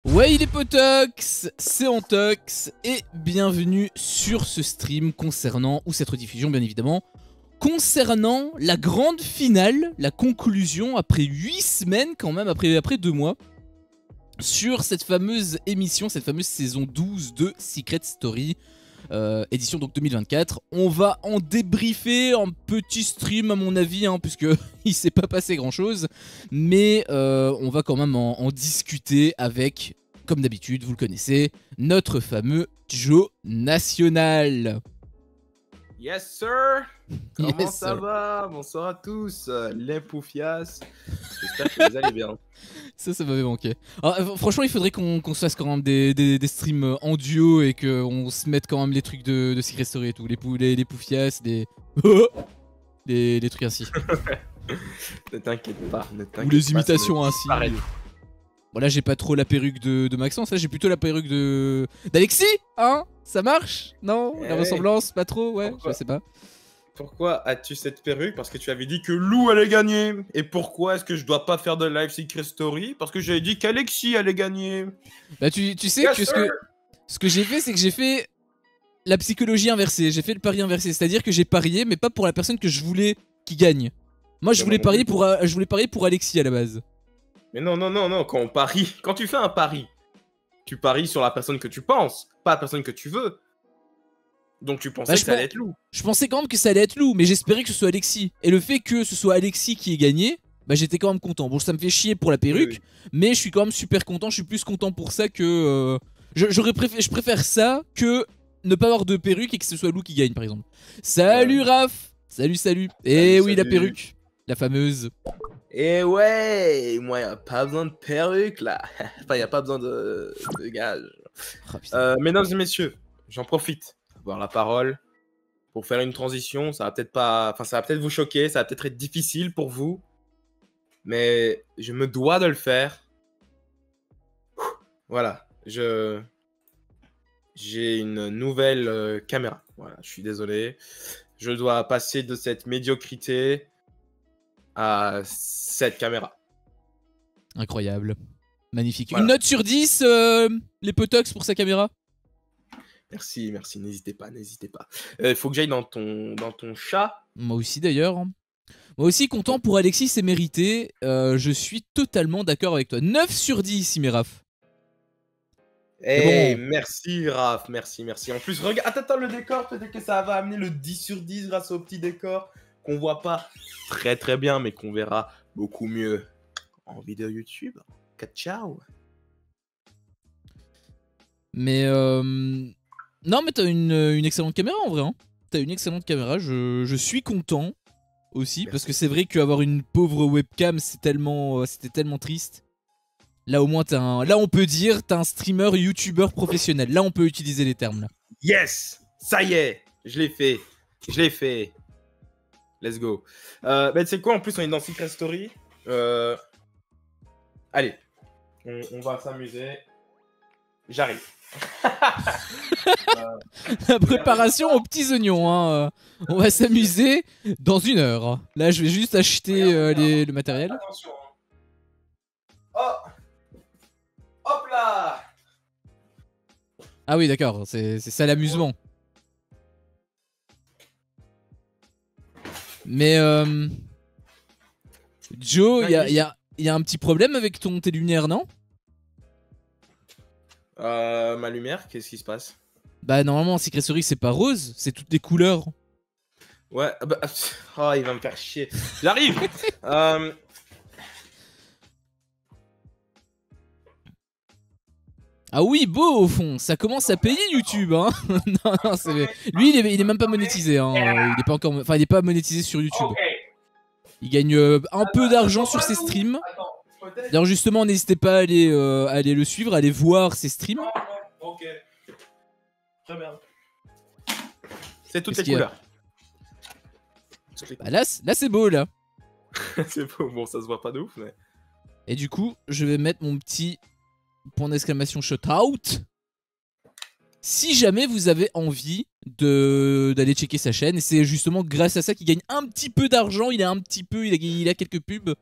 Ouais les potox, c'est Antox et bienvenue sur ce stream concernant, ou cette rediffusion bien évidemment, concernant la grande finale, la conclusion après 8 semaines quand même, après 2 mois, sur cette fameuse émission, cette fameuse saison 12 de Secret Story, édition donc 2024. On va en débriefer un petit stream à mon avis, hein, puisque il s'est pas passé grand chose, mais on va quand même en discuter avec, comme d'habitude, vous le connaissez, notre fameux Joe National. Yes sir. Comment Yes, ça sir. va? Bonsoir à tous, les poufias. J'espère que vous allez bien. Ça m'avait manqué. Alors, franchement, il faudrait qu'on se fasse quand même des streams en duo et qu'on se mette quand même les trucs de Secret Story et tout. Les poufias, les trucs ainsi. Ne t'inquiète pas, ne t'inquiète pas. Ou les imitations ça ne ainsi. disparaît. Bon, là, j'ai pas trop la perruque de Maxence, là, j'ai plutôt la perruque d'Alexis, hein? Ça marche? Non? La Eh, ressemblance? Pas trop? Ouais, pourquoi je sais pas. Pourquoi as-tu cette perruque? Parce que tu avais dit que Lou allait gagner. Et pourquoi est-ce que je dois pas faire de live Secret Story? Parce que j'avais dit qu'Alexis allait gagner. Bah, tu sais Yes que sir. ce que j'ai fait, c'est que j'ai fait la psychologie inversée. J'ai fait le pari inversé. C'est-à-dire que j'ai parié, mais pas pour la personne que je voulais qui gagne. Moi, je Mais voulais moi non parier plus. je voulais parier pour Alexis à la base. Mais non, non, non, non, quand on parie, quand tu fais un pari, tu paries sur la personne que tu penses, pas la personne que tu veux. Donc tu pensais Bah, que ça allait être Lou. je pensais quand même que ça allait être Lou, mais j'espérais que ce soit Alexis. Et le fait que ce soit Alexis qui ait gagné, bah j'étais quand même content. Bon, ça me fait chier pour la Oui, perruque, oui. mais je suis quand même super content. Je suis plus content pour ça que. Je préfère ça que ne pas avoir de perruque et que ce soit Lou qui gagne, par exemple. Salut Ouais. Raph. Salut. Salut, Et oui, la salut. perruque. La fameuse. Et ouais, moi, y a pas besoin de perruque là. Enfin, y a pas besoin de gage. Ah, putain. Mesdames et messieurs, j'en profite pour avoir la parole pour faire une transition. Ça va peut-être pas, enfin, ça va peut-être vous choquer, ça va peut-être être difficile pour vous, mais je me dois de le faire. Voilà, j'ai une nouvelle caméra. Voilà, je suis désolé. Je dois passer de cette médiocrité à cette caméra. Incroyable. Magnifique. Voilà. Une note sur 10, les potox pour sa caméra. Merci, merci, n'hésitez pas, n'hésitez pas. Il faut que j'aille dans ton chat. Moi aussi d'ailleurs. Moi aussi, content pour Alexis, c'est mérité. Je suis totalement d'accord avec toi. 9 sur 10 ici, mes Raph. Eh, bon. merci Raph, merci, merci. En plus, regarde, attends, le décor, peut-être que ça va amener le 10 sur 10 grâce au petit décor qu'on voit pas très très bien, mais qu'on verra beaucoup mieux en vidéo YouTube. Ciao. Mais non, mais t'as une excellente caméra en vrai. Hein. T'as une excellente caméra. Je suis content aussi. Merci. Parce que c'est vrai qu'avoir une pauvre webcam, c'était tellement triste. Là, au moins, là, on peut dire t'as un streamer, youtubeur professionnel. Là, on peut utiliser les termes. Là. Yes, ça y est, je l'ai fait, je l'ai fait. Let's go. Bah, tu sais quoi, en plus, on est dans Secret Story. Allez, on va s'amuser. J'arrive. La préparation aux petits oignons. Hein. On va s'amuser dans 1 heure. Là, je vais juste acheter le matériel. Attention. Oh, hop là. Ah oui, d'accord. C'est ça l'amusement. Mais Joe, il y a un petit problème avec tes lumières, non? Ma lumière, qu'est-ce qui se passe? Bah normalement, Secret Story, c'est pas rose, c'est toutes les couleurs. Ouais, bah, oh, il va me faire chier. J'arrive. Ah oui, beau au fond, ça commence à payer YouTube, hein. Non, lui, il est même pas monétisé, hein. Il est pas encore, enfin, il est pas monétisé sur YouTube. Ok. Il gagne un peu d'argent sur ses streams. Attends, peut-être. D'ailleurs, justement, n'hésitez pas à aller le suivre, à aller voir ses streams. Ok. Très bien. C'est toutes Qu'est-ce les qu'il y a couleurs. Bah là c'est beau, là. C'est beau, bon, ça se voit pas de ouf, mais. Et du coup, je vais mettre mon petit point d'exclamation shout-out. Si jamais vous avez envie d'aller checker sa chaîne, et c'est justement grâce à ça qu'il gagne un petit peu d'argent, il a quelques pubs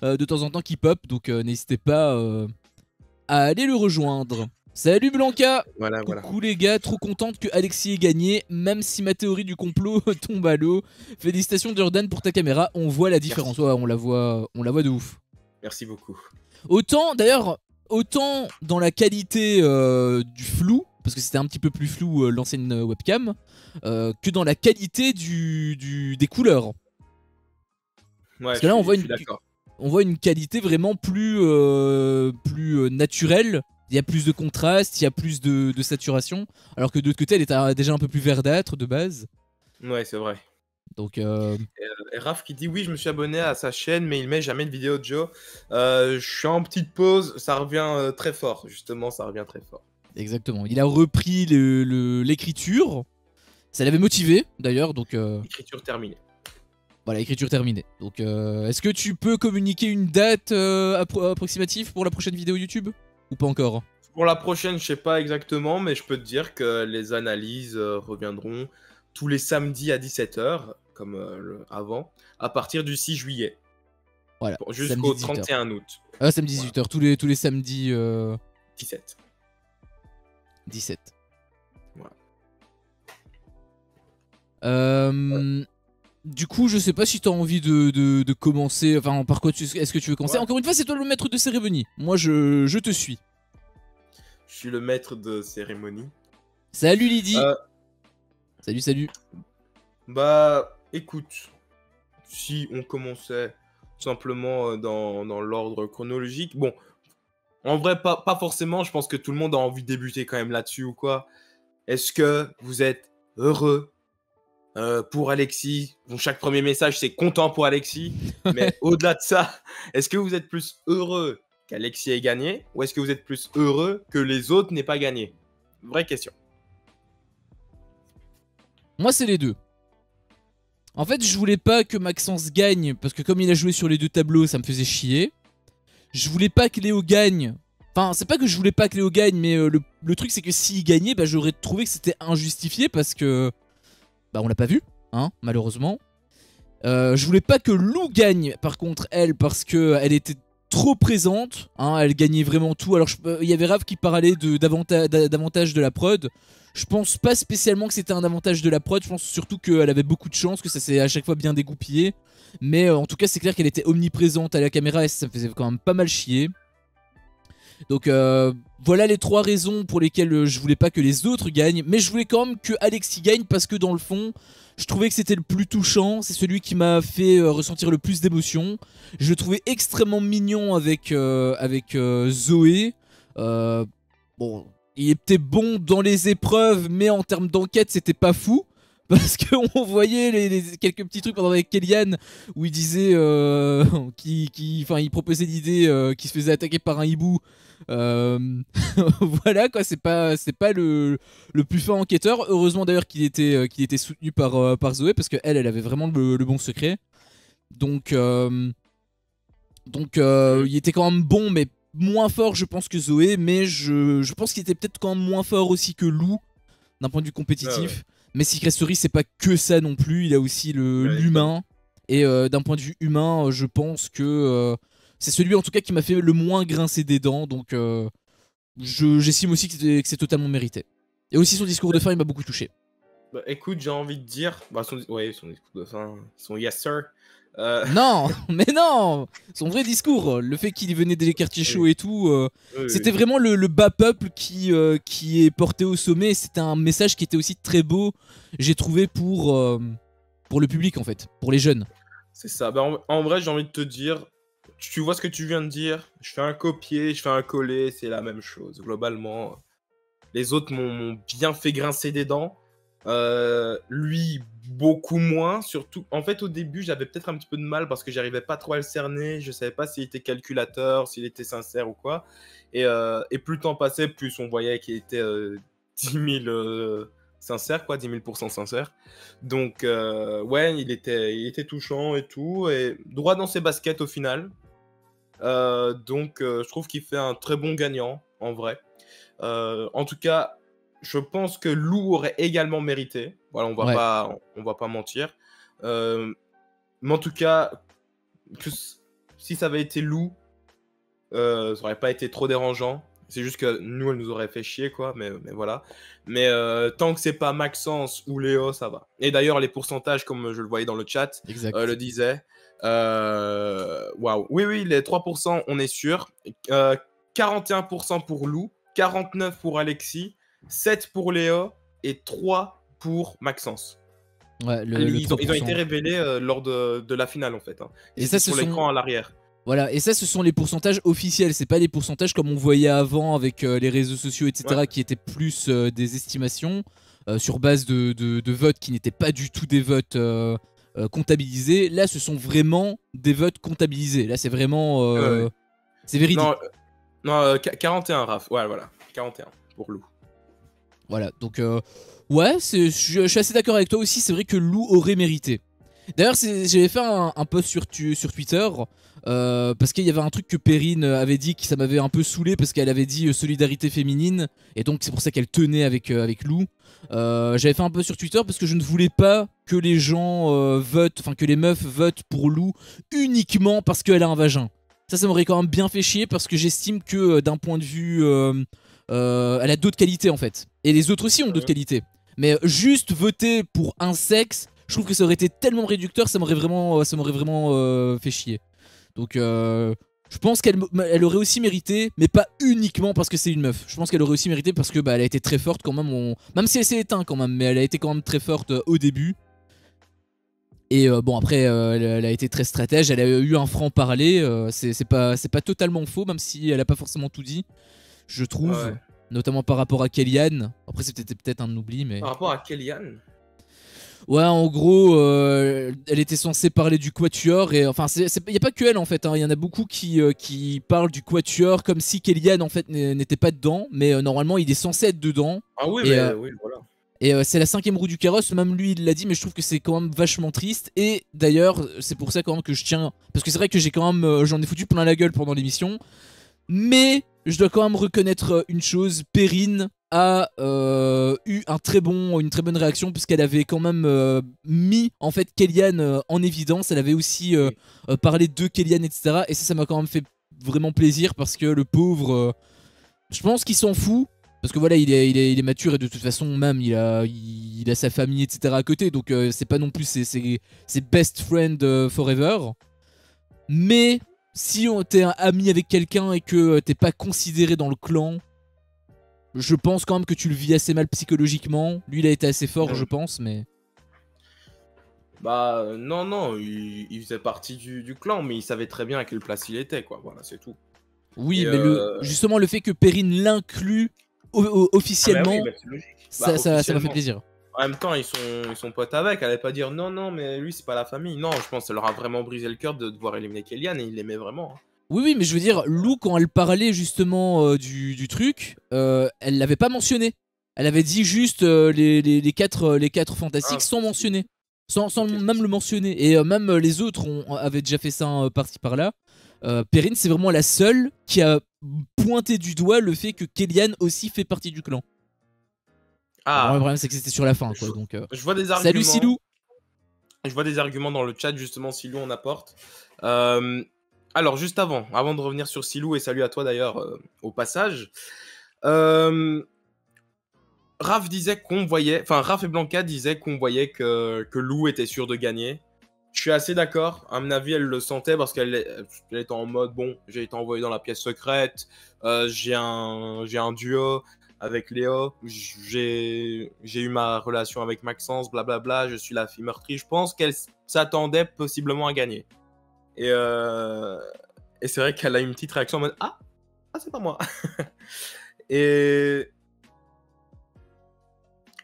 de temps en temps qui pop, donc n'hésitez pas à aller le rejoindre. Salut Blanca. Voilà, voilà. Coucou les gars, trop contente que Alexis ait gagné, même si ma théorie du complot tombe à l'eau. Félicitations Jordan pour ta caméra, on voit la différence, ouais, on la voit de ouf. Merci beaucoup. Autant, d'ailleurs, autant dans la qualité du flou, parce que c'était un petit peu plus flou l'ancienne webcam, que dans la qualité des couleurs. Ouais, Parce que là, on voit une qualité vraiment plus naturelle. Il y a plus de contraste, il y a plus de saturation. Alors que de l'autre côté, elle était déjà un peu plus verdâtre de base. Ouais, c'est vrai. Donc, Et Raph qui dit oui, je me suis abonné à sa chaîne, mais il met jamais de vidéo de Joe. Je suis en petite pause, ça revient très fort. Justement, ça revient très fort. exactement. Il a repris l'écriture. Ça l'avait motivé d'ailleurs. Donc, Écriture terminée. voilà, écriture terminée. Donc, est-ce que tu peux communiquer une date approximative pour la prochaine vidéo YouTube? Ou pas encore? Pour la prochaine, je sais pas exactement, mais je peux te dire que les analyses reviendront tous les samedis à 17 h, comme avant, à partir du 6 juillet. Voilà. Jusqu'au Samedi 18 h. 31 août. Ah, samedi 18 h, tous les samedis 17. 17. Voilà. Du coup, je sais pas si t'as envie de commencer. Enfin, par quoi est-ce que tu veux commencer? Ouais. Encore une fois, c'est toi le maître de cérémonie. Moi, je te suis. Je suis le maître de cérémonie. Salut Lydie. Salut. Bah, écoute, si on commençait simplement dans l'ordre chronologique, bon, en vrai, pas forcément, je pense que tout le monde a envie de débuter quand même là-dessus ou quoi. Est-ce que vous êtes heureux pour Alexis? Bon, chaque premier message, c'est content pour Alexis, mais au-delà de ça, est-ce que vous êtes plus heureux qu'Alexis ait gagné, ou est-ce que vous êtes plus heureux que les autres n'aient pas gagné? Vraie question. Moi, c'est les deux. En fait, je voulais pas que Maxence gagne, parce que comme il a joué sur les deux tableaux, ça me faisait chier. Je voulais pas que Léo gagne. Enfin, c'est pas que je voulais pas que Léo gagne, mais le truc, c'est que s'il gagnait, bah, j'aurais trouvé que c'était injustifié, parce que... Bah, on l'a pas vu, hein, malheureusement. Je voulais pas que Lou gagne, par contre, elle, parce que elle était trop présente, hein, elle gagnait vraiment tout. Alors, il y avait Rav qui parlait d'avantage de la prod. Je pense pas spécialement que c'était un avantage de la prod, je pense surtout qu'elle avait beaucoup de chance, que ça s'est à chaque fois bien dégoupillé. Mais en tout cas, c'est clair qu'elle était omniprésente à la caméra et ça me faisait quand même pas mal chier. Donc voilà les trois raisons pour lesquelles je voulais pas que les autres gagnent. Mais je voulais quand même que Alexis gagne parce que dans le fond, je trouvais que c'était le plus touchant. C'est celui qui m'a fait ressentir le plus d'émotions. Je le trouvais extrêmement mignon avec Zoé. Bon, il était bon dans les épreuves, mais en termes d'enquête, c'était pas fou. Parce qu'on voyait les quelques petits trucs pendant avec Kellyanne où il disait il proposait l'idée qu'il se faisait attaquer par un hibou. Voilà quoi, c'est pas le plus fin enquêteur. Heureusement d'ailleurs qu'il était soutenu par Zoé parce qu'elle avait vraiment le bon secret. Donc il était quand même bon, mais moins fort je pense que Zoé. Mais je pense qu'il était peut-être quand même moins fort aussi que Lou d'un point de vue compétitif. Ah ouais. Mais Secret Story, c'est pas que ça non plus, il a aussi l'humain. Et d'un point de vue humain, je pense que c'est celui en tout cas qui m'a fait le moins grincer des dents. Donc j'estime aussi que c'est totalement mérité. Et aussi son discours de fin, il m'a beaucoup touché. Bah, écoute, j'ai envie de dire... Bah, son discours de fin, son yes sir. Non, mais non. Son vrai discours, le fait qu'il venait des quartiers chauds et tout, c'était vraiment le bas peuple qui est porté au sommet. C'était un message qui était aussi très beau, j'ai trouvé, pour le public en fait, pour les jeunes. C'est ça. Bah, en vrai, j'ai envie de te dire, tu vois ce que tu viens de dire, je fais un copier, je fais un coller, c'est la même chose. Globalement, les autres m'ont bien fait grincer des dents. Lui, beaucoup moins. Surtout, en fait, au début, j'avais peut-être un petit peu de mal parce que j'arrivais pas trop à le cerner. Je savais pas s'il était calculateur, s'il était sincère ou quoi. Et plus le temps passait, plus on voyait qu'il était 10 000 sincère, quoi, 10 000% sincère. Donc, ouais, il était touchant et tout. Et droit dans ses baskets au final. Donc, je trouve qu'il fait un très bon gagnant, en vrai. En tout cas, je pense que Lou aurait également mérité. Voilà, on va pas mentir. Mais en tout cas, si ça avait été Lou, ça aurait pas été trop dérangeant. C'est juste que nous, elle nous aurait fait chier, quoi, mais voilà. Mais tant que c'est pas Maxence ou Léo, ça va. Et d'ailleurs, les pourcentages, comme je le voyais dans le chat, Exact. le disaient. Waouh. Oui, oui, les 3%, on est sûr. 41% pour Lou, 49% pour Alexis, 7% pour Léo et 3% pour Maxence. Ouais, Ils ont 3%. été révélés lors de la finale, en fait. Hein. Et ça, sur l'écran à l'arrière. Voilà, et ça, ce sont les pourcentages officiels, c'est pas les pourcentages comme on voyait avant avec les réseaux sociaux, etc., Ouais. qui étaient plus des estimations sur base de votes qui n'étaient pas du tout des votes comptabilisés. Là, ce sont vraiment des votes comptabilisés. Là, c'est vraiment. Ouais. C'est véridique. Non, 41, Raph. Ouais, voilà. 41 pour Lou. Voilà, donc ouais, je suis assez d'accord avec toi aussi, c'est vrai que Lou aurait mérité. D'ailleurs, j'avais fait un post sur Twitter parce qu'il y avait un truc que Perrine avait dit qui ça m'avait un peu saoulé parce qu'elle avait dit solidarité féminine et donc c'est pour ça qu'elle tenait avec Lou. J'avais fait un post sur Twitter parce que je ne voulais pas que les gens votent, enfin que les meufs votent pour Lou uniquement parce qu'elle a un vagin. Ça m'aurait quand même bien fait chier parce que j'estime que d'un point de vue, elle a d'autres qualités en fait. Et les autres aussi ont d'autres qualités. Mais juste voter pour un sexe, je trouve que ça aurait été tellement réducteur, ça m'aurait vraiment fait chier. Donc je pense qu'elle aurait aussi mérité, mais pas uniquement parce que c'est une meuf. Je pense qu'elle aurait aussi mérité parce que elle a été très forte quand même. Même si elle s'est éteinte quand même, mais elle a été quand même très forte au début. Et bon après elle a été très stratège, elle a eu un franc-parler, c'est pas totalement faux, même si elle a pas forcément tout dit, je trouve. Ouais. Notamment par rapport à Kellyanne. Après c'était peut-être un oubli, mais... Par rapport à Kellyanne. Ouais, en gros, elle était censée parler du Quatuor, et enfin, y a pas que elle en fait, hein. Il y en a beaucoup qui parlent du Quatuor comme si Kellyanne en fait n'était pas dedans, mais normalement il est censé être dedans. Ah oui, Et, mais oui, voilà. Et c'est la 5ème roue du carrosse, même lui il l'a dit, mais je trouve que c'est quand même vachement triste. Et d'ailleurs, c'est pour ça quand même que je tiens. Parce que c'est vrai que j'ai quand même. J'en ai foutu plein la gueule pendant l'émission. Mais je dois quand même reconnaître une chose, Perrine a eu une très bonne réaction puisqu'elle avait quand même mis en fait Kellyanne en évidence. Elle avait aussi parlé de Kellyanne, etc. Et ça m'a quand même fait vraiment plaisir parce que le pauvre, je pense qu'il s'en fout. Parce que voilà, il est mature et de toute façon, même, il a sa famille, etc. à côté. Donc, c'est pas non plus ses best friend forever. Mais si t'es ami avec quelqu'un et que t'es pas considéré dans le clan, je pense quand même que tu le vis assez mal psychologiquement. Lui, il a été assez fort, je pense, mais... Bah, non, il faisait partie du clan, mais il savait très bien à quelle place il était, quoi. Voilà, c'est tout. Oui, Et mais justement, le fait que Perrine l'inclue officiellement, oui, c'est logique. ça m'a fait Officiellement. plaisir. En même temps, ils sont potes avec. Elle allait pas dire non, mais lui, c'est pas la famille. Non, je pense que ça leur a vraiment brisé le cœur de devoir éliminer Kellyanne et il l'aimait vraiment. Hein. Oui, mais je veux dire, Lou, quand elle parlait justement du truc, elle l'avait pas mentionné. Elle avait dit juste les quatre fantastiques sans mentionner. Sans même le mentionner. Et même les autres avaient déjà fait ça par-ci par-là. Perrine, c'est vraiment la seule qui a pointé du doigt le fait que Kellyanne aussi fait partie du clan. Ah. Alors, le problème, c'est que c'était sur la fin, quoi. Donc, je vois des arguments. Salut Silou. Je vois des arguments dans le chat, justement, Silou en apporte. Alors, juste avant de revenir sur Silou, et salut à toi d'ailleurs au passage, Raph disait qu'on voyait, enfin Raph et Blanca disaient qu'on voyait que Lou était sûr de gagner. Je suis assez d'accord. À mon avis, elle le sentait parce qu'elle était en mode bon, j'ai été envoyé dans la pièce secrète, j'ai un duo avec Léo, j'ai eu ma relation avec Maxence, blablabla, je suis la fille meurtrie. Je pense qu'elle s'attendait possiblement à gagner. Et c'est vrai qu'elle a une petite réaction en mode ah c'est pas moi. Et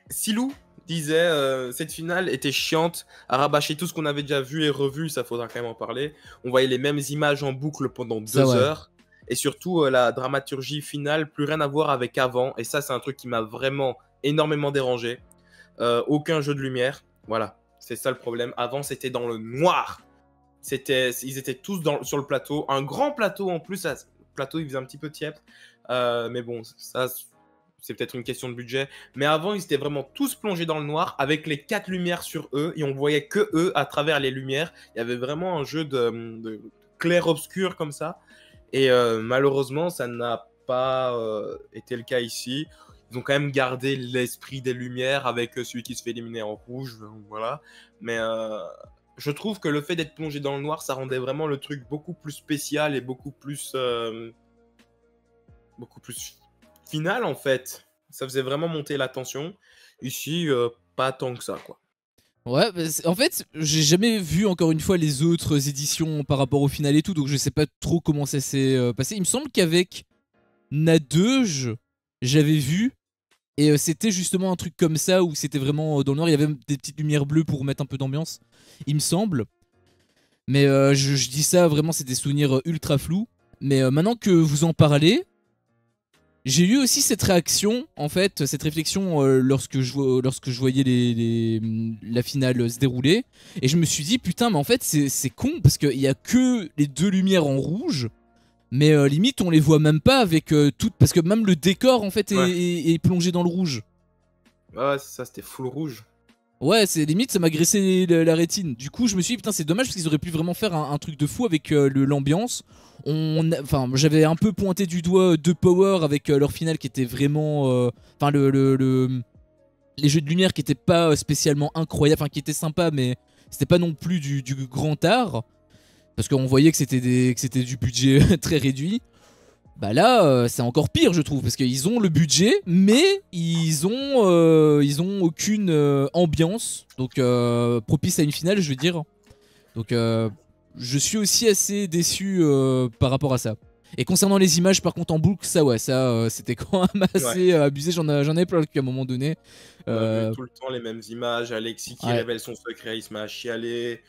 Silou disait cette finale était chiante, à rabâcher tout ce qu'on avait déjà vu et revu, ça faudra quand même en parler. On voyait les mêmes images en boucle pendant 2 heures. Et surtout, la dramaturgie finale, plus rien à voir avec avant. Et ça, c'est un truc qui m'a vraiment énormément dérangé. Aucun jeu de lumière. Voilà, c'est ça le problème. Avant, c'était dans le noir. Ils étaient tous sur le plateau. Un grand plateau en plus. Le plateau, il faisait un petit peu tiède. Mais bon, ça... c'est peut-être une question de budget. Mais avant, ils étaient vraiment tous plongés dans le noir avec les 4 lumières sur eux. Et on voyait que eux à travers les lumières. Il y avait vraiment un jeu de clair-obscur comme ça. Et malheureusement, ça n'a pas été le cas ici. Ils ont quand même gardé l'esprit des Lumières avec celui qui se fait éliminer en rouge, voilà. Mais je trouve que le fait d'être plongé dans le noir, ça rendait vraiment le truc beaucoup plus spécial et beaucoup plus final en fait. Ça faisait vraiment monter la tension. Ici, pas tant que ça, quoi. Ouais, bah, en fait, j'ai jamais vu encore une fois les autres éditions par rapport au final et tout, donc je sais pas trop comment ça s'est passé. Il me semble qu'avec Nadeuge, j'avais vu, et c'était justement un truc comme ça où c'était vraiment dans le noir, il y avait même des petites lumières bleues pour mettre un peu d'ambiance, il me semble. Mais je dis ça vraiment, c'est des souvenirs ultra flous. Mais maintenant que vous en parlez, j'ai eu aussi cette réaction, en fait, cette réflexion lorsque je voyais la finale se dérouler. Et je me suis dit, putain, mais en fait, c'est con, parce qu'il y a que les deux lumières en rouge. Mais limite, on les voit même pas avec toutes. Parce que même le décor, en fait, Ouais. est plongé dans le rouge. Ouais, c'est ça, c'était full rouge. Ouais, c'est limite, ça m'a graissé la rétine. Du coup, je me suis dit, putain, c'est dommage parce qu'ils auraient pu vraiment faire un truc de fou avec l'ambiance. Enfin, j'avais un peu pointé du doigt The Power avec leur finale qui était vraiment. Enfin, les jeux de lumière qui étaient pas spécialement incroyables, enfin, qui étaient sympas, mais c'était pas non plus du grand art. Parce qu'on voyait que c'était du budget très réduit. Bah là, c'est encore pire, je trouve, parce qu'ils ont le budget, mais ils ont aucune ambiance, donc propice à une finale, je veux dire. Donc, je suis aussi assez déçu par rapport à ça. Et concernant les images, par contre, en boucle, ça, ouais, ça, c'était quand même Ouais. assez abusé. J'en avais plein le cul à un moment donné. On a vu Euh, tout le temps les mêmes images. Alexis qui ouais. révèle son secret, il se met à chialer.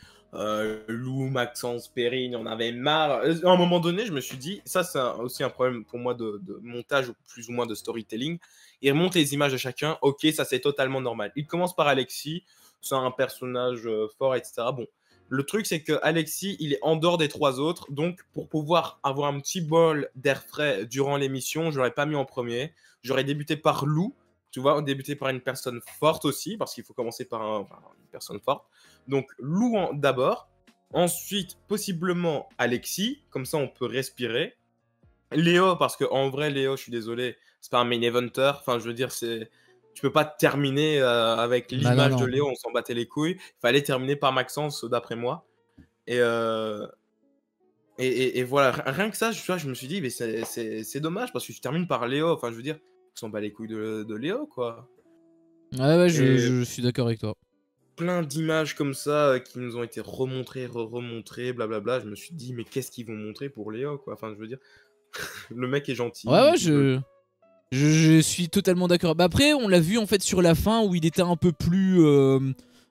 Lou, Maxence, Perrine, on avait marre. À un moment donné, je me suis dit, ça c'est aussi un problème pour moi de montage ou plus ou moins de storytelling. Il remonte les images de chacun, ok, ça c'est totalement normal. Il commence par Alexis, c'est un personnage fort, etc. Bon, le truc c'est que Alexis, il est en dehors des trois autres, donc pour pouvoir avoir un petit bol d'air frais durant l'émission, je l'aurais pas mis en premier. J'aurais débuté par Lou, tu vois, débuter par une personne forte aussi, parce qu'il faut commencer par une personne forte. Donc Lou d'abord, ensuite possiblement Alexis, comme ça on peut respirer. Léo, parce que en vrai Léo, je suis désolé, c'est pas un main eventer, enfin je veux dire, tu peux pas terminer avec Bah non, l'image de non. Léo, on s'en battait les couilles. Il fallait terminer par Maxence, d'après moi. Et, et voilà, rien que ça, je me suis dit, mais c'est dommage, parce que tu termines par Léo, enfin je veux dire, on s'en bat les couilles de Léo, quoi. Ouais, ouais, Et je suis d'accord avec toi. plein d'images comme ça qui nous ont été remontrées, remontrées, blablabla. Je me suis dit, mais qu'est-ce qu'ils vont montrer pour Léo, quoi. Enfin, je veux dire, le mec est gentil. Ouais, ouais, je suis totalement d'accord. Bah après, on l'a vu en fait sur la fin où il était un peu plus.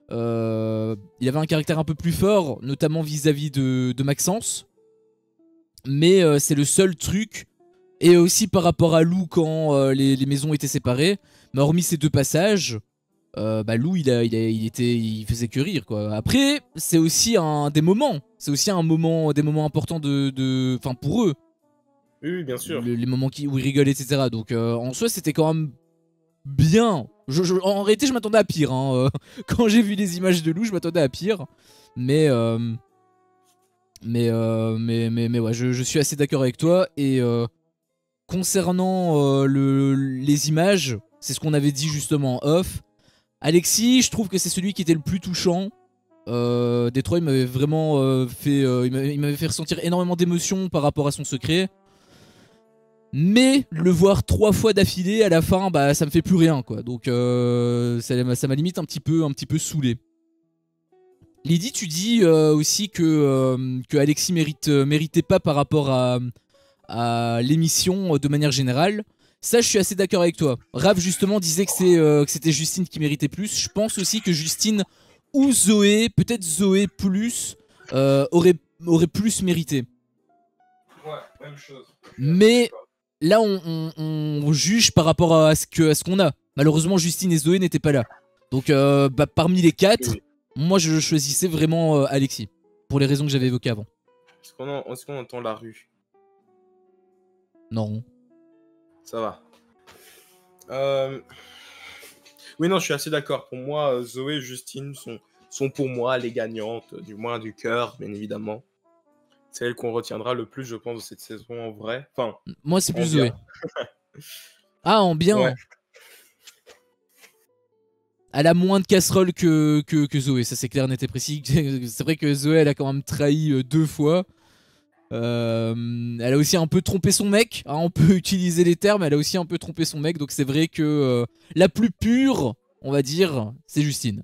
Il avait un caractère un peu plus fort, notamment vis-à-vis de Maxence. Mais c'est le seul truc. Et aussi par rapport à Lou quand les maisons étaient séparées. Mais hormis ces deux passages, bah Lou il faisait que rire quoi. Après, c'est aussi des moments. C'est aussi des moments importants enfin pour eux. Oui, oui, bien sûr. Les moments où ils rigolent, etc. Donc en soi, c'était quand même bien. En réalité, je m'attendais à pire. Hein. Quand j'ai vu les images de Lou, je m'attendais à pire. Mais, mais ouais, je suis assez d'accord avec toi. Et concernant les images, c'est ce qu'on avait dit justement en off. Alexis, je trouve que c'est celui qui était le plus touchant. Détroit, il m'avait vraiment il m'avait fait ressentir énormément d'émotions par rapport à son secret. Mais le voir 3 fois d'affilée à la fin, bah ça me fait plus rien quoi. Donc ça m'a limite un petit peu saoulé. Lydie, tu dis aussi que Alexis méritait pas par rapport à l'émission de manière générale. Ça, je suis assez d'accord avec toi. Rav justement disait que c'était Justine qui méritait plus. Je pense aussi que Justine ou Zoé, peut-être Zoé plus, aurait plus mérité. Ouais, même chose. Mais là, on juge par rapport à ce qu'on a. Malheureusement, Justine et Zoé n'étaient pas là. Donc, bah, parmi les 4, Oui. moi, je choisissais vraiment Alexis. Pour les raisons que j'avais évoquées avant. Est-ce qu'on entend la rue? Non. Ça va. Oui, non, je suis assez d'accord. Pour moi, Zoé et Justine sont pour moi les gagnantes, du moins du cœur, bien évidemment. C'est elle qu'on retiendra le plus, je pense, de cette saison en vrai. Enfin, Moi, c'est en plus bien. Zoé. Ah, en bien. Ouais. Elle a moins de casseroles que Zoé, ça c'est clair, net et précis. C'est vrai que Zoé, elle a quand même trahi 2 fois. Elle a aussi un peu trompé son mec, hein, on peut utiliser les termes, elle a aussi un peu trompé son mec, donc c'est vrai que la plus pure, on va dire, c'est Justine.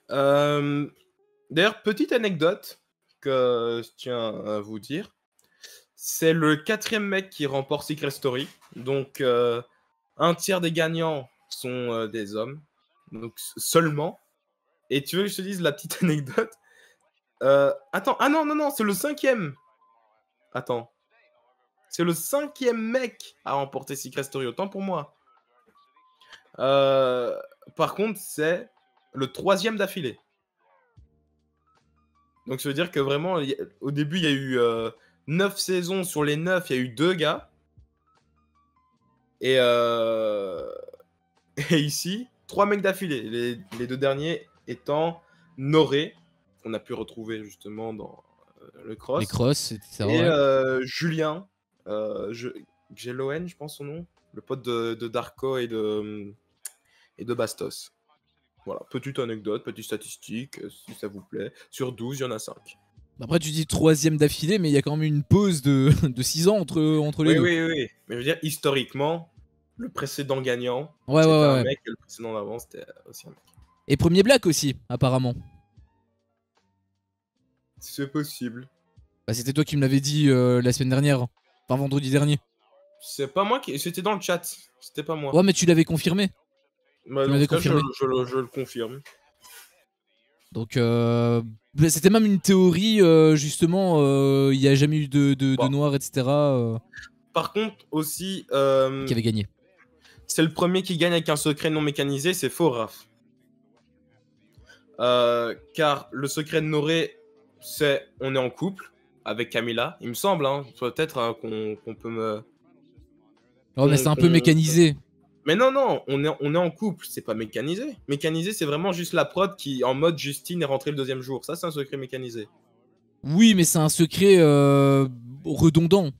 D'ailleurs, petite anecdote que je tiens à vous dire. C'est le 4e mec qui remporte Secret Story. Donc, un tiers des gagnants sont des hommes. Donc, seulement. Et tu veux que je te dise la petite anecdote? Attends, ah non, c'est le 5e. Attends. C'est le 5e mec à remporter Secret Story, autant pour moi. Par contre, c'est le 3e d'affilée. Donc, ça veut dire que vraiment, au début, il y a eu 9 saisons. Sur les 9, il y a eu 2 gars. Et ici, 3 mecs d'affilée. Les 2 derniers étant Noré, qu'on a pu retrouver justement dans le cross. Les crosses, etc. Et Ouais. Julien, Geloen, je pense son nom. Le pote de Darko et de Bastos. Voilà, petite anecdote, petite statistique, si ça vous plaît. Sur 12, il y en a 5. Après, tu dis 3e d'affilée, mais il y a quand même une pause de 6 ans entre les deux. Oui. Mais je veux dire, historiquement, le précédent gagnant, Ouais, c'était ouais, un ouais. mec, et le précédent d'avant, c'était aussi un mec. Et premier Black aussi, apparemment. C'est possible. Bah, c'était toi qui me l'avais dit la semaine dernière. Enfin, vendredi dernier. C'est pas moi qui. C'était dans le chat. C'était pas moi. Ouais, mais tu l'avais confirmé. Bah, Tu dans m'avais ce cas, confirmé. je le confirme. Donc, bah, c'était même une théorie, justement, il n'y a jamais eu de Bon. noir, etc. Par contre, aussi, Qui avait gagné. c'est le premier qui gagne avec un secret non mécanisé, c'est faux, Raph. Car le secret de Noré, c'est on est en couple avec Camilla, il me semble, hein, peut-être hein, qu'on peut me. Oh, mais c'est un peu mécanisé. Mais non, on est en couple, c'est pas mécanisé. Mécanisé, c'est vraiment juste la prod qui, en mode Justine, est rentrée le 2e jour. Ça, c'est un secret mécanisé. Oui, mais c'est un secret redondant.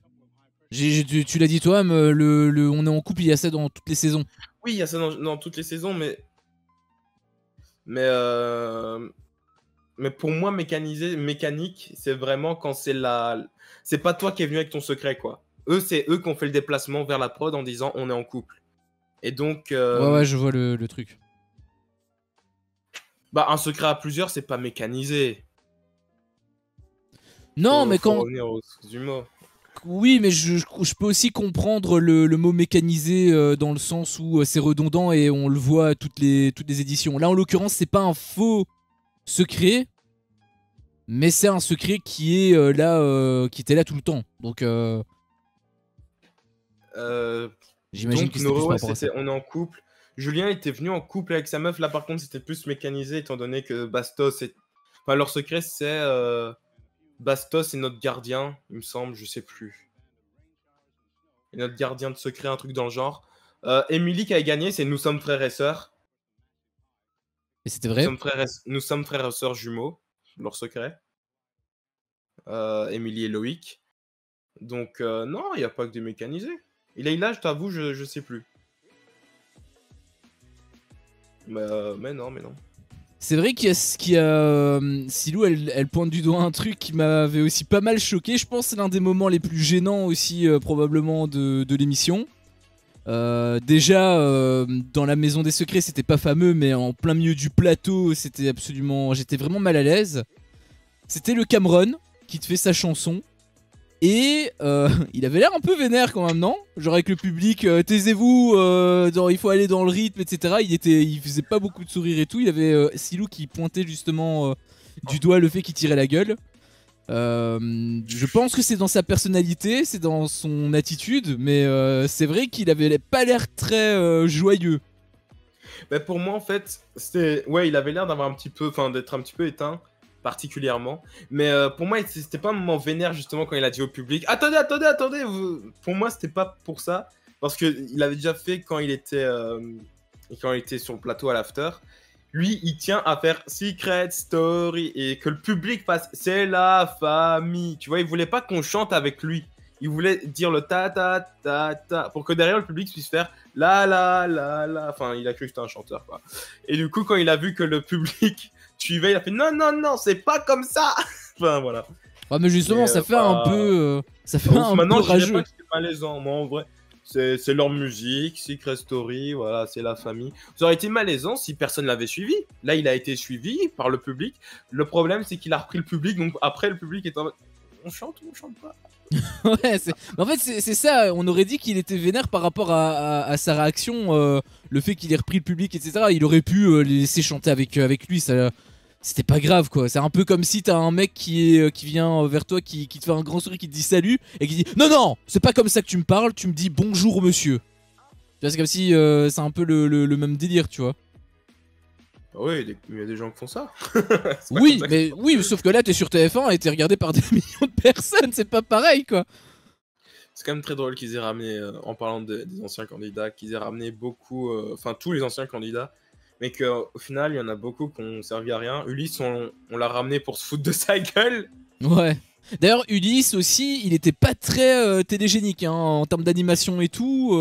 Tu l'as dit toi-même, on est en couple, il y a ça dans toutes les saisons. Oui, il y a ça dans toutes les saisons, mais pour moi, mécanique, c'est vraiment quand c'est c'est pas toi qui es venu avec ton secret, quoi. C'est eux qui ont fait le déplacement vers la prod en disant on est en couple. Et donc. Ouais, je vois le truc. Bah, un secret à plusieurs, c'est pas mécanisé. Non, mais faut quand. revenir au sens du mot. Oui, mais je peux aussi comprendre le mot mécanisé dans le sens où c'est redondant et on le voit à toutes les éditions. Là, en l'occurrence, c'est pas un faux secret, mais c'est un secret qui est là, qui était là tout le temps. Donc, j'imagine que c'était plus par rapport à ça. On est en couple. Julien était venu en couple avec sa meuf. Là, par contre, c'était plus mécanisé étant donné que Bastos est. Enfin, leur secret, c'est Bastos est notre gardien, il me semble, je sais plus. Et notre gardien de secret, un truc dans le genre. Emily qui a gagné, c'est Nous sommes frères et sœurs. Et c'était vrai. Nous sommes frères et sœurs jumeaux, leur secret. Emily et Loïc. Donc, non, il n'y a pas que des mécanisés. Il est là, je t'avoue, je sais plus. Mais non. C'est vrai qu'il y a Silou, elle pointe du doigt un truc qui m'avait aussi pas mal choqué. Je pense que c'est l'un des moments les plus gênants aussi probablement de l'émission. Déjà dans la maison des secrets c'était pas fameux, mais en plein milieu du plateau c'était absolument, j'étais vraiment mal à l'aise. C'était le Cameron qui te fait sa chanson. Et il avait l'air un peu vénère quand même, non? Genre avec le public, taisez-vous, il faut aller dans le rythme, etc. Il faisait pas beaucoup de sourires et tout. Il y avait Silou qui pointait justement du doigt le fait qu'il tirait la gueule. Je pense que c'est dans sa personnalité, c'est dans son attitude, mais c'est vrai qu'il avait pas l'air très joyeux. Bah pour moi en fait, il avait l'air d'avoir d'être un petit peu éteint. Particulièrement, mais pour moi c'était pas un moment vénère justement quand il a dit au public attendez pour moi c'était pas pour ça, parce que il avait déjà fait quand il était sur le plateau à l'after. lui, il tient à faire Secret Story et que le public fasse c'est la famille. Tu vois, il voulait pas qu'on chante avec lui. Il voulait dire le ta ta ta ta pour que derrière le public puisse faire la la la la. Enfin, il a cru que c'était un chanteur, quoi. Et du coup, quand il a vu que le public suivait, il a fait non, non, non, c'est pas comme ça. Enfin, voilà. Ouais, mais justement, Mais, ça fait un peu. Ça fait un peu maintenant, je dirais pas rageux. que c'est malaisant. Moi, en vrai, c'est leur musique, Secret Story, voilà, c'est la famille. Ça aurait été malaisant si personne l'avait suivi. Là, il a été suivi par le public. Le problème, c'est qu'il a repris le public. Donc, après, le public est en mode on chante ou on chante pas? Ouais, en fait, c'est ça. On aurait dit qu'il était vénère par rapport à sa réaction. Le fait qu'il ait repris le public, etc. Il aurait pu les laisser chanter avec lui. Ça, c'était pas grave, quoi. C'est un peu comme si t'as un mec qui vient vers toi, qui te fait un grand sourire, qui te dit salut, et qui dit non, non, c'est pas comme ça que tu me parles, tu me dis bonjour, monsieur. Tu vois, c'est comme si c'est un peu le même délire, tu vois. Oui, il y a des gens qui font ça. Oui, mais oui, sauf que là, t'es sur TF1 et t'es regardé par des millions de personnes, c'est pas pareil, quoi. C'est quand même très drôle qu'ils aient ramené, en parlant des anciens candidats, qu'ils aient ramené beaucoup, enfin tous les anciens candidats, mais qu'au final, il y en a beaucoup qui ont servi à rien. Ulysse, on l'a ramené pour se foutre de sa gueule. Ouais. D'ailleurs, Ulysse aussi, il était pas très télégénique hein, en termes d'animation et tout.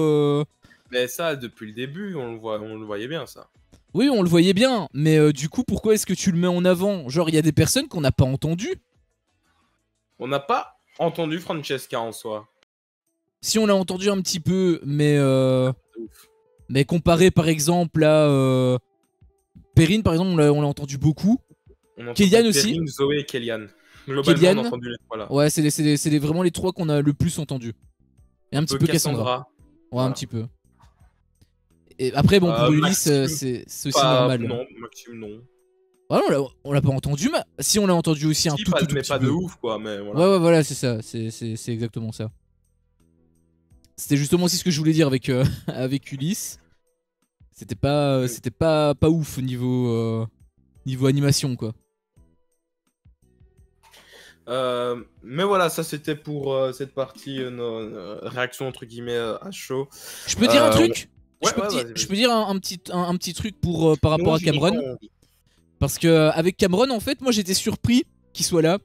Mais ça, depuis le début, on le voyait bien, ça. Oui, on le voyait bien, mais du coup, pourquoi est-ce que tu le mets en avant? Genre, il y a des personnes qu'on n'a pas entendues. On n'a pas entendu Francesca en soi. Si on l'a entendu un petit peu, Ouf. mais comparé par exemple à Perrine, par exemple, on l'a entendu beaucoup. On Kellyanne entend aussi. Perrine, Zoé et Kellyanne. Globalement, Kellyanne, on a entendu les trois là. ouais, c'est vraiment les trois qu'on a le plus entendu. Et un petit peu Cassandra. Ouais, Voilà. un petit peu. Et après, bon, pour Ulysse, Maxime, c'est aussi normal. Non, Maxime, non. Ah non, on l'a pas entendu, mais si on l'a entendu aussi un Si, tout mais petit pas peu. de ouf, quoi, mais voilà. Ouais, ouais, voilà, c'est ça, c'est exactement ça. C'était justement aussi ce que je voulais dire avec, avec Ulysse. C'était pas ouf au niveau animation, quoi. Mais voilà, ça c'était pour cette partie, nos réactions entre guillemets à chaud. Je peux dire un truc? Ouais, Je peux dire un petit truc pour, par rapport à Cameron. Parce que avec Cameron, en fait, moi j'étais surpris qu'il soit là.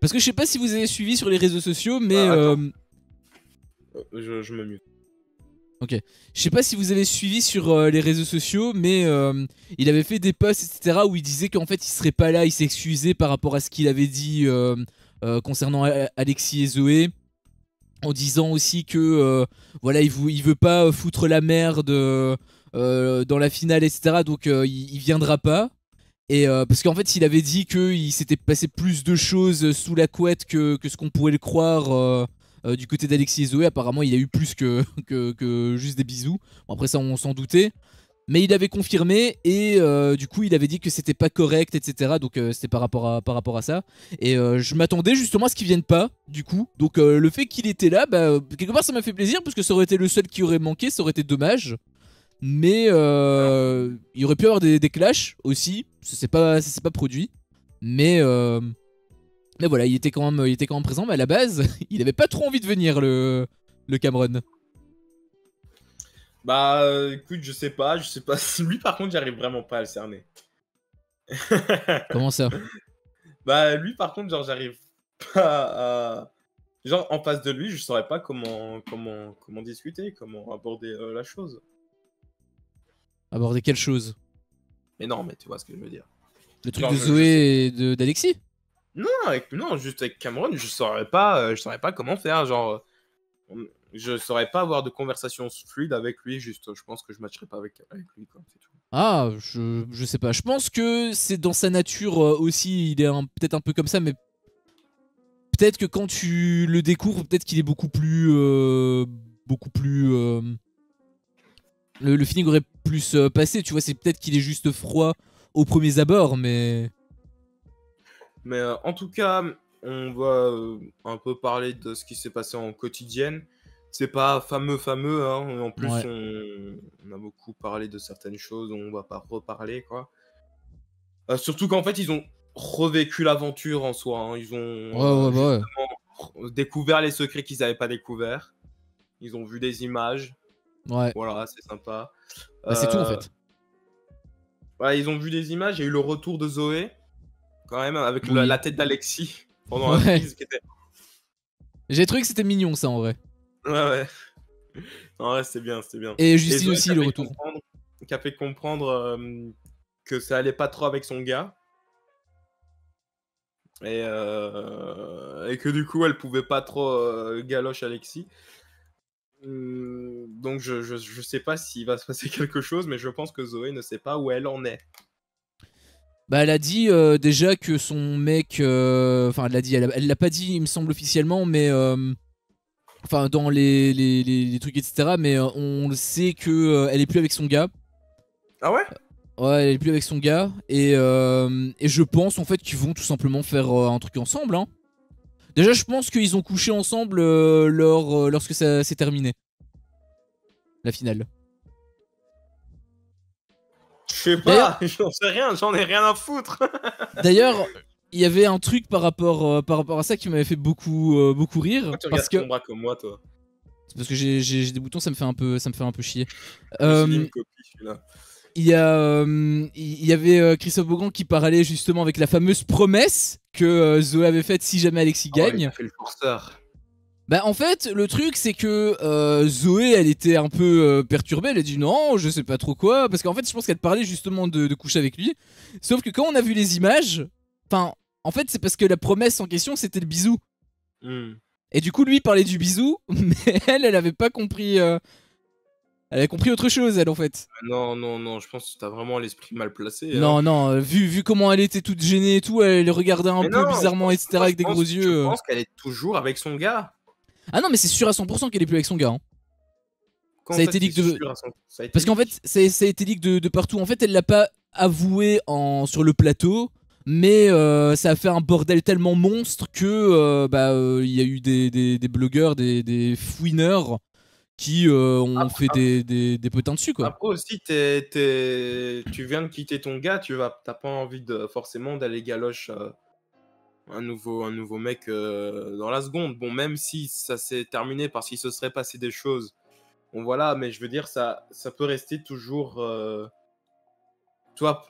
Parce que je sais pas si vous avez suivi sur les réseaux sociaux, mais... je me mute. Ok. Je sais pas si vous avez suivi sur les réseaux sociaux, mais il avait fait des posts, etc. où il disait qu'en fait il serait pas là, il s'excusait par rapport à ce qu'il avait dit concernant Alexis et Zoé. En disant aussi que voilà, il veut pas foutre la merde dans la finale, etc. Donc il viendra pas. Et parce qu'en fait, il avait dit qu'il s'était passé plus de choses sous la couette que ce qu'on pourrait le croire du côté d'Alexis et Zoé. Apparemment, il y a eu plus que juste des bisous. Bon, après ça, on s'en doutait. Mais il avait confirmé et du coup, il avait dit que c'était pas correct, etc. Donc c'était par rapport à ça. Et je m'attendais justement à ce qu'il vienne pas, du coup. Donc le fait qu'il était là, bah, quelque part, ça m'a fait plaisir parce que ça aurait été le seul qui aurait manqué, ça aurait été dommage. Mais il aurait pu y avoir des clashs aussi. Ça s'est pas produit. Mais voilà, il était quand même présent. Mais à la base, il avait pas trop envie de venir, le Cameron. Bah écoute, je sais pas si lui par contre j'arrive vraiment pas à le cerner. Comment ça? Bah lui par contre genre j'arrive pas à... Genre en face de lui je saurais pas comment discuter, comment aborder la chose. Aborder quelle chose? Mais non, mais tu vois ce que je veux dire. Le truc de Zoé et d'Alexis? Non, juste avec Cameron, je saurais pas comment faire, genre je saurais pas avoir de conversation fluide avec lui, juste je pense que je matcherais pas avec lui quoi, c'est tout. Ah, je sais pas. Je pense que c'est dans sa nature aussi, il est peut-être un peu comme ça, mais peut-être que quand tu le découvres, peut-être qu'il est beaucoup plus le feeling aurait plus passé, tu vois, c'est peut-être qu'il est juste froid aux premiers abords, mais... Mais en tout cas, on va un peu parler de ce qui s'est passé en quotidienne. C'est pas fameux, hein. Et en plus, Ouais. on a beaucoup parlé de certaines choses, on va pas reparler, quoi. Surtout qu'en fait, ils ont revécu l'aventure en soi, hein. Ils ont justement découvert les secrets qu'ils n'avaient pas découverts. Ils ont vu des images. Ouais. Voilà, c'est sympa. Bah, c'est tout en fait. Ouais, ils ont vu des images, il y a eu le retour de Zoé, quand même, avec Oui. la tête d'Alexis pendant la Ouais. prise qui était. J'ai trouvé que c'était mignon ça en vrai. Ouais, ouais. Non, ouais, c'était bien, c'était bien. Et Et Justine Zoé aussi, le retour. qui a fait comprendre que ça allait pas trop avec son gars. Et que du coup, elle pouvait pas trop galoche Alexis. Donc je sais pas s'il va se passer quelque chose, mais je pense que Zoé ne sait pas où elle en est. Bah elle a dit déjà que son mec... Enfin elle l'a dit, elle l'a pas dit il me semble officiellement, mais... Enfin dans les trucs etc. Mais on le sait que elle est plus avec son gars. Ah ouais? Ouais, elle est plus avec son gars. Et je pense en fait qu'ils vont tout simplement faire un truc ensemble. Hein. Déjà je pense qu'ils ont couché ensemble lorsque ça s'est terminé. La finale. Je sais D'ailleurs, pas, j'en sais rien, j'en ai rien à foutre. D'ailleurs, il y avait un truc par rapport à ça qui m'avait fait beaucoup rire. Pourquoi tu Parce regardes que, ton bras comme moi, toi? parce que j'ai des boutons, ça me fait un peu chier. Je me suis dit Euh, une copie, celui-là. il y avait Christophe Beaugrand qui parlait justement avec la fameuse promesse que Zoé avait faite si jamais Alexis Oh, il gagne. a fait le forceur. Bah en fait le truc c'est que Zoé elle était un peu perturbée, elle a dit non je sais pas trop quoi, parce qu'en fait je pense qu'elle parlait justement de coucher avec lui, sauf que quand on a vu les images, enfin en fait c'est parce que la promesse en question c'était le bisou, et du coup lui il parlait du bisou, mais elle avait pas compris, elle a compris autre chose elle en fait. Non, non, non, je pense que t'as vraiment l'esprit mal placé, hein. Non non, vu comment elle était toute gênée et tout, elle regardait un Mais peu non, bizarrement etc moi, avec des gros je yeux. pense qu'elle est toujours avec son gars. Ah non mais c'est sûr à 100% qu'elle est plus avec son gars, hein. Comment Ça a ça, été c'est leak de... sûr à son... Ça a été Parce qu'en leak? fait, ça a été leak de partout. En fait, elle l'a pas avoué sur le plateau, mais ça a fait un bordel tellement monstre que il y a eu des blogueurs, des fouineurs qui ont Après, fait des potins dessus, quoi. après aussi, tu viens de quitter ton gars, t'as pas envie de forcément d'aller galoche un nouveau mec dans la seconde. Bon, même si ça s'est terminé parce qu'il se serait passé des choses. Bon, voilà, mais je veux dire, ça peut rester toujours. Toi,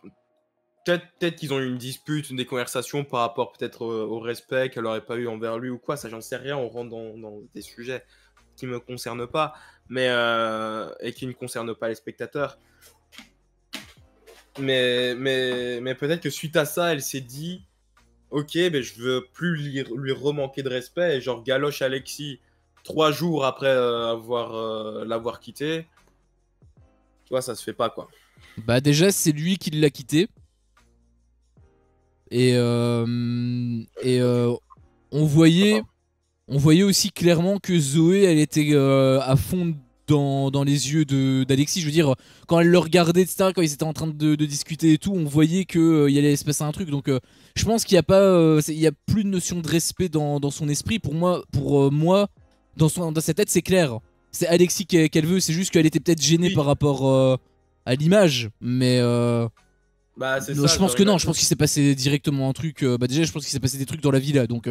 peut-être qu'ils ont eu une dispute, des conversations par rapport peut-être au respect qu'elle aurait pas eu envers lui ou quoi, ça j'en sais rien, on rentre dans des sujets qui me concernent pas, mais et qui ne concernent pas les spectateurs. Mais peut-être que suite à ça, elle s'est dit, ok, ben je veux plus lui remanquer de respect, et genre galoche Alexis 3 jours après l'avoir quitté, tu vois, ça se fait pas quoi. Bah déjà, c'est lui qui l'a quitté. Et on voyait... On voyait aussi clairement que Zoé, elle était à fond dans les yeux d'Alexis. Je veux dire, quand elle le regardait, etc., quand ils étaient en train de discuter et tout, on voyait qu'il allait se passer un truc. Donc, je pense qu'il n'y a pas, il y a plus de notion de respect dans son esprit. Pour moi, dans sa tête, c'est clair. C'est Alexis qu'elle veut. C'est juste qu'elle était peut-être gênée Oui, par rapport à l'image. Mais bah c'est non, ça, je pense genre que non. Je imagine. pense qu'il s'est passé directement un truc. Bah déjà, je pense qu'il s'est passé des trucs dans la villa. Donc,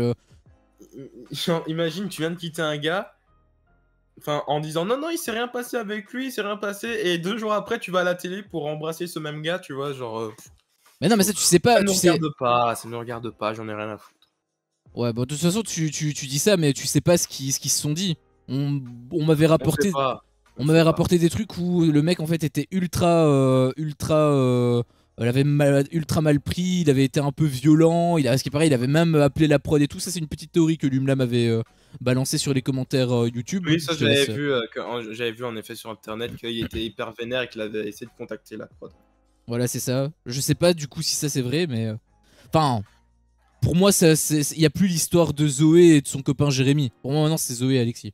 Genre, imagine, tu viens de quitter un gars, enfin, en disant non, non, il s'est rien passé avec lui, il s'est rien passé, et 2 jours après, tu vas à la télé pour embrasser ce même gars, tu vois, genre, mais non, mais ça, tu sais ça pas. ne Tu nous sais. regarde pas, ça ne nous regarde pas, j'en ai rien à foutre. Ouais, bah de toute façon, tu dis ça, mais tu sais pas ce qu'ils se sont dit. On m'avait On sait rapporté, pas, on on m'avait sait pas. rapporté des trucs où le mec en fait était il avait ultra mal pris, il avait été un peu violent, ce qui est pareil, il avait même appelé la prod et tout. Ça, c'est une petite théorie que Lumla m'avait balancé sur les commentaires YouTube. Oui, ça, Je te laisse. j'avais vu en effet sur internet qu'il était hyper vénère et qu'il avait essayé de contacter la prod. Voilà, c'est ça. Je sais pas du coup si ça c'est vrai, mais enfin, pour moi, il y a plus l'histoire de Zoé et de son copain Jérémy. Pour moi, maintenant, c'est Zoé et Alexis.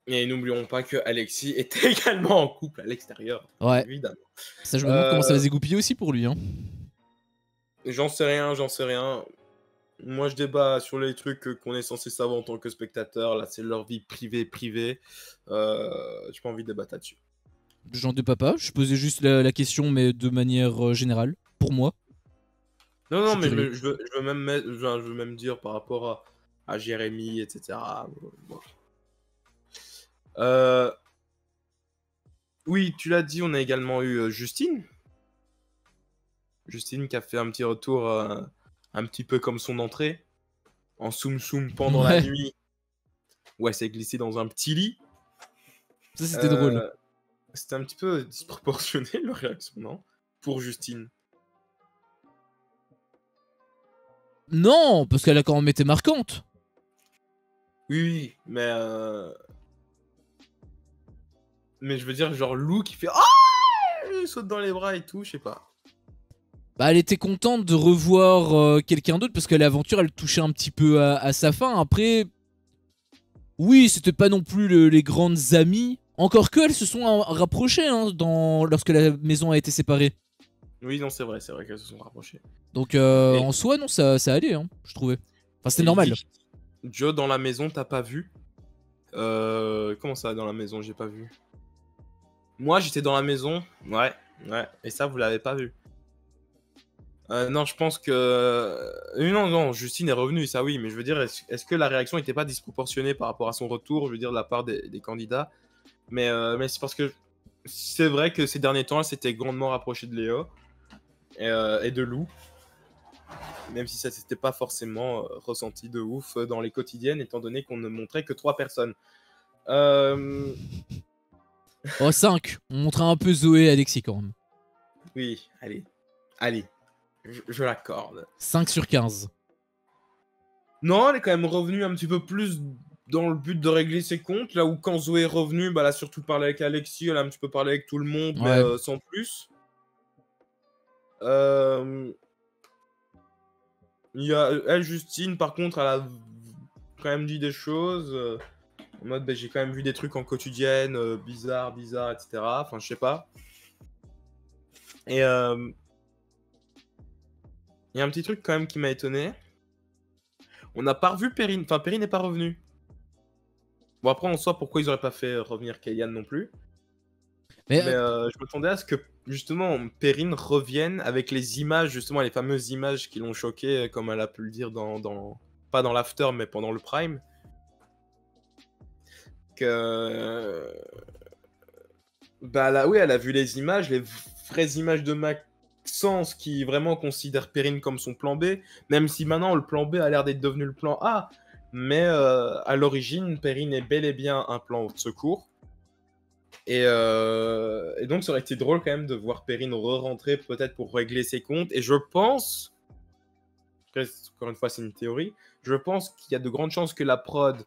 Et n'oublions pas que Alexis était également en couple à l'extérieur, Ouais. évidemment. Ça, je me demande comment ça va Euh, se dégoupiller aussi pour lui. Hein. J'en sais rien, j'en sais rien. Moi, je débat sur les trucs qu'on est censé savoir en tant que spectateur. Là, c'est leur vie privée. J'ai pas envie de débattre là-dessus. J'en débat pas, je posais juste la question, mais de manière générale, pour moi. Non, Je non, suis mais curieux. je veux même je veux même dire par rapport à Jérémy, etc. Bon. Euh, oui, tu l'as dit, on a également eu Justine. Justine qui a fait un petit retour un petit peu comme son entrée. En soum pendant la nuit. Où elle s'est glissée dans un petit lit. Ça, c'était drôle. C'était un petit peu disproportionné leur réaction, non? Pour Justine. Non, parce qu'elle a quand même été marquante. Oui, mais je veux dire, genre Lou qui fait ah, il saute dans les bras et tout, je sais pas. Bah, elle était contente de revoir quelqu'un d'autre parce que l'aventure elle touchait un petit peu à sa fin. Après, oui, c'était pas non plus les grandes amies. Encore que elles se sont rapprochées hein, lorsque la maison a été séparée. Oui, non, c'est vrai qu'elles se sont rapprochées. Donc en soi, non, ça allait, hein, je trouvais. Enfin, c'était normal. Joe, dans la maison, t'as pas vu? Comment ça, dans la maison, j'ai pas vu? Moi, j'étais dans la maison, ouais, et ça, vous l'avez pas vu. Non, je pense que... Non, Justine est revenue, ça oui, mais je veux dire, est-ce que la réaction n'était pas disproportionnée par rapport à son retour, je veux dire, de la part des candidats? Mais c'est parce que c'est vrai que ces derniers temps, elle s'était grandement rapprochée de Léa et de Lou. Même si ça s'était pas forcément ressenti de ouf dans les quotidiennes, étant donné qu'on ne montrait que 3 personnes. Oh, 5. On montrait un peu Zoé et Alexis quand même. Oui, allez. Je l'accorde. 5 sur 15. Non, elle est quand même revenue un petit peu plus dans le but de régler ses comptes. Là où quand Zoé est revenue, bah, elle a surtout parlé avec Alexis, elle a un petit peu parlé avec tout le monde, ouais. Mais sans plus. Il y a elle, Justine, par contre, elle a quand même dit des choses. En mode, bah, j'ai quand même vu des trucs en quotidienne, bizarre, etc. Enfin, je sais pas. Et il y a un petit truc quand même qui m'a étonné. On n'a pas revu Perrine. Enfin, Perrine n'est pas revenue. Bon, après, en soi, pourquoi ils auraient pas fait revenir Kellyanne non plus? Mais je m'attendais à ce que, justement, Perrine revienne avec les images, justement, les fameuses images qui l'ont choquée, comme elle a pu le dire pas dans l'after, mais pendant le prime. Que... Bah là, oui, elle a vu les images, les vraies images de Maxence qui vraiment considère Perrine comme son plan B, même si maintenant le plan B a l'air d'être devenu le plan A. Mais à l'origine, Perrine est bel et bien un plan de secours. Et donc ça aurait été drôle quand même de voir Perrine re-rentrer peut-être pour régler ses comptes. Et je pense, encore une fois c'est une théorie, je pense qu'il y a de grandes chances que la prod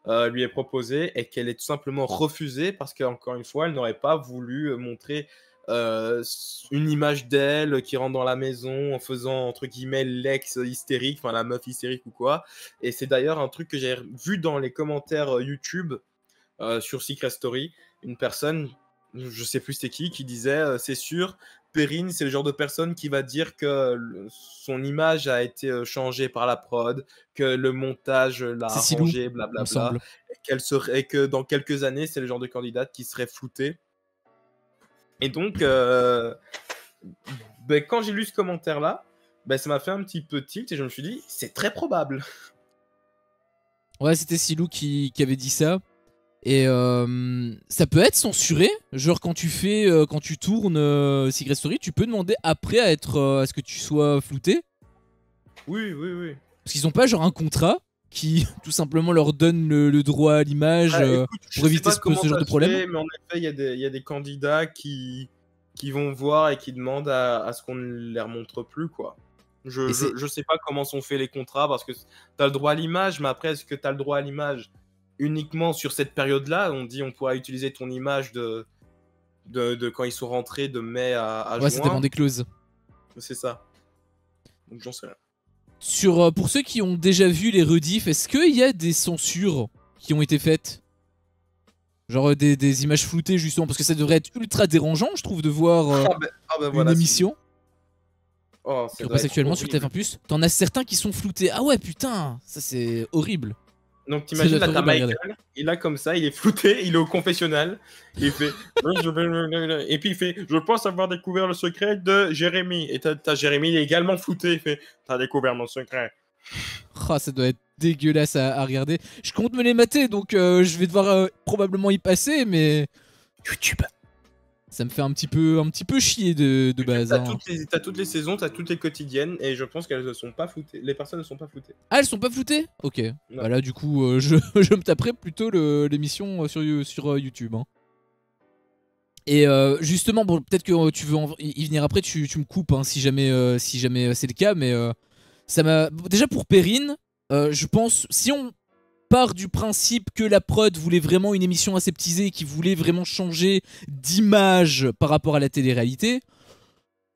lui ait proposé et qu'elle ait tout simplement refusé parce qu'encore une fois elle n'aurait pas voulu montrer une image d'elle qui rentre dans la maison en faisant entre guillemets l'ex hystérique, enfin la meuf hystérique ou quoi. Et c'est d'ailleurs un truc que j'ai vu dans les commentaires YouTube sur Secret Story, une personne, je sais plus c'était qui disait c'est sûr, Perrine c'est le genre de personne qui va dire que son image a été changée par la prod, que le montage l'a arrangé, blablabla, et que dans quelques années c'est le genre de candidate qui serait floutée. Et donc quand j'ai lu ce commentaire là, ça m'a fait un petit peu tilt et je me suis dit c'est très probable. Ouais, c'était Silou qui avait dit ça. Et ça peut être censuré, genre quand tu tournes Secret Story, tu peux demander après à ce que tu sois flouté. Oui. Parce qu'ils ont pas genre un contrat qui tout simplement leur donne le droit à l'image pour éviter ce genre de problème. Mais en effet, il y a des candidats qui vont voir et qui demandent à ce qu'on ne les remontre plus, quoi. Je sais pas comment sont faits les contrats parce que t'as le droit à l'image, mais après, est-ce que t'as le droit à l'image uniquement sur cette période-là? On dit on pourra utiliser ton image de quand ils sont rentrés de mai à juin. Ouais, ça dépend des clauses. C'est ça. Donc j'en sais Pour rien. ceux qui ont déjà vu les rediffs, est-ce qu'il y a des censures qui ont été faites? Genre des images floutées justement, parce que ça devrait être ultra dérangeant, je trouve, de voir une émission qui repasse actuellement sur TF1+. T'en as certains qui sont floutés. Ah ouais, putain, ça c'est horrible. Donc t'imagines là, t'as Michael, il a comme ça, il est flouté, il est au confessionnal, il fait et puis il fait je pense avoir découvert le secret de Jérémy, et t'as Jérémy, il est également flouté, il fait t'as découvert mon secret. Oh, ça doit être dégueulasse à regarder. Je compte me les mater, donc je vais devoir probablement y passer, mais... YouTube. Ça me fait un petit peu chier de base. T'as Hein. toutes les saisons, t'as toutes les quotidiennes, et je pense qu'elles ne sont pas floutées. Les personnes ne sont pas floutées. Ah, elles sont pas floutées? Ok. Non. Bah là, du coup, je me taperai plutôt l'émission sur YouTube. Hein. Et justement, bon, peut-être que tu veux y venir après, tu me coupes hein, si jamais, c'est le cas, mais ça m'a. Déjà pour Perrine, je pense, si on part du principe que la prod voulait vraiment une émission aseptisée, qui voulait vraiment changer d'image par rapport à la télé-réalité,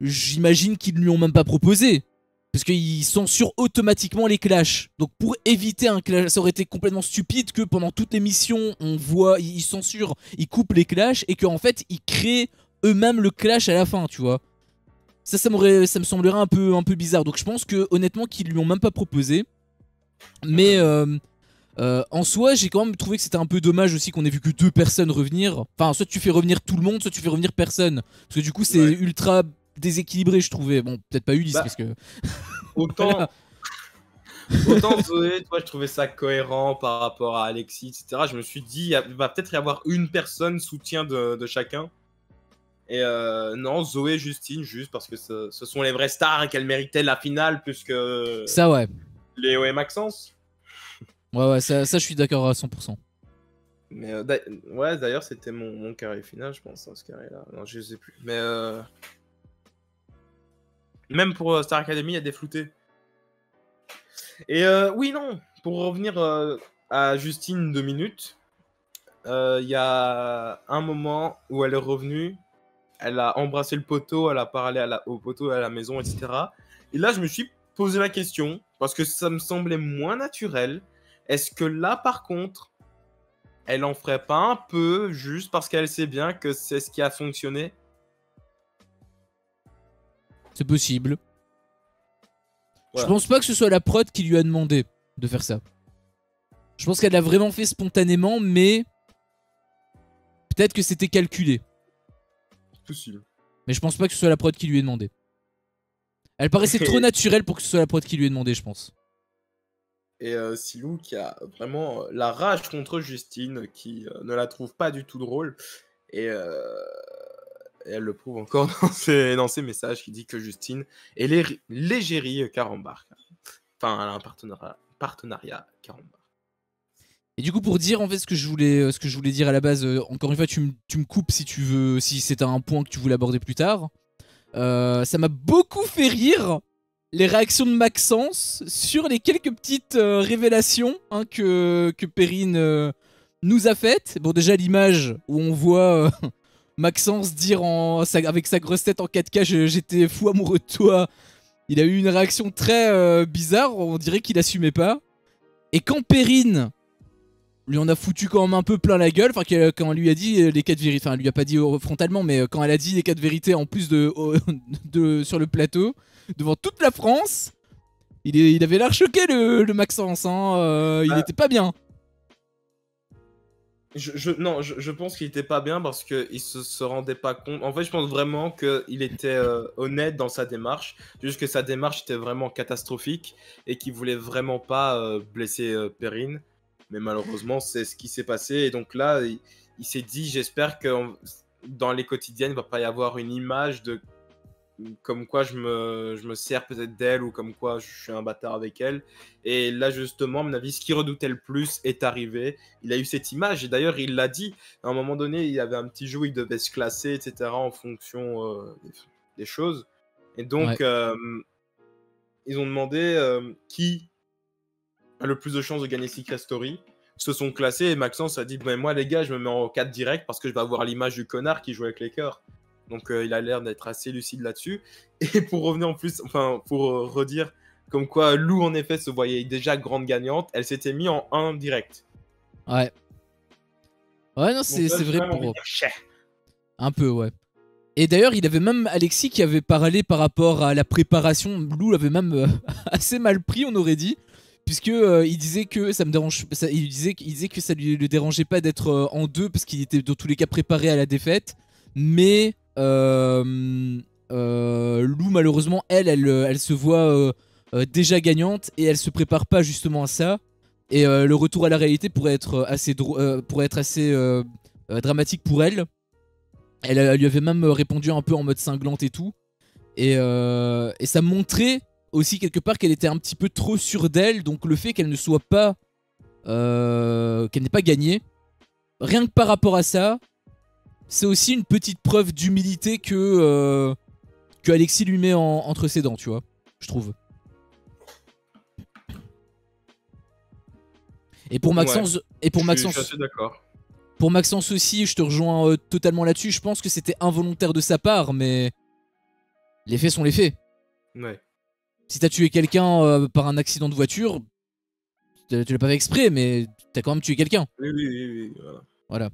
j'imagine qu'ils ne lui ont même pas proposé. Parce qu'ils censurent automatiquement les clashs. Donc pour éviter un clash, ça aurait été complètement stupide que pendant toute l'émission, on voit, ils censurent, ils coupent les clashs et qu'en fait, ils créent eux-mêmes le clash à la fin, tu vois. Ça me semblerait un peu bizarre. Donc je pense que honnêtement, qu'ils lui ont même pas proposé. Mais en soi, j'ai quand même trouvé que c'était un peu dommage aussi qu'on ait vu que 2 personnes revenir. Enfin, soit tu fais revenir tout le monde, soit tu fais revenir personne. Parce que du coup, c'est ultra déséquilibré, je trouvais. Bon, peut-être pas Ulysse, parce que. Autant. Autant Zoé, toi, je trouvais ça cohérent par rapport à Alexis, etc. Je me suis dit, il va peut-être y avoir une personne soutien de chacun. Et non, Zoé, Justine, juste parce que ce sont les vraies stars et qu'elles méritaient la finale plus que. Ça, ouais. Léo et Maxence. Ouais, ça je suis d'accord à 100%. Mais ouais, d'ailleurs, c'était mon carré final, je pense, hein, ce carré-là. Non, je sais plus. Mais même pour Star Academy, il y a des floutés. Et oui, non, pour revenir à Justine 2 minutes, il y a un moment où elle est revenue, elle a embrassé le poteau, elle a parlé au poteau, à la maison, etc. Et là, je me suis posé la question, parce que ça me semblait moins naturel. Est-ce que là, par contre, elle en ferait pas un peu, juste parce qu'elle sait bien que c'est ce qui a fonctionné? C'est possible. Ouais. Je pense pas que ce soit la prod qui lui a demandé de faire ça. Je pense qu'elle l'a vraiment fait spontanément, mais peut-être que c'était calculé. Possible. Mais je pense pas que ce soit la prod qui lui ait demandé. Elle paraissait trop naturelle pour que ce soit la prod qui lui ait demandé, je pense. Et Silou qui a vraiment la rage contre Justine, qui ne la trouve pas du tout drôle. Et elle le prouve encore dans ses messages, qui dit que Justine est l'égérie Carambar. Enfin, elle a un partenariat Carambar. Et du coup, pour dire en fait ce que je voulais dire à la base, encore une fois, tu me coupes si tu veux, si c'est un point que tu voulais aborder plus tard. Ça m'a beaucoup fait rire les réactions de Maxence sur les quelques petites révélations hein, que Perrine nous a faites. Bon, déjà l'image où on voit Maxence dire avec sa grosse tête en 4K, j'étais fou amoureux de toi. Il a eu une réaction très bizarre, on dirait qu'il assumait pas. Et quand Perrine lui en a foutu quand même un peu plein la gueule, enfin quand elle lui a dit les 4 vérités, enfin elle lui a pas dit frontalement, mais quand elle a dit les 4 vérités en plus sur le plateau, devant toute la France, il avait l'air choqué le Maxence, hein, il était pas bien. Non, je pense qu'il était pas bien parce qu'il se rendait pas compte. En fait, je pense vraiment qu'il était honnête dans sa démarche. Juste que sa démarche était vraiment catastrophique et qu'il voulait vraiment pas blesser Perrine. Mais malheureusement, c'est ce qui s'est passé. Et donc là, il s'est dit, j'espère que dans les quotidiennes, il va pas y avoir une image de comme quoi je me sers peut-être d'elle ou comme quoi je suis un bâtard avec elle. Et là, justement, à mon avis, ce qu'il redoutait le plus est arrivé. Il a eu cette image. Et d'ailleurs, il l'a dit. À un moment donné, il y avait un petit jeu où il devait se classer, etc. en fonction des choses. Et donc, ils ont demandé qui a le plus de chances de gagner Secret Story. Ils se sont classés et Maxence a dit ben, moi, les gars, je me mets en 4 direct parce que je vais avoir l'image du connard qui joue avec les cœurs. Donc, il a l'air d'être assez lucide là-dessus. Et pour revenir en plus, enfin, pour redire, comme quoi Lou, en effet, se voyait déjà grande gagnante, elle s'était mise en 1 direct. Ouais. Ouais, non, c'est vrai pour. Un peu, ouais. Et d'ailleurs, il avait même Alexis qui avait parlé par rapport à la préparation. Lou l'avait même assez mal pris, on aurait dit. Puisque il disait que ça me dérange. Il disait que ça le dérangeait pas d'être en 2 parce qu'il était dans tous les cas préparé à la défaite. Mais Lou, malheureusement, elle se voit déjà gagnante et elle se prépare pas justement à ça. Et le retour à la réalité pourrait être assez dramatique pour elle. Elle lui avait même répondu un peu en mode cinglante et tout. Et ça montrait aussi quelque part qu'elle était un petit peu trop sûre d'elle. Donc le fait qu'elle ne soit pas... qu'elle n'ait pas gagné, rien que par rapport à ça, c'est aussi une petite preuve d'humilité que Alexis lui met entre ses dents, tu vois, je trouve. Et pour Maxence, Je suis assez d'accord. Pour Maxence aussi, je te rejoins totalement là-dessus. Je pense que c'était involontaire de sa part, mais les faits sont les faits. Ouais. Si t'as tué quelqu'un par un accident de voiture, tu l'as pas fait exprès, mais t'as quand même tué quelqu'un. Oui, voilà. Voilà.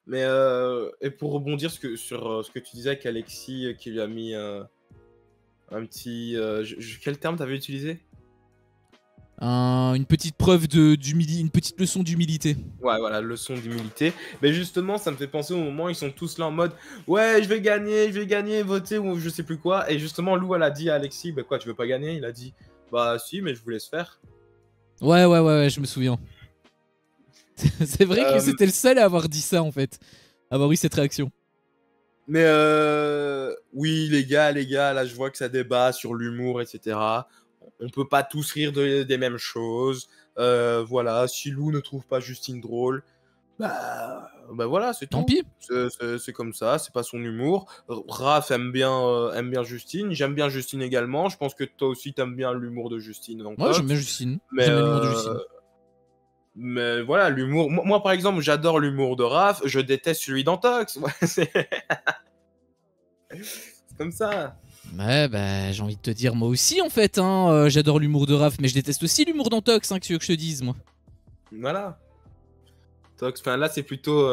Mais et pour rebondir sur ce que tu disais avec Alexis qui lui a mis un petit... quel terme t'avais utilisé? Une petite preuve d'humilité, une petite leçon d'humilité. Ouais, voilà, leçon d'humilité. Mais justement, ça me fait penser au moment où ils sont tous là en mode ouais, je vais gagner, voter ou je sais plus quoi. Et justement, Lou, elle a dit à Alexis, bah quoi, tu veux pas gagner? Il a dit, bah si, mais je vous laisse faire. Ouais, je me souviens. C'est vrai que c'était le seul à avoir dit ça en fait, à avoir eu cette réaction. Mais oui, les gars, là, je vois que ça débat sur l'humour, etc. On peut pas tous rire des mêmes choses. Voilà, si Lou ne trouve pas Justine drôle, bah voilà, c'est Tant tout. pis. C'est comme ça, c'est pas son humour. Raph aime bien Justine. J'aime bien Justine également. Je pense que toi aussi t'aimes bien l'humour de Justine dans Ouais, j'aime Tox. bien Justine. Mais, J'aime bien l'humour de Justine. mais voilà, l'humour. Moi, par exemple, j'adore l'humour de Raph. Je déteste celui d'Antox. Ouais, c'est comme ça. Ouais, bah j'ai envie de te dire moi aussi en fait, hein, j'adore l'humour de Raph, mais je déteste aussi l'humour d'Antox, hein, que tu veux que je te dise moi. Voilà. Tox, enfin là, c'est plutôt.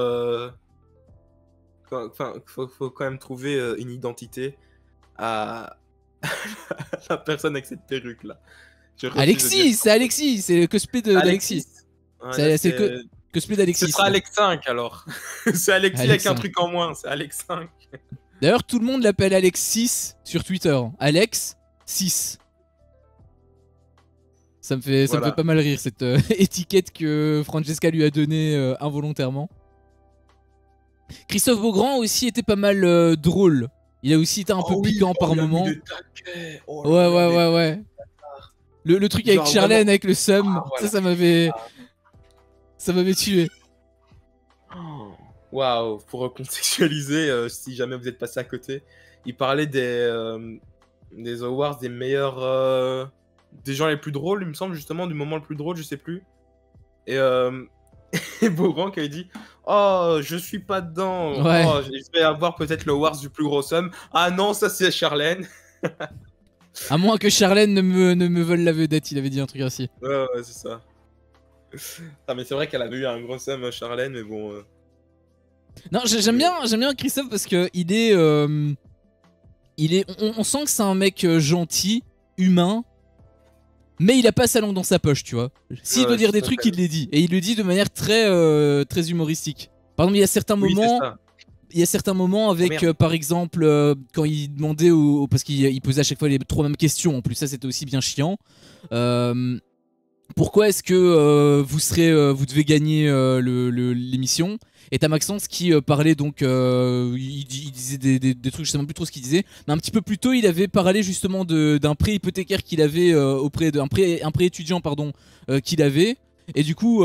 Enfin, faut quand même trouver une identité à la personne avec cette perruque là. Je refuse de dire Alexis, c'est Alexis, c'est le cosplay d'Alexis. Ouais, là, C'est le cosplay d'Alexis. ce sera là. Alex 5 alors. C'est Alexis Alex avec un 5. truc en moins, c'est Alex 5. D'ailleurs, tout le monde l'appelle Alex 6 sur Twitter. Alex 6. Ça me fait Voilà. pas mal rire cette étiquette que Francesca lui a donnée involontairement. Christophe Beaugrand aussi était pas mal drôle. Il a aussi été un peu piquant par moment. Ouais. Le truc avec Genre Charlène, vraiment... avec le seum, voilà. ça m'avait tué. Waouh, pour recontextualiser, si jamais vous êtes passé à côté, il parlait des awards des meilleurs... des gens les plus drôles, il me semble, justement, du moment le plus drôle, je sais plus. Et, et Beaugrand qui avait dit oh, je suis pas dedans. Ouais. Oh, je vais avoir peut-être le awards du plus gros somme. Ah non, ça c'est Charlène. À moins que Charlène ne me vole la vedette, il avait dit un truc ainsi. Ouais, c'est ça. Ah, mais c'est vrai qu'elle avait eu un gros somme, Charlène, mais bon. Non, j'aime bien Christophe parce que il est, on sent que c'est un mec gentil, humain, mais il a pas sa langue dans sa poche, tu vois. S'il doit dire des trucs, il les dit, et il le dit de manière très humoristique. Par exemple, il y a certains moments. Il y a certains moments avec, par exemple, quand il demandait parce qu'il posait à chaque fois les 3 mêmes questions. En plus, ça c'était aussi bien chiant. Pourquoi est-ce que vous devez gagner l'émission? Et t'as Maxence qui parlait donc, il disait des trucs, je sais même plus trop ce qu'il disait, mais un petit peu plus tôt il avait parlé justement d'un prêt hypothécaire qu'il avait auprès d'un prêt étudiant pardon qu'il avait, et du coup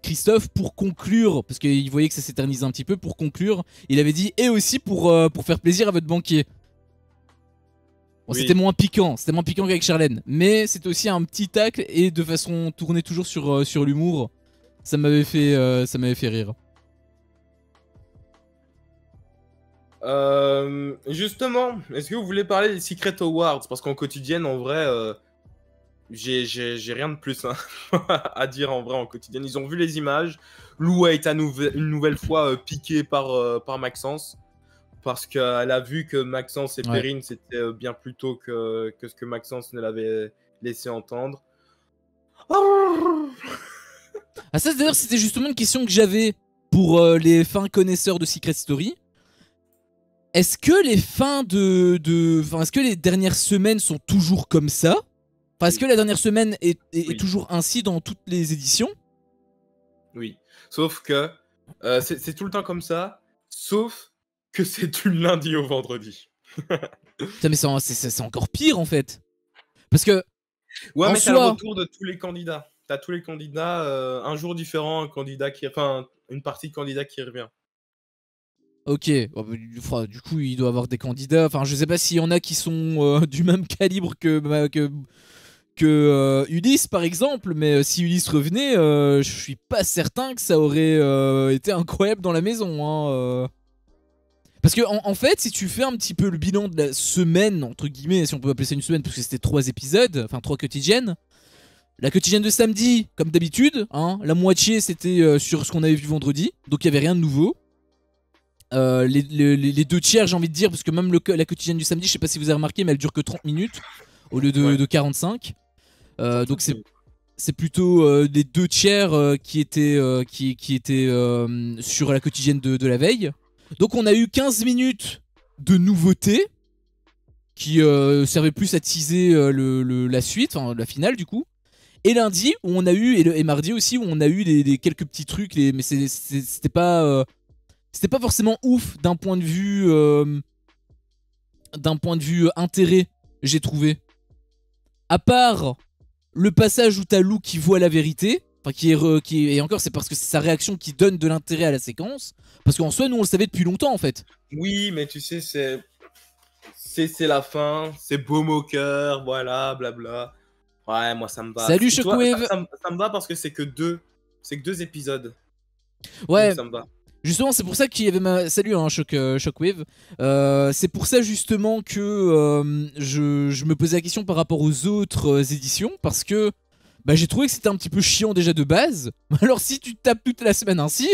Christophe, pour conclure, parce qu'il voyait que ça s'éternisait un petit peu, pour conclure, il avait dit et aussi pour faire plaisir à votre banquier. Bon, oui. C'était moins piquant qu'avec Charlène, mais c'était aussi un petit tacle et de façon tournée toujours sur l'humour. Ça m'avait fait rire. Justement, est-ce que vous voulez parler des Secret Awards? Parce qu'en quotidienne, en vrai, j'ai rien de plus à dire en vrai en quotidienne. Ils ont vu les images. Lou a été une nouvelle fois piqué par Maxence. Parce qu'elle a vu que Maxence et Perrine, c'était bien plus tôt que ce que Maxence ne l'avait laissé entendre. Ah, ça, d'ailleurs, c'était justement une question que j'avais pour les fins connaisseurs de Secret Story. Est-ce que les fins est-ce que les dernières semaines sont toujours comme ça? Enfin, est-ce que la dernière semaine est toujours ainsi dans toutes les éditions? Oui. Sauf que c'est tout le temps comme ça. Sauf que c'est du lundi au vendredi. Putain, mais c'est encore pire en fait. Parce que. Ouais, en mais t'as soi... le retour de tous les candidats. T'as tous les candidats, un jour différent, un candidat qui. Enfin, une partie de candidats qui revient. Ok, du coup il doit avoir des candidats. Enfin, je sais pas s'il y en a qui sont du même calibre que Ulysse par exemple, mais si Ulysse revenait, je suis pas certain que ça aurait été incroyable dans la maison. Hein. Parce que en fait, si tu fais un petit peu le bilan de la semaine, entre guillemets, si on peut appeler ça une semaine, parce que c'était 3 épisodes, enfin 3 quotidiennes. La quotidienne de samedi, comme d'habitude, hein, la moitié c'était sur ce qu'on avait vu vendredi, donc il y avait rien de nouveau. Les 2 tiers, j'ai envie de dire, parce que même la quotidienne du samedi, je sais pas si vous avez remarqué, mais elle dure que 30 minutes au lieu de 45. Donc c'est plutôt les 2 tiers qui étaient sur la quotidienne de la veille. Donc on a eu 15 minutes de nouveautés qui servaient plus à teaser la suite, enfin la finale du coup. Et lundi, où on a eu, et mardi aussi, où on a eu quelques petits trucs, mais c'était pas forcément ouf d'un point de vue intérêt, j'ai trouvé. À part le passage où t'as Lou qui voit la vérité, enfin et encore c'est parce que c'est sa réaction qui donne de l'intérêt à la séquence, parce qu'en soi nous on le savait depuis longtemps en fait. Oui, mais tu sais, c'est la fin, c'est baume au cœur, voilà, blabla. Ouais, moi ça me va. Salut Et tu vois, Shockwave. ça me va parce que c'est que 2 épisodes. Ouais. Donc ça me va. Justement, c'est pour ça qu'il y avait Salut, hein, Shockwave. C'est pour ça justement que je me posais la question par rapport aux autres éditions, parce que bah, j'ai trouvé que c'était un petit peu chiant déjà de base. Alors si tu te tapes toute la semaine ainsi,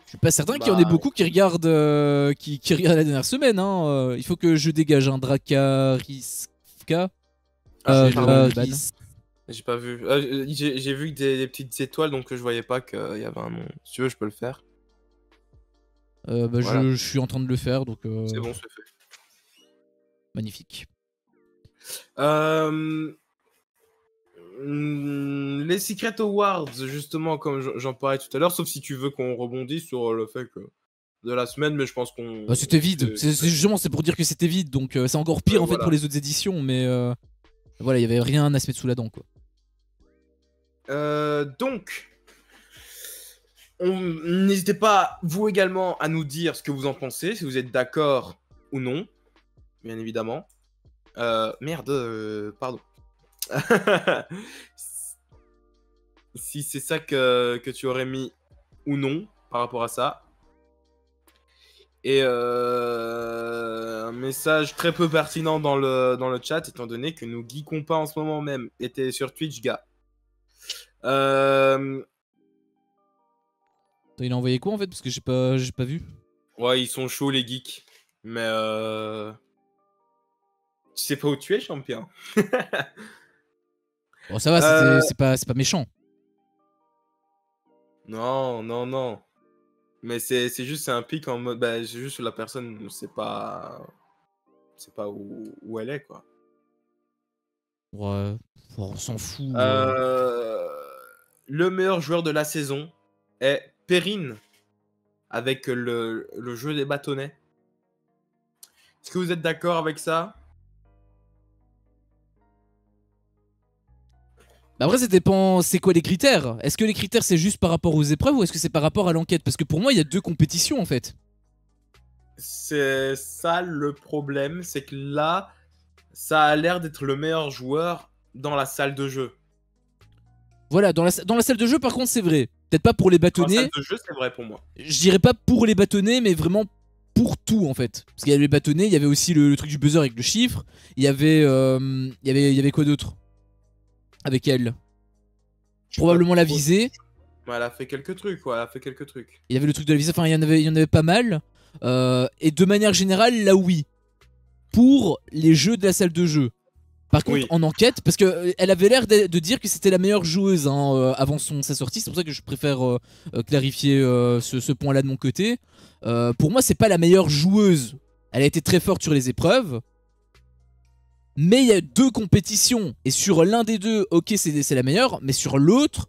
je suis pas certain qu'il y en ait beaucoup qui regardent, qui regardent la dernière semaine. Hein. Il faut que je dégage un Dracariska. J'ai pas vu. J'ai vu des petites étoiles, donc je voyais pas qu'il y avait un nom. Si tu veux, je peux le faire. Voilà. Je suis en train de le faire, donc... C'est bon, c'est fait. Magnifique. Les Secret Awards, justement, comme j'en parlais tout à l'heure, sauf si tu veux qu'on rebondisse sur le fait que... de la semaine, mais je pense qu'on... Bah, c'était vide. Justement, c'est pour dire que c'était vide, donc c'est encore pire en fait pour les autres éditions, mais... Voilà, il y avait rien à se mettre sous la dent, quoi. Donc, n'hésitez pas, vous également, à nous dire ce que vous en pensez, si vous êtes d'accord ou non, bien évidemment. Pardon. Si c'est ça que tu aurais mis ou non par rapport à ça. Et un message très peu pertinent dans le chat, étant donné que nous geekons pas en ce moment même. Et t'es sur Twitch, gars. Il a envoyé quoi en fait? Parce que j'ai pas vu. Ouais, ils sont chauds les geeks. Mais tu sais pas où tu es, champion. Bon, ça va, c'est pas méchant. Non, non, non. Mais c'est juste un pic en mode... Bah, c'est juste la personne ne sait pas... C'est pas où elle est, quoi. Ouais, on s'en fout. Le meilleur joueur de la saison est Perrine, avec le jeu des bâtonnets. Est-ce que vous êtes d'accord avec ça? Bah après, ça dépend, c'est quoi les critères? Est-ce que les critères c'est juste par rapport aux épreuves ou est-ce que c'est par rapport à l'enquête? Parce que pour moi, il y a 2 compétitions en fait. C'est ça le problème, c'est que là, ça a l'air d'être le meilleur joueur dans la salle de jeu. Voilà, dans la salle de jeu, par contre, c'est vrai. Peut-être pas pour les bâtonnets. Dans la salle de jeu, c'est vrai pour moi. Je dirais pas pour les bâtonnets, mais vraiment pour tout en fait. Parce qu'il y avait les bâtonnets, il y avait aussi le truc du buzzer avec le chiffre. Il y avait quoi d'autre avec elle? Probablement la visée. Ouais, elle a fait quelques trucs, ouais, elle a fait quelques trucs. Il y avait le truc de la visée, enfin il y en avait pas mal. Et de manière générale, là oui. Pour les jeux de la salle de jeu. Par contre, en enquête, parce qu'elle avait l'air de dire que c'était la meilleure joueuse hein, avant sa sortie, c'est pour ça que je préfère clarifier ce point-là de mon côté. Pour moi, c'est pas la meilleure joueuse. Elle a été très forte sur les épreuves. Mais il y a 2 compétitions. Et sur l'un des 2, ok, c'est la meilleure. Mais sur l'autre,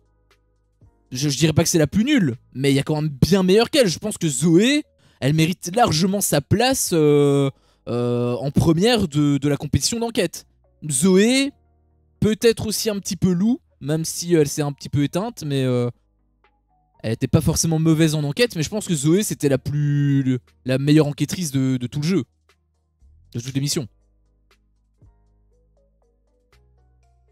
je dirais pas que c'est la plus nulle. Mais il y a quand même bien meilleure qu'elle. Je pense que Zoé, elle mérite largement sa place en première de la compétition d'enquête. Zoé, peut-être aussi un petit peu Lou, même si elle s'est un petit peu éteinte, mais elle était pas forcément mauvaise en enquête, mais je pense que Zoé c'était la meilleure enquêtrice de tout le jeu, de toute l'émission.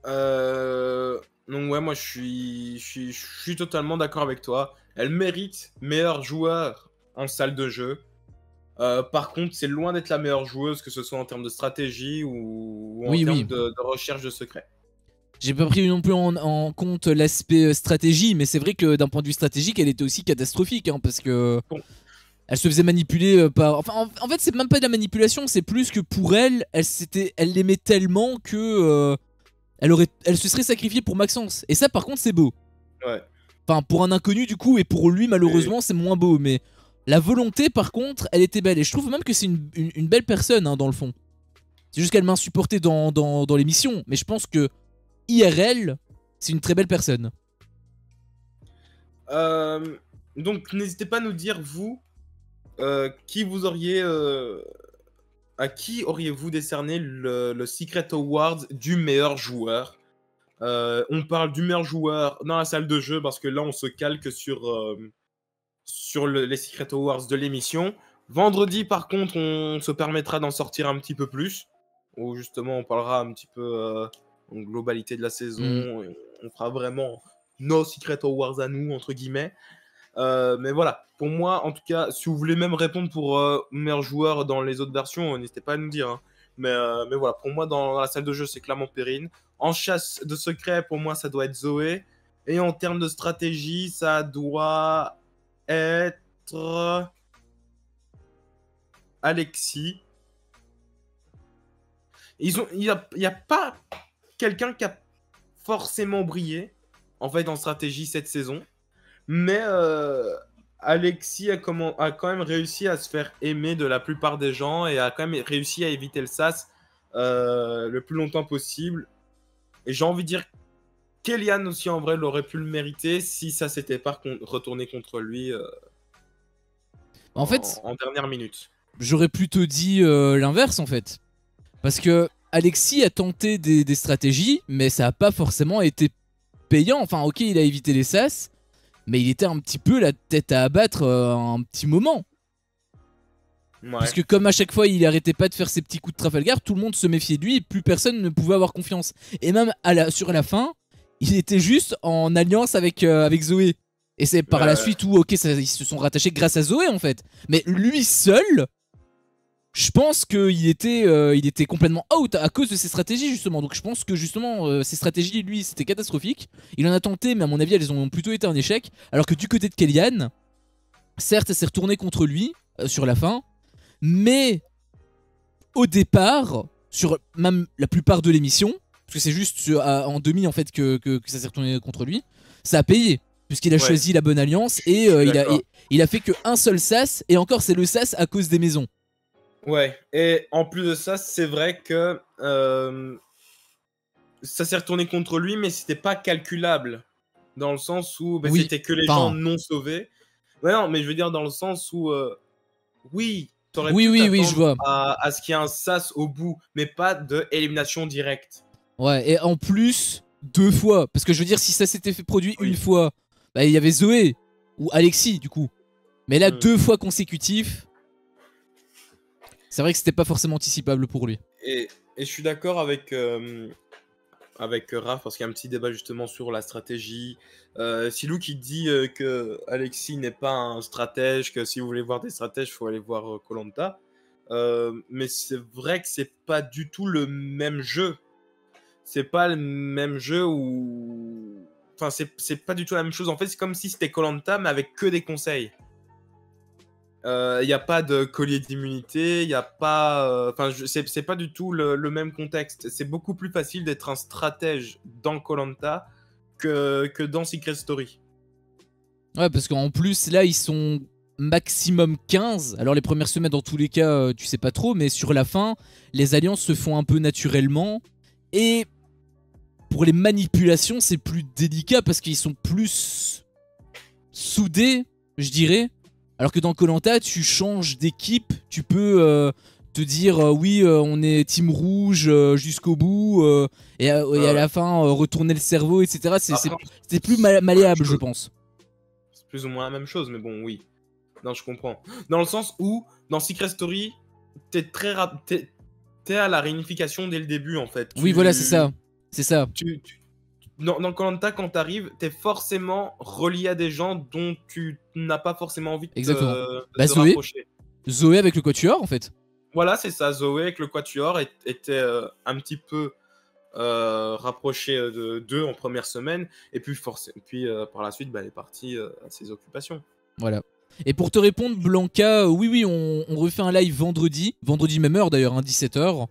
Donc ouais, moi je suis totalement d'accord avec toi. Elle mérite meilleur joueur en salle de jeu. Par contre, c'est loin d'être la meilleure joueuse, que ce soit en termes de stratégie ou en Oui, termes oui. de recherche de secrets. J'ai pas pris non plus en compte l'aspect stratégie, mais c'est vrai que d'un point de vue stratégique, elle était aussi catastrophique, hein, parce que Bon. elle se faisait manipuler par... Enfin, en fait, c'est même pas de la manipulation, c'est plus que pour elle, elle l'aimait tellement que elle se serait sacrifiée pour Maxence. Et ça, par contre, c'est beau. Ouais. Enfin, pour un inconnu, du coup, et pour lui, malheureusement, c'est moins beau. Mais la volonté, par contre, elle était belle. Et je trouve même que c'est une belle personne, hein, dans le fond. C'est juste qu'elle m'a insupporté dans l'émission. Mais je pense que IRL, c'est une très belle personne. Donc n'hésitez pas à nous dire, vous, qui vous auriez... à qui auriez-vous décerné le Secret Award du meilleur joueur? On parle du meilleur joueur dans la salle de jeu, parce que là, on se calque sur les Secret Awards de l'émission. Vendredi, par contre, on se permettra d'en sortir un petit peu plus, où justement, on parlera un petit peu en globalité de la saison. Et on fera vraiment nos Secret Awards à nous, entre guillemets. Mais voilà, pour moi, en tout cas, si vous voulez même répondre pour meilleur joueur dans les autres versions, n'hésitez pas à nous dire. Hein. Mais voilà, pour moi, dans la salle de jeu, c'est clairement Perrine. En chasse de secret, pour moi, ça doit être Zoé. Et en termes de stratégie, ça doit être Alexis. Il n'y a pas quelqu'un qui a forcément brillé, en fait, en stratégie cette saison. Mais Alexis a quand même réussi à se faire aimer de la plupart des gens et a quand même réussi à éviter le sas le plus longtemps possible. Et j'ai envie de dire, Kellyanne aussi, en vrai, l'aurait pu le mériter si ça s'était pas retourné contre lui En fait, en dernière minute. j'aurais plutôt dit l'inverse, en fait. Parce que Alexis a tenté des stratégies, mais ça a pas forcément été payant. Enfin, ok, il a évité les sas, mais il était un petit peu la tête à abattre un petit moment. Ouais. Parce que comme à chaque fois il arrêtait pas de faire ses petits coups de Trafalgar, tout le monde se méfiait de lui et plus personne ne pouvait avoir confiance. Et même sur la fin, il était juste en alliance avec Zoé. Et c'est par la suite où, ok, ils se sont rattachés grâce à Zoé en fait. Mais lui seul, je pense qu'il était complètement out à cause de ses stratégies justement. Donc je pense que justement ses stratégies, lui, c'était catastrophique. Il en a tenté, mais à mon avis, elles ont plutôt été un échec. Alors que du côté de Kellyanne, certes, elle s'est retournée contre lui sur la fin. Mais au départ, sur même la plupart de l'émission, parce que c'est juste en demi en fait que ça s'est retourné contre lui, ça a payé. Puisqu'il a choisi la bonne alliance et il a fait qu'un seul sas, et encore c'est le sas à cause des maisons. Ouais, et en plus de ça, c'est vrai que ça s'est retourné contre lui, mais c'était pas calculable. Dans le sens où Oui, c'était que les gens non sauvés. Ouais, non, mais je veux dire dans le sens où, oui, t'aurais pu oui, je vois. à ce qu'il y ait un sas au bout, mais pas de élimination directe. Ouais, et en plus, 2 fois. Parce que je veux dire, si ça s'était fait produit une fois, bah il y avait Zoé, ou Alexis du coup. Mais là, 2 fois consécutifs, c'est vrai que c'était pas forcément anticipable pour lui. Et je suis d'accord avec Raph, parce qu'il y a un petit débat justement sur la stratégie. Silou qui dit que Alexis n'est pas un stratège, que si vous voulez voir des stratèges, il faut aller voir koh Lanta. Mais c'est vrai que c'est pas du tout le même jeu. C'est pas le même jeu où... Enfin, c'est pas du tout la même chose. En fait, c'est comme si c'était koh Lanta, mais avec que des conseils. Il n'y a pas de collier d'immunité, il n'y a pas... Enfin, c'est pas du tout le même contexte. C'est beaucoup plus facile d'être un stratège dans koh Lanta que dans Secret Story. Ouais, parce qu'en plus, là, ils sont maximum 15. Alors, les premières semaines, dans tous les cas, tu sais pas trop, mais sur la fin, les alliances se font un peu naturellement. Et pour les manipulations, c'est plus délicat parce qu'ils sont plus soudés, je dirais. Alors que dans koh tu changes d'équipe, tu peux te dire oui, on est team rouge jusqu'au bout, et à la fin retourner le cerveau, etc. C'est plus malléable, je pense. C'est plus ou moins la même chose, mais bon, oui. Non, je comprends. Dans le sens où, dans Secret Story, t'es à la réunification dès le début, en fait. Oui, voilà, c'est ça. C'est ça. Dans koh-lanta, quand t'arrives, t'es forcément relié à des gens dont tu n'as pas forcément envie de te rapprocher. Zoé avec le quatuor, en fait. Voilà, c'est ça. Zoé avec le quatuor était un petit peu rapproché d'eux en première semaine. Et puis, par la suite, elle est partie à ses occupations. Voilà. Et pour te répondre, Blanca, oui, on refait un live vendredi même heure d'ailleurs, hein, 17h,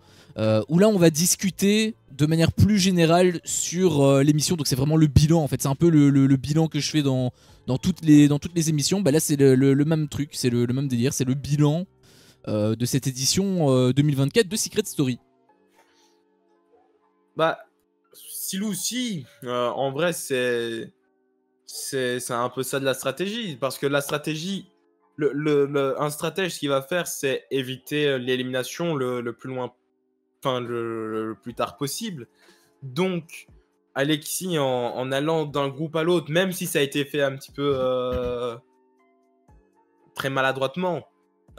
où là on va discuter de manière plus générale sur l'émission. Donc c'est vraiment le bilan, en fait, c'est un peu le bilan que je fais dans toutes les émissions. Bah là c'est le même truc, c'est le même délire, c'est le bilan de cette édition 2024 de Secret Story. Bah, Silou aussi, en vrai c'est un peu ça de la stratégie, parce que la stratégie, un stratège, ce qu'il va faire, c'est éviter l'élimination le plus loin, enfin le plus tard possible. Donc, Alexis, en allant d'un groupe à l'autre, même si ça a été fait un petit peu très maladroitement,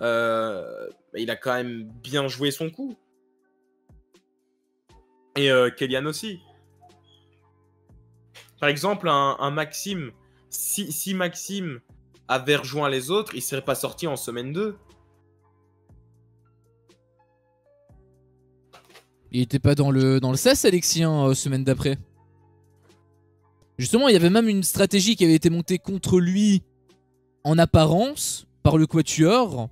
il a quand même bien joué son coup. Et Kellyanne aussi. Par exemple, un Maxime, si Maxime avait rejoint les autres, il serait pas sorti en semaine 2. Il était pas dans le SAS, Alexis, hein, semaine d'après. Justement, il y avait même une stratégie qui avait été montée contre lui en apparence par le quatuor.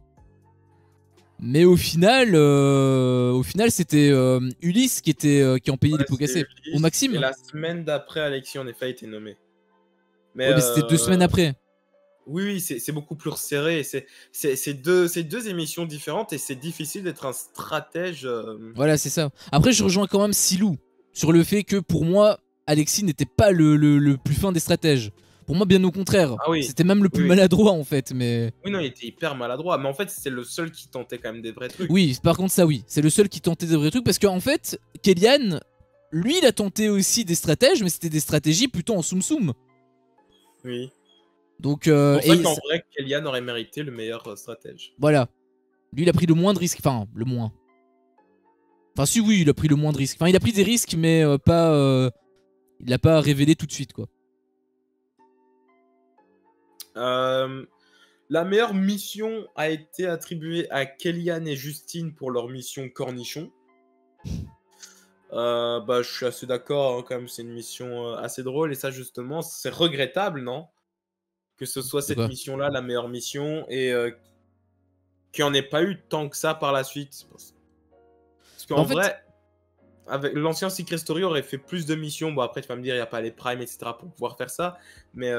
Mais au final c'était Ulysse qui en payait les pots cassés. Ou Maxime. Et la semaine d'après, Alexis, en effet, a été nommé. Mais c'était 2 semaines après. Oui, c'est beaucoup plus resserré. C'est deux émissions différentes et c'est difficile d'être un stratège. Voilà, c'est ça. Après, je rejoins quand même Silou sur le fait que pour moi, Alexis n'était pas le plus fin des stratèges. Pour moi, bien au contraire. Ah oui. C'était même le plus maladroit, en fait. Mais... Oui, non, il était hyper maladroit. Mais en fait, c'est le seul qui tentait quand même des vrais trucs. Oui, par contre, ça, oui. C'est le seul qui tentait des vrais trucs. Parce qu'en fait, Kellyanne, lui, il a tenté aussi des stratèges, mais c'était des stratégies plutôt en soum-soum. Oui. Donc, c'est pour ça qu'en vrai, Kellyanne aurait mérité le meilleur stratège. Voilà. Lui, il a pris le moins de risques. Enfin, le moins. Enfin, si, oui, il a pris le moins de risques. Enfin, il a pris des risques, mais pas... il l'a pas révélé tout de suite, quoi. La meilleure mission a été attribuée à Kellyanne et Justine pour leur mission Cornichon. Je suis assez d'accord, hein, quand même, c'est une mission assez drôle. Et ça, justement, c'est regrettable, non? Que ce soit cette mission-là, la meilleure mission, et qu'il n'y en ait pas eu tant que ça par la suite. Parce qu'en vrai, avec l'ancien Secret Story aurait fait plus de missions. Bon, après, tu vas me dire, il n'y a pas les primes, etc. pour pouvoir faire ça. Mais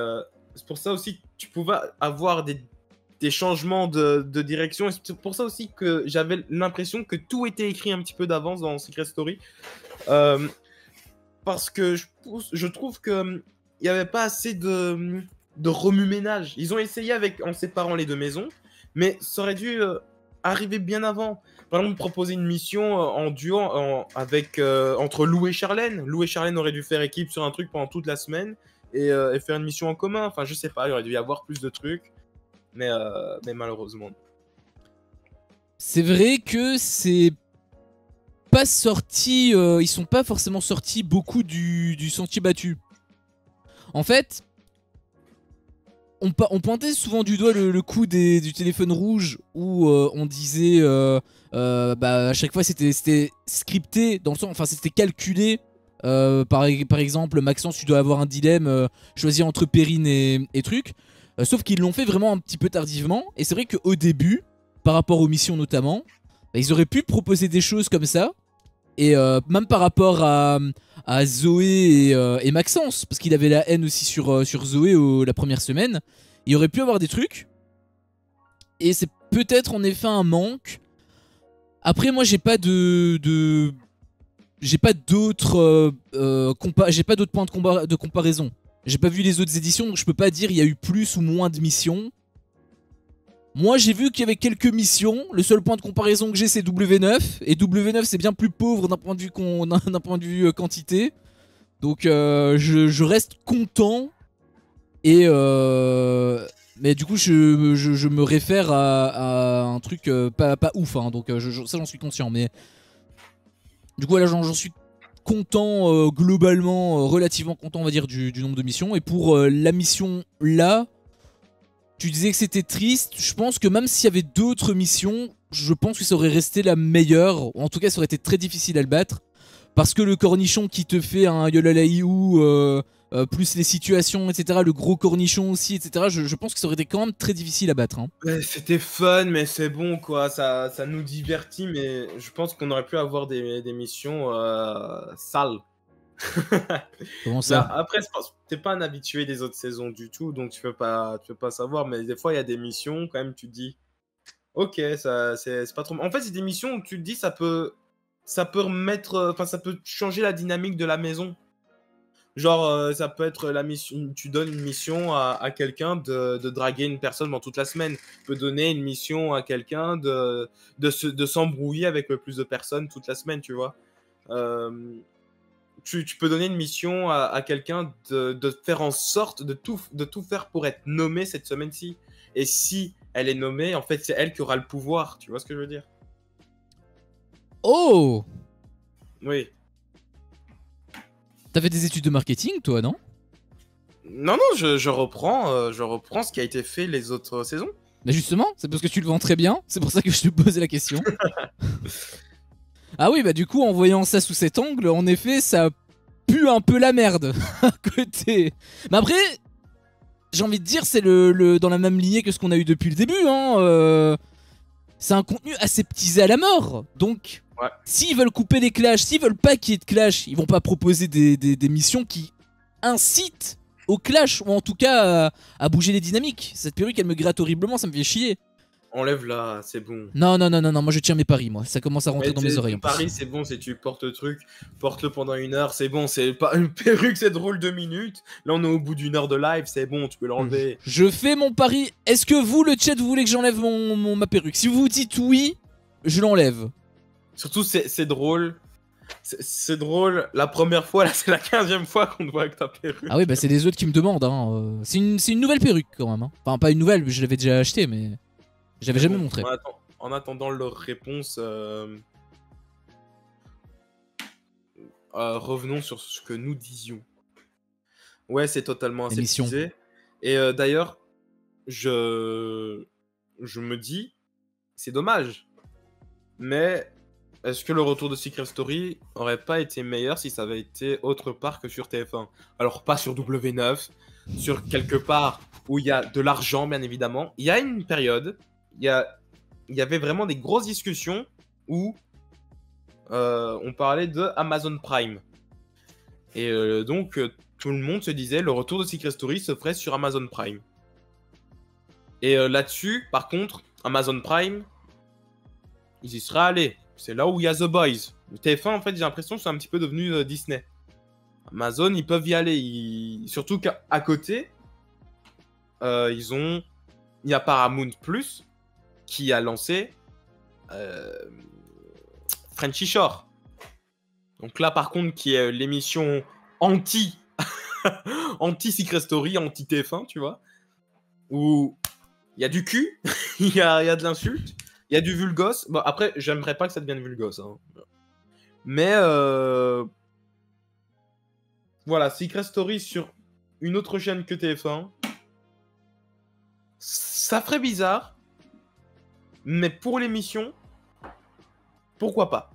c'est pour ça aussi que tu pouvais avoir des changements de direction. Et c'est pour ça aussi que j'avais l'impression que tout était écrit un petit peu d'avance dans Secret Story. Parce que je trouve qu'il n'y avait pas assez de remue-ménage. Ils ont essayé en séparant les deux maisons, mais ça aurait dû arriver bien avant. Par exemple, proposer une mission en duo entre Lou et Charlène. Lou et Charlène auraient dû faire équipe sur un truc pendant toute la semaine et faire une mission en commun. Enfin, je sais pas, il aurait dû y avoir plus de trucs, mais malheureusement. C'est vrai que c'est pas sorti, ils sont pas forcément sortis beaucoup du sentier battu. En fait, on pointait souvent du doigt le coup du téléphone rouge où on disait à chaque fois c'était scripté dans le sens, enfin c'était calculé. Par exemple, Maxence, tu dois avoir un dilemme, choisir entre Perrine et truc. Sauf qu'ils l'ont fait vraiment un petit peu tardivement. Et c'est vrai qu'au début, par rapport aux missions notamment, ils auraient pu proposer des choses comme ça. Et même par rapport à Zoé et Maxence, parce qu'il avait la haine aussi sur Zoé la première semaine, il aurait pu avoir des trucs. Et c'est peut-être en effet un manque. Après, moi, j'ai pas d'autres points de comparaison. J'ai pas vu les autres éditions, donc je peux pas dire il y a eu plus ou moins de missions. Moi j'ai vu qu'il y avait quelques missions, le seul point de comparaison que j'ai c'est W9, et W9 c'est bien plus pauvre d'un point de vue, quantité, donc je reste content, et mais du coup je me réfère à un truc pas ouf, hein, donc ça j'en suis conscient, mais du coup là j'en suis content, globalement, relativement content on va dire du nombre de missions, et pour la mission là, tu disais que c'était triste. Je pense que même s'il y avait d'autres missions, je pense que ça aurait resté la meilleure. Ou en tout cas, ça aurait été très difficile à le battre. Parce que le cornichon qui te fait un yolalaïou, plus les situations, etc. Le gros cornichon aussi, etc. Je pense que ça aurait été quand même très difficile à battre. Hein. Ouais, c'était fun, mais c'est bon, quoi. Ça nous divertit, mais je pense qu'on aurait pu avoir des missions sales. Comment Mais ça? après, t'es pas un habitué des autres saisons du tout, donc tu peux pas savoir. Mais des fois, il y a des missions, quand même, tu te dis, ok, ça, c'est pas trop. En fait, c'est des missions où tu te dis, ça peut remettre, enfin, ça peut changer la dynamique de la maison. Genre, ça peut être la mission, tu donnes une mission à quelqu'un de draguer une personne pendant toute la semaine. Tu peux donner une mission à quelqu'un de s'embrouiller avec le plus de personnes toute la semaine, tu vois. Euh, tu peux donner une mission à quelqu'un de faire en sorte de tout faire pour être nommé cette semaine-ci. Et si elle est nommée, en fait, c'est elle qui aura le pouvoir. Tu vois ce que je veux dire? Oh! Oui. T'as fait des études de marketing, toi, non? Non, non, je reprends ce qui a été fait les autres saisons. Bah justement, c'est parce que tu le vends très bien. C'est pour ça que je te posais la question. Ah oui, bah du coup, en voyant ça sous cet angle, en effet, ça pue un peu la merde à côté. Mais après, j'ai envie de dire, c'est dans la même lignée que ce qu'on a eu depuis le début. Hein, c'est un contenu aseptisé à la mort. Donc, Ouais. s'ils veulent couper les clashs, s'ils veulent pas qu'il y ait de clash, ils vont pas proposer des missions qui incitent au clash, ou en tout cas à bouger les dynamiques. Cette perruque, elle me gratte horriblement, ça me fait chier. Enlève-la, c'est bon. Non, non, non, non, non, moi je tiens mes paris, moi. Ça commence à rentrer dans mes oreilles en plus. Paris, c'est bon, c'est tu portes le truc, porte-le pendant 1 heure, c'est bon, c'est pas une perruque, c'est drôle 2 minutes. Là, on est au bout d'1 heure de live, c'est bon, tu peux l'enlever. Je fais mon pari. Est-ce que vous, le chat, vous voulez que j'enlève ma perruque? Si vous dites oui, je l'enlève. Surtout, c'est drôle. C'est drôle, la première fois, là, c'est la 15e fois qu'on te voit avec ta perruque. Ah oui, bah c'est les autres qui me demandent. Hein. C'est une nouvelle perruque quand même. Hein. Enfin, pas une nouvelle, je l'avais déjà achetée, mais je l'avais jamais montré. En attendant leur réponse, revenons sur ce que nous disions. Ouais, c'est totalement aseptisé. Et d'ailleurs, je me dis, c'est dommage. Mais est-ce que le retour de Secret Story aurait pas été meilleur si ça avait été autre part que sur TF1? Alors pas sur W9, sur quelque part où il y a de l'argent, bien évidemment. Il y a une période, il y avait vraiment des grosses discussions où on parlait de Amazon Prime. Et donc tout le monde se disait le retour de Secret Story se ferait sur Amazon Prime. Et là-dessus, par contre, Amazon Prime, ils y seraient allés. C'est là où il y a The Boys. Le TF1, en fait, j'ai l'impression que c'est un petit peu devenu Disney. Amazon, ils peuvent y aller. Surtout qu'à côté, il y a Paramount Plus qui a lancé Frenchy Shore. Donc là, par contre, qui est l'émission anti Secret Story, anti TF1, tu vois, où il y a du cul, il y a de l'insulte, il y a du vulgos. Bon, après, j'aimerais pas que ça devienne vulgos. Hein. Mais voilà, Secret Story sur une autre chaîne que TF1, ça ferait bizarre. Mais pour l'émission, pourquoi pas?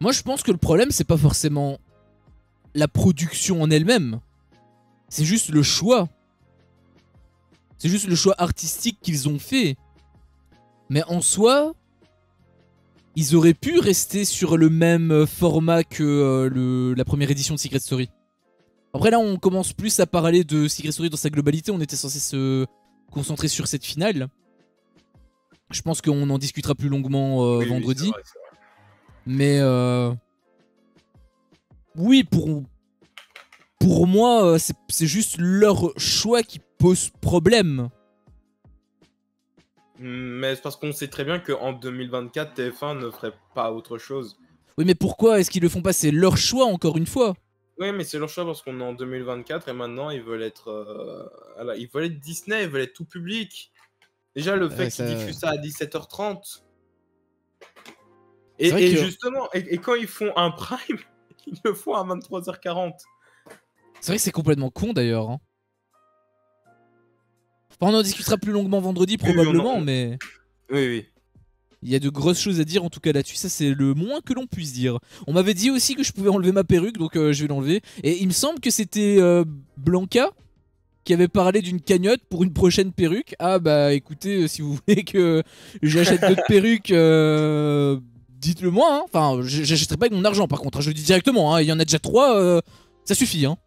Moi, je pense que le problème, c'est pas forcément la production en elle-même. C'est juste le choix. C'est juste le choix artistique qu'ils ont fait. Mais en soi, ils auraient pu rester sur le même format que la première édition de Secret Story. Après là, on commence plus à parler de Secret Story dans sa globalité. On était censé se concentrer sur cette finale. Je pense qu'on en discutera plus longuement vendredi. Oui, c'est vrai. Mais oui, pour moi, c'est juste leur choix qui pose problème. Mais c'est parce qu'on sait très bien qu'en 2024, TF1 ne ferait pas autre chose. Oui, mais pourquoi est-ce qu'ils le font pas? C'est leur choix, encore une fois. Oui, mais c'est leur choix parce qu'on est en 2024 et maintenant ils veulent être, voilà, ils veulent être Disney, ils veulent être tout public. Déjà, le fait qu'ils diffusent ça à 17h30. C'est vrai Et que- justement, et quand ils font un prime, ils le font à 23h40. C'est vrai que c'est complètement con d'ailleurs. Hein. Enfin, on en discutera plus longuement vendredi Oui, probablement, mais Oui, oui. il y a de grosses choses à dire en tout cas là-dessus. Ça, c'est le moins que l'on puisse dire. On m'avait dit aussi que je pouvais enlever ma perruque, donc je vais l'enlever. Et il me semble que c'était Blanca qui avait parlé d'une cagnotte pour une prochaine perruque. Ah bah écoutez, si vous voulez que j'achète d'autres perruques, dites-le moi. Hein. Enfin, j'achèterai pas avec mon argent par contre, hein, je le dis directement. Hein. Il y en a déjà 3, ça suffit. Hein.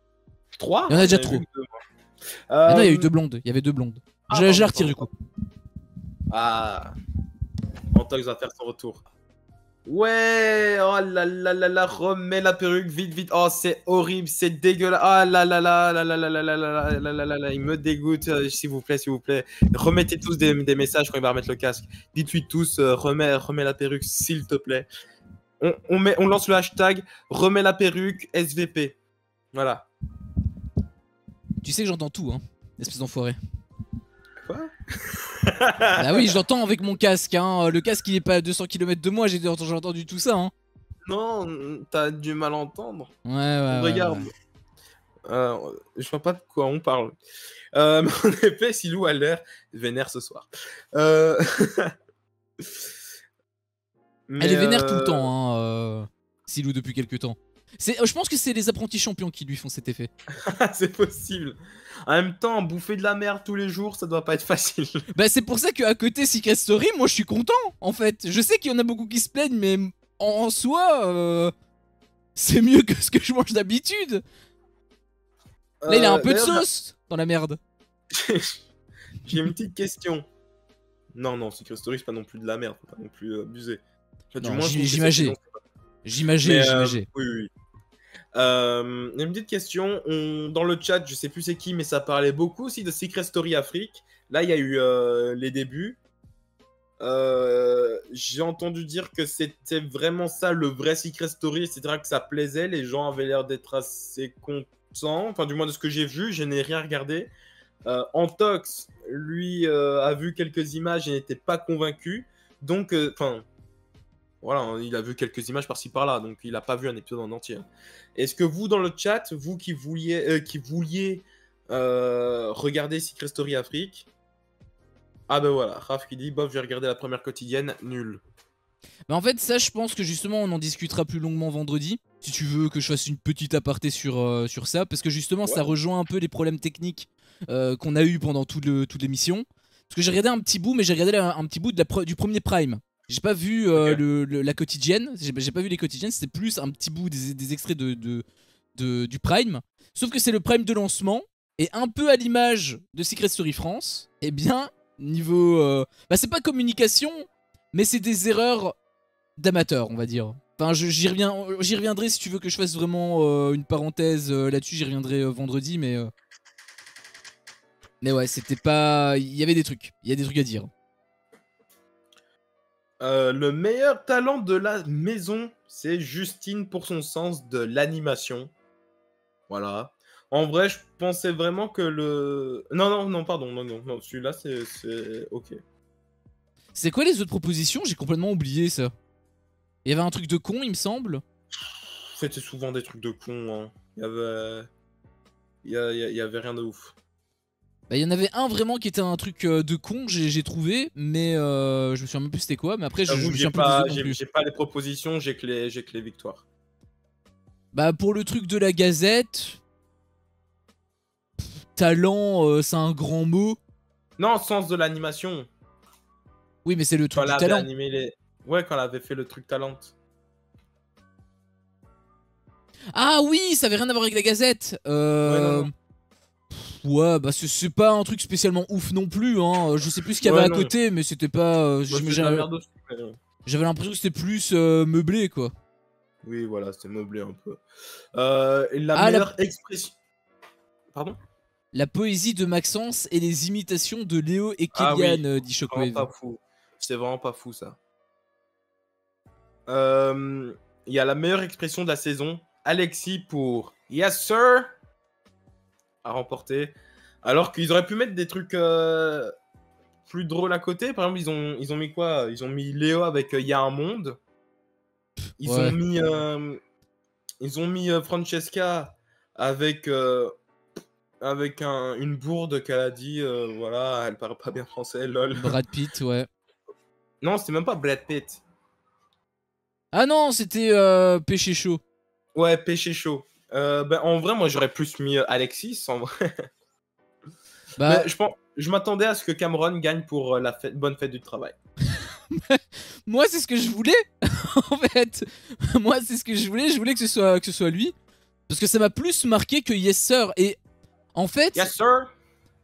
3? Il y en a déjà trop. Ah non, il y a eu 2 blondes. Il y avait 2 blondes. Je la retire du coup. Ah, Antox va faire son retour. Ouais, oh là là là là, remets la perruque, vite, vite. Oh, c'est horrible, c'est dégueulasse. Ah là là là là là là là là là là là là là, il me dégoûte, s'il vous plaît, s'il vous plaît. Remettez tous des messages quand il va remettre le casque. Dites-lui tous, remets la perruque, s'il te plaît. On lance le hashtag, remets la perruque, SVP. Voilà. Tu sais que j'entends tout, hein, espèce d'enfoiré. Quoi? Bah oui, je l'entends avec mon casque, hein. Le casque il est pas à 200 km de moi, j'ai entendu tout ça, hein. Non, t'as du mal à entendre. Ouais. Regarde. Ouais. Je vois pas de quoi on parle. Mais en effet, Silou a l'air vénère ce soir. Elle est vénère tout le temps, hein, Silou depuis quelques temps. Je pense que c'est les apprentis champions qui lui font cet effet. C'est possible. En même temps, bouffer de la merde tous les jours, ça doit pas être facile. Bah c'est pour ça qu'à côté Secret Story, moi je suis content en fait. Je sais qu'il y en a beaucoup qui se plaignent, mais en soi, c'est mieux que ce que je mange d'habitude. Là il a un peu de sauce dans la merde. J'ai une petite question. Non, Secret Story c'est pas non plus de la merde, faut pas non plus abuser. J'imagine. J'imagine. Oui. Une petite question, dans le chat, je sais plus c'est qui, mais ça parlait beaucoup aussi de Secret Story Afrique. Là, il y a eu les débuts. J'ai entendu dire que c'était vraiment ça, le vrai Secret Story, etc., que ça plaisait. Les gens avaient l'air d'être assez contents. Enfin, du moins de ce que j'ai vu, je n'ai rien regardé. Antox, lui, a vu quelques images et n'était pas convaincu. Donc, voilà, il a vu quelques images par-ci par-là, donc il n'a pas vu un épisode en entier. Est-ce que vous, dans le chat, vous qui vouliez regarder Secret Story Afrique, ah ben voilà, Raph qui dit, bof, j'ai regardé la première quotidienne, nul. Mais en fait, ça, je pense que justement, on en discutera plus longuement vendredi. Si tu veux que je fasse une petite aparté sur ça, parce que justement, ça rejoint un peu les problèmes techniques qu'on a eu pendant toute l'émission. Parce que j'ai regardé un petit bout, mais j'ai regardé un petit bout du premier Prime. J'ai pas vu la quotidienne, j'ai pas vu les quotidiennes, c'était plus un petit bout des extraits du Prime. Sauf que c'est le Prime de lancement, et un peu à l'image de Secret Story France, et bien, niveau... bah c'est pas communication, mais c'est des erreurs d'amateurs, on va dire. Enfin, j'y reviendrai si tu veux que je fasse vraiment une parenthèse là-dessus, j'y reviendrai vendredi, mais ouais, c'était pas... Il y avait des trucs, il y a des trucs à dire. Le meilleur talent de la maison, c'est Justine pour son sens de l'animation. Voilà. En vrai, je pensais vraiment que le... Non, pardon, non, celui-là, c'est ok. C'est quoi les autres propositions? J'ai complètement oublié ça. Il y avait un truc de con, il me semble. C'était souvent des trucs de con, hein. Il y avait rien de ouf. Bah, il y en avait un vraiment qui était un truc de con, j'ai trouvé, mais je me souviens même plus c'était quoi, mais après je me souviens plus des autres non plus. J'ai pas les propositions, j'ai que les victoires. Bah pour le truc de la Gazette, talent c'est un grand mot. Non, sens de l'animation. Oui mais c'est le truc du talent. Ouais, quand elle avait fait le truc talent. Ah oui, ça avait rien à voir avec la Gazette. Ouais, non. Ouais, bah c'est pas un truc spécialement ouf non plus, hein. Je sais plus ce qu'il y avait à côté, mais c'était pas... J'avais l'impression que c'était plus meublé, quoi. Oui, voilà, c'était meublé un peu. La meilleure expression... Pardon? La poésie de Maxence et les imitations de Léo et Ah oui, Kélian, dit c'est vraiment Shockwave. pas fou. C'est vraiment pas fou ça. Il y a la meilleure expression de la saison. Alexis pour Yes sir a remporté. Alors qu'ils auraient pu mettre des trucs plus drôles à côté. Par exemple, ils ont mis quoi? Ils ont mis Léo avec Il y a un monde. Ils Ouais. ont mis Francesca avec une bourde qu'elle a dit. Voilà, elle parle pas bien français, lol. Brad Pitt, ouais. Non, c'était même pas Brad Pitt. Ah non, c'était Péché Chaud. Ouais, péché chaud. En vrai, moi j'aurais plus mis Alexis en vrai. Bah, Mais je m'attendais à ce que Cameron gagne pour la bonne fête du travail. moi c'est ce que je voulais en fait. Moi c'est ce que je voulais que ce soit lui parce que ça m'a plus marqué que Yes Sir et en fait, Yes sir.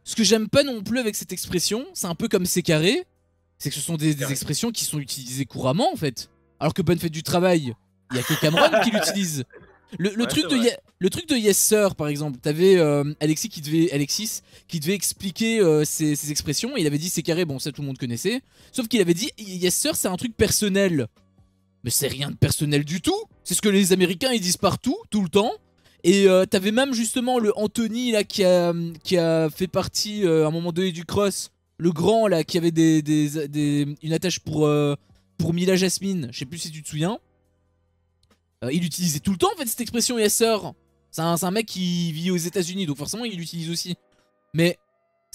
ce que j'aime pas non plus avec cette expression, c'est un peu comme c'est carré, c'est que ce sont des Carré. expressions qui sont utilisées couramment en fait. Alors que bonne fête du travail, il y a que Cameron qui l'utilise. Le Ouais, truc c'est vrai. le truc de Yes Sir par exemple, t'avais Alexis qui devait expliquer ses expressions et il avait dit c'est carré, bon ça tout le monde connaissait, sauf qu'il avait dit Yes Sir c'est un truc personnel. Mais c'est rien de personnel du tout. C'est ce que les Américains ils disent partout, tout le temps. Et t'avais même justement le Anthony là qui a fait partie à un moment donné du cross, le grand là qui avait une attache pour Mila Jasmine. Je sais plus si tu te souviens. Il utilisait tout le temps en fait cette expression yes sir. C'est un mec qui vit aux États-Unis donc forcément il l'utilise aussi. Mais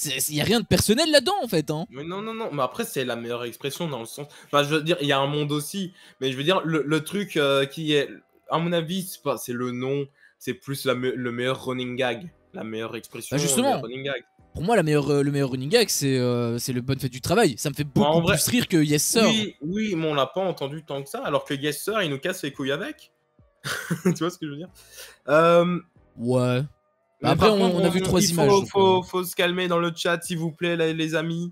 il y a rien de personnel là-dedans en fait. Hein. Mais non. Mais après, c'est la meilleure expression dans le sens. Enfin, je veux dire, il y a un monde aussi. Mais je veux dire, le truc qui est. À mon avis, c'est le nom. C'est plus le meilleur running gag. La meilleure expression, Bah le meilleur justement, running gag. pour moi le meilleur running gag c'est le bonne fête du travail. Ça me fait Bah, beaucoup en vrai, plus rire que yes sir. oui, mais on l'a pas entendu tant que ça. Alors que Yes Sir, il nous casse les couilles avec. Tu vois ce que je veux dire? Ouais. Mais Après, par contre, on a vu 3 il images. faut se calmer dans le chat, s'il vous plaît, les amis.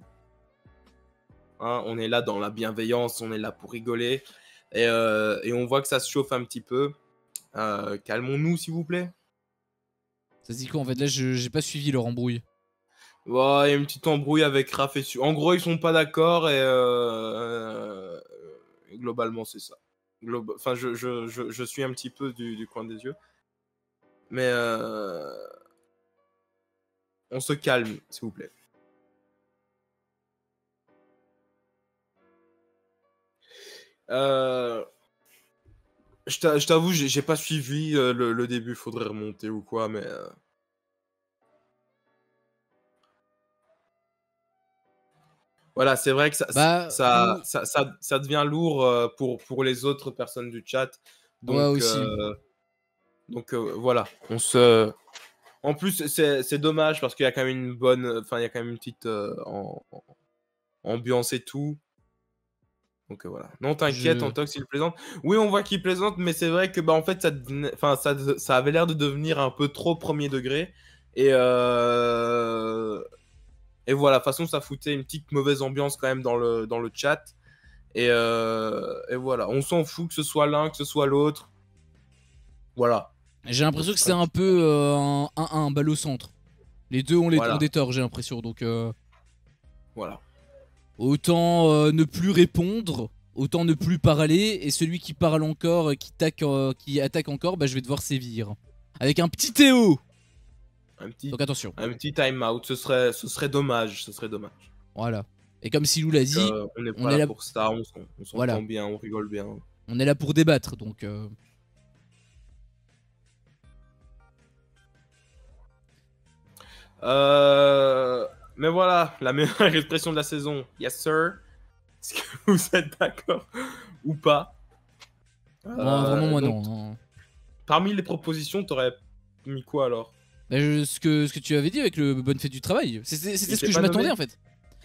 Hein, on est là dans la bienveillance, on est là pour rigoler. Et on voit que ça se chauffe un petit peu. Calmons-nous, s'il vous plaît. Ça se dit quoi en fait? Là, j'ai pas suivi leur embrouille. Ouais, il y a une petite embrouille avec Raph et Su. En gros, ils sont pas d'accord et globalement, c'est ça. Enfin, je suis un petit peu du coin des yeux. Mais on se calme, s'il vous plaît. Je t'avoue, j'ai pas suivi le début, faudrait remonter ou quoi, mais voilà, c'est vrai que Bah, ça devient lourd pour les autres personnes du chat. ouais, Donc, aussi. voilà, en plus, c'est dommage parce qu'il y a quand même une bonne. Enfin, il y a quand même une petite ambiance et tout. Donc voilà. Non, t'inquiète, Antox, il plaisante. Oui, on voit qu'il plaisante, mais c'est vrai que en fait, ça avait l'air de devenir un peu trop premier degré. Et voilà, de toute façon, ça foutait une petite mauvaise ambiance quand même dans le chat. Et voilà, on s'en fout que ce soit l'un, que ce soit l'autre. Voilà. J'ai l'impression que c'est un peu un balle au centre. Les deux ont des torts, j'ai l'impression. Donc, voilà. Autant ne plus répondre, autant ne plus parler. Et celui qui parle encore, qui attaque encore, bah je vais devoir sévir. Avec un petit Théo. Donc attention. Un petit time out, ce serait dommage. Voilà. Et comme Silou l'a dit, on n'est pas là pour ça, on s'entend bien, on rigole bien. On est là pour débattre, donc... Mais voilà, la meilleure expression de la saison, yes sir. Est-ce que vous êtes d'accord ou pas? Vraiment, moi non. Parmi les propositions, t'aurais mis quoi alors? Bah, ce que tu avais dit avec le bonne fête du travail. C'était ce que je m'attendais en fait.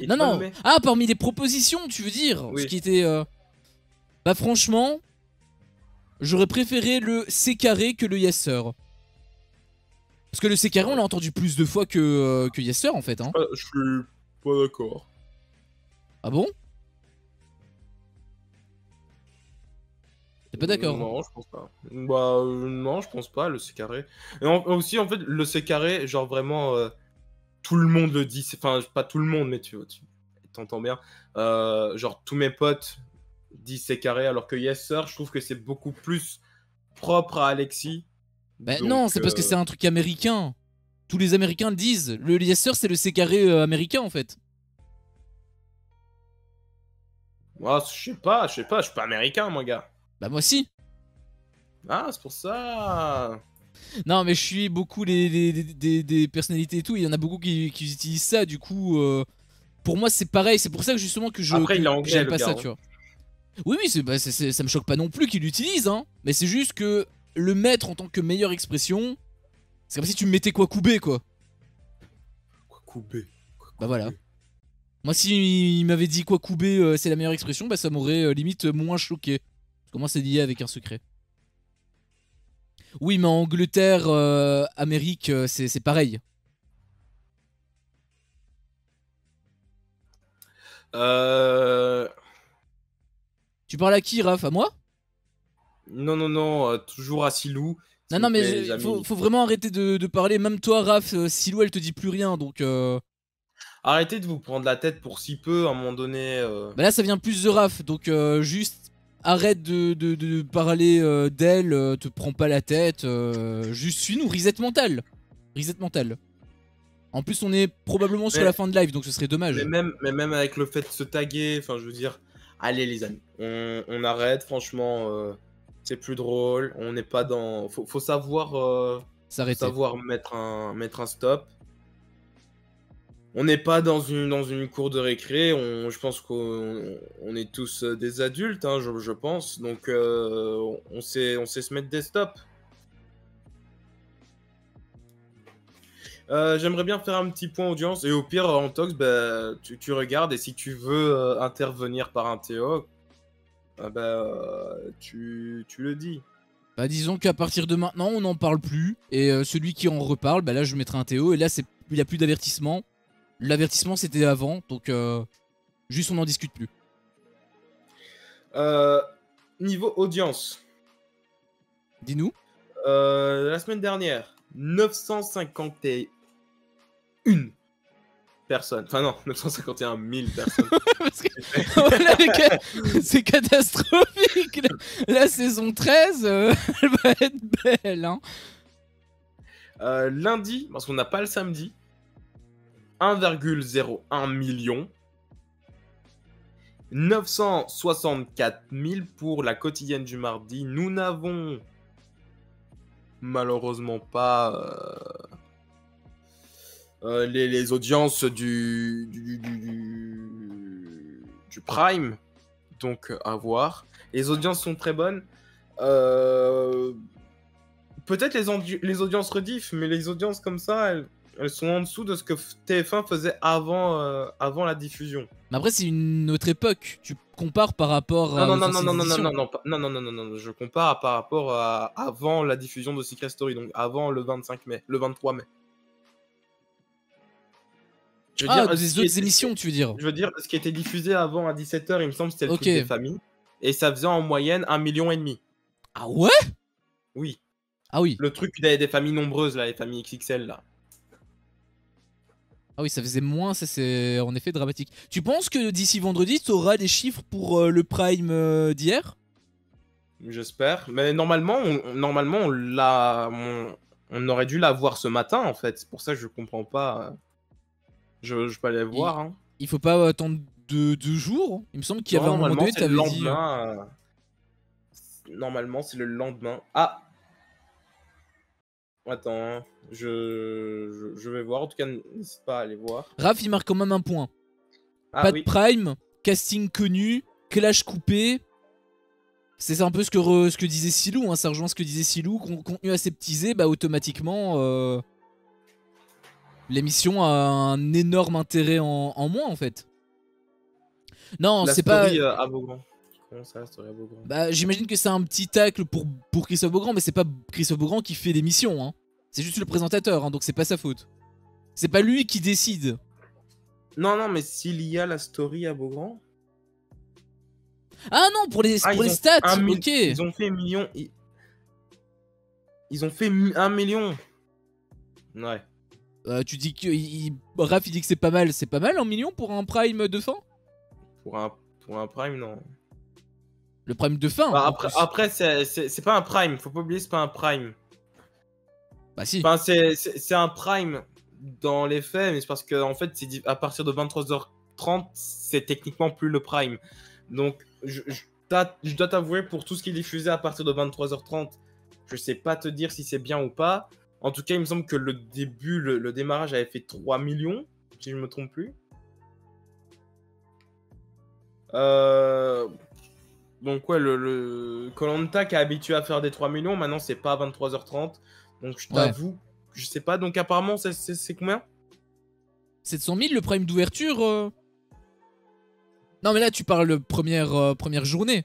Non. Nommé. Ah, parmi les propositions, tu veux dire? Oui. Ce qui était... Bah franchement, j'aurais préféré le C carré que le yes sir. Parce que le C carré, on l'a entendu plus de fois que yes sir en fait. Hein. Je suis pas d'accord. Ah bon? T'es pas d'accord? Non, je pense pas. Bah non, je pense pas, le C carré. Et aussi, en fait, le C carré, genre vraiment... tout le monde le dit, enfin pas tout le monde, mais tu t'entends bien. Genre tous mes potes disent c'est carré, alors que Yes Sir, je trouve que c'est beaucoup plus propre à Alexis. Bah Donc, non, c'est parce que c'est un truc américain. Tous les Américains le disent. Le Yes Sir, c'est le C carré américain en fait. moi, je sais pas, je suis pas américain, mon gars. Bah moi si. Ah, c'est pour ça. Non, mais je suis beaucoup des personnalités et tout. Il y en a beaucoup qui utilisent ça. Du coup, pour moi, c'est pareil. C'est pour ça que justement que Après, il est que anglais, j'aime le pas gars, ça, hein. tu vois. Oui, oui, ça me choque pas non plus qu'il l'utilise, hein. Mais c'est juste que le mettre en tant que meilleure expression, c'est comme si tu me mettais Kwakubé, quoi. Kwakubé. Bah voilà. Moi, si il m'avait dit Kwakubé, c'est la meilleure expression, bah ça m'aurait limite moins choqué. Parce que moi, c'est lié avec un secret. Oui, mais en Angleterre, Amérique, c'est pareil. Euh... Tu parles à qui, Raph? À moi? Non, non, non, toujours à Silou. Non, s'il non, vous mais plaît, les amis. faut vraiment arrêter de parler. Même toi, Raph, Silou, elle te dit plus rien. Donc, Arrêtez de vous prendre la tête pour si peu, à un moment donné. bah là, ça vient plus de Raph. Donc, juste arrête de parler d'elle. Te prends pas la tête. Juste suis-nous. Reset mental. Reset mental. En plus, on est probablement sur Mais- la fin de live. Donc, ce serait dommage. mais même avec le fait de se taguer, enfin, je veux dire, allez, les amis, on arrête, franchement, c'est plus drôle. On n'est pas dans. Faut S'arrêter. savoir mettre un stop. On n'est pas dans une cour de récré, je pense qu'on est tous des adultes, hein, je pense, donc on sait se mettre des stops. J'aimerais bien faire un petit point audience, et au pire, en tox, bah, tu regardes, et si tu veux intervenir par un TO, tu le dis. Bah disons qu'à partir de maintenant on n'en parle plus. Et celui qui en reparle, bah là je mettrai un Théo. Et là il n'y a plus d'avertissement. L'avertissement c'était avant. Donc juste on n'en discute plus. Niveau audience, Dis-nous. la semaine dernière, 951 personnes. Enfin non, 951 000 personnes. Parce que voilà, les gars, c'est catastrophique. La saison 13, elle va être belle. Hein. Lundi, parce qu'on n'a pas le samedi, 1,01 million. 964 000 pour la quotidienne du mardi. Nous n'avons malheureusement pas les audiences du Prime, donc à voir. Les audiences sont très bonnes. Peut-être les audiences rediff, mais les audiences comme ça, elles sont en dessous de ce que TF1 faisait avant la diffusion. Mais après c'est une autre époque. Tu compares par rapport à. Non, je compare par rapport à avant la diffusion de Secret Story, donc avant le 25 mai, le 23 mai. Je veux dire, des autres émissions, tu veux dire. Je veux dire, ce qui était diffusé avant à 17h, il me semble, c'était le truc des familles. Et ça faisait en moyenne 1,5 million. Ah ouais? Oui. Ah oui. Le truc des familles nombreuses, là, les familles XXL, là. Ah oui, ça faisait moins, ça c'est en effet dramatique. Tu penses que d'ici vendredi, tu auras des chiffres pour le Prime d'hier? J'espère. Mais normalement, on aurait dû la voir ce matin, en fait. C'est pour ça que je comprends pas. Je peux aller voir. Hein. Il faut pas attendre 2 jours. Il me semble qu'il y avait un moment donné, t'avais dit. Normalement, c'est le lendemain. Ah! Attends, je vais voir. En tout cas, n'hésite pas à aller voir. Raph, il marque quand même un point. Ah, pas oui. de Prime, casting connu, clash coupé. C'est un peu ce que disait Silou, hein. Ça rejoint ce que disait Silou. Contenu aseptisé, bah automatiquement, l'émission a un énorme intérêt en moins en fait. Non, c'est pas. À Beaugrand. Comment ça, la story à Beaugrand? Bah, j'imagine que c'est un petit tacle pour Christophe Beaugrand, mais c'est pas Christophe Beaugrand qui fait l'émission. Hein. C'est juste le présentateur, hein, donc c'est pas sa faute. C'est pas lui qui décide. Non, mais s'il y a la story à Beaugrand. Ah non, pour les stats, ok. Ils ont fait 1 million. Ils ont fait 1 million. Ouais. Tu dis que... Raph, il dit que c'est pas mal. C'est pas mal en millions pour un Prime de fin? Pour un Prime, non. Le Prime de fin. Bah, après c'est pas un Prime. Faut pas oublier, c'est pas un Prime. Bah si. Enfin, c'est un Prime dans les faits, mais c'est parce que en fait, à partir de 23h30, c'est techniquement plus le Prime. Donc, je dois t'avouer, pour tout ce qui est diffusé à partir de 23h30, je sais pas te dire si c'est bien ou pas. En tout cas, il me semble que le début, le démarrage avait fait 3 millions, si je me trompe plus. Donc ouais, le Koh-Lanta qui est habitué à faire des 3 millions, maintenant c'est pas à 23h30. Donc je t'avoue, je sais pas, donc apparemment c'est combien? 700 000 le Prime d'ouverture Non mais là tu parles première journée.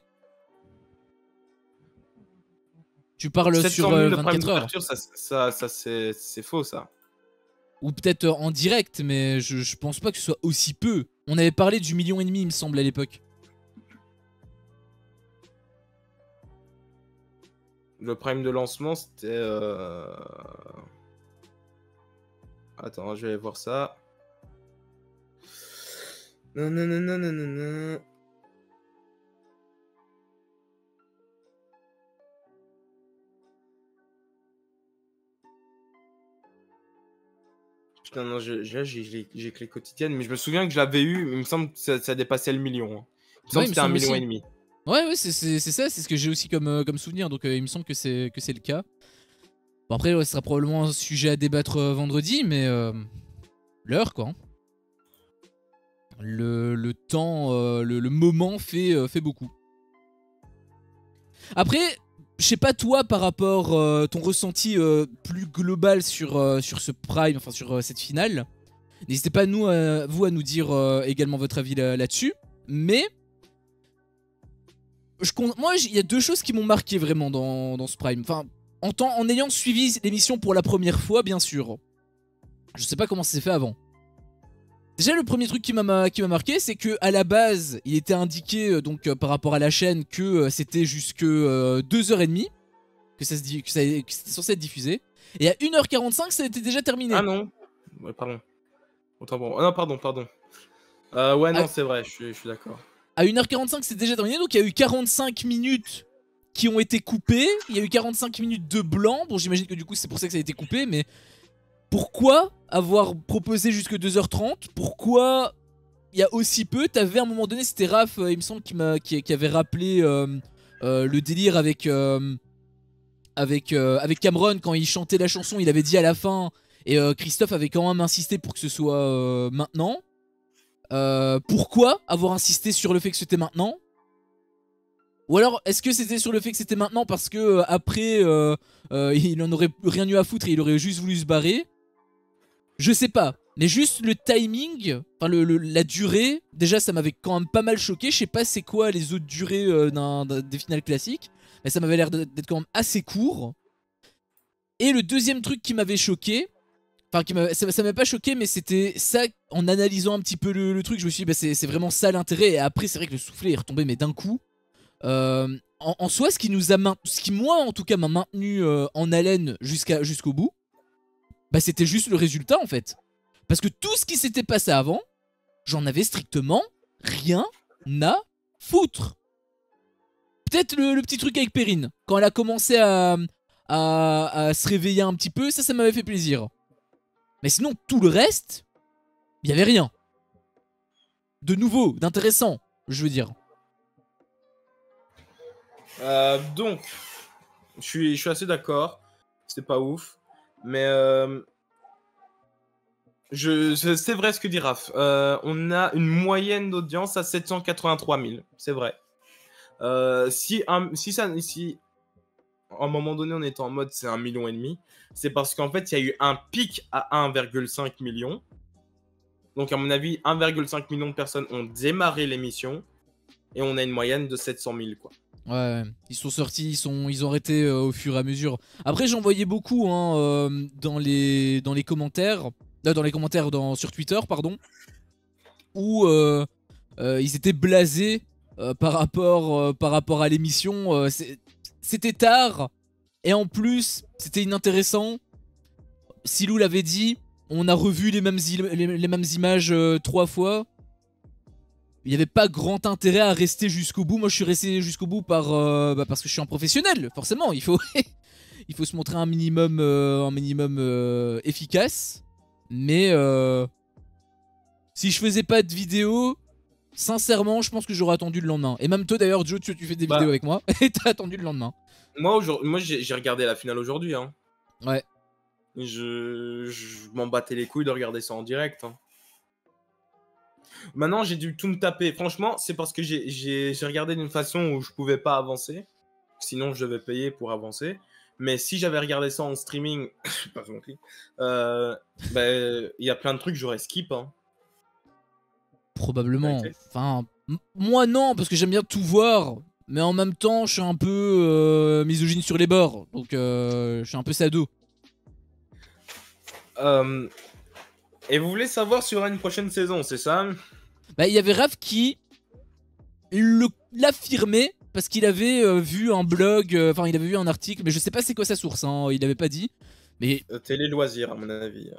Tu parles sur 700 000 le 24 Prime heures. d'ouverture, ça c'est faux ça. Ou peut-être en direct, mais je pense pas que ce soit aussi peu. On avait parlé du 1,5 million, il me semble, à l'époque. Le Prime de lancement, c'était... Attends, je vais voir ça. Non, non, non, non, non, non, non. Putain, non, j'ai que les quotidiennes, mais je me souviens que je l'avais eu, mais il me semble que ça dépassait le million. Hein. Il me semble que c'était 1,5 million. Ouais, c'est ça, c'est ce que j'ai aussi comme souvenir, donc il me semble que c'est le cas. Bon, après, ouais, ce sera probablement un sujet à débattre vendredi, mais l'heure, quoi. Le temps, le moment fait beaucoup. Après, je sais pas toi par rapport ton ressenti plus global sur ce Prime, enfin sur cette finale. N'hésitez pas vous à nous dire également votre avis là-dessus. Mais moi, il y a deux choses qui m'ont marqué vraiment dans ce Prime. Enfin, en ayant suivi l'émission pour la première fois, bien sûr. Je sais pas comment ça s'est fait avant. Déjà, le premier truc qui m'a marqué, c'est que à la base, il était indiqué donc par rapport à la chaîne que c'était jusque 2h30 que c'était censé être diffusé. Et à 1h45, ça était déjà terminé. Ah non, ouais, pardon. Autant bon. Ah non, pardon. Ouais, non, c'est vrai, je suis d'accord. À 1h45, c'est déjà terminé, donc il y a eu 45 minutes qui ont été coupées. Il y a eu 45 minutes de blanc. Bon, j'imagine que du coup, c'est pour ça que ça a été coupé, mais pourquoi avoir proposé jusque 2h30? Pourquoi il y a aussi peu? T'avais à un moment donné, c'était Raph, il me semble, qui avait rappelé le délire avec Cameron quand il chantait la chanson. Il avait dit à la fin, et Christophe avait quand même insisté pour que ce soit maintenant. Pourquoi avoir insisté sur le fait que c'était maintenant? Ou alors, est-ce que c'était sur le fait que c'était maintenant parce que après, il en aurait rien eu à foutre et il aurait juste voulu se barrer? Je sais pas, mais juste le timing, enfin la durée, déjà ça m'avait quand même pas mal choqué. Je sais pas c'est quoi les autres durées des finales classiques, mais ça m'avait l'air d'être quand même assez court. Et le deuxième truc qui m'avait choqué, enfin ça m'avait pas choqué, mais c'était ça, en analysant un petit peu le truc, je me suis dit bah, c'est vraiment ça l'intérêt. Et après c'est vrai que le soufflet est retombé mais d'un coup. En soi, ce qui moi en tout cas m'a maintenu en haleine jusqu'au bout, bah c'était juste le résultat en fait. Parce que tout ce qui s'était passé avant, j'en avais strictement rien à foutre. Peut-être le petit truc avec Perrine, quand elle a commencé à se réveiller un petit peu, ça m'avait fait plaisir. Mais sinon, tout le reste, il n'y avait rien. De nouveau, d'intéressant, je veux dire. Donc, je suis assez d'accord. C'est pas ouf. Mais c'est vrai ce que dit Raph. On a une moyenne d'audience à 783 000. C'est vrai. Si à un moment donné on était en mode c'est 1,5 million, c'est parce qu'en fait il y a eu un pic à 1,5 million. Donc à mon avis 1,5 million de personnes ont démarré l'émission et on a une moyenne de 700 000 quoi. Ouais, ils sont sortis, ils ont arrêté au fur et à mesure. Après j'en voyais beaucoup hein, dans les commentaires, sur Twitter pardon, où ils étaient blasés par rapport à l'émission. C'était tard et en plus c'était inintéressant. Silou l'avait dit, On a revu les mêmes images 3 fois. Il n'y avait pas grand intérêt à rester jusqu'au bout. Moi, je suis resté jusqu'au bout parce que je suis un professionnel. Forcément, il faut, il faut se montrer un minimum, efficace. Mais si je faisais pas de vidéo, sincèrement, je pense que j'aurais attendu le lendemain. Et même toi, d'ailleurs, Joe, tu fais des vidéos avec moi et t'as attendu le lendemain. Moi j'ai regardé la finale aujourd'hui. Hein. Ouais. Je m'en battais les couilles de regarder ça en direct. Hein. Maintenant, j'ai dû tout me taper. Franchement, c'est parce que j'ai regardé d'une façon où je pouvais pas avancer. Sinon, je devais payer pour avancer. Mais si j'avais regardé ça en streaming, pas gentil, y a plein de trucs, j'aurais skip. Hein. Probablement. Enfin, moi non, parce que j'aime bien tout voir. Mais en même temps, je suis un peu misogyne sur les bords. Donc, je suis un peu sado. Et vous voulez savoir s'il y aura une prochaine saison, c'est ça? Bah, il y avait Raph qui l'affirmait parce qu'il avait vu un blog, enfin, il avait vu un article, mais je sais pas c'est quoi sa source, hein, il avait pas dit. Mais. Télé Loisirs, à mon avis.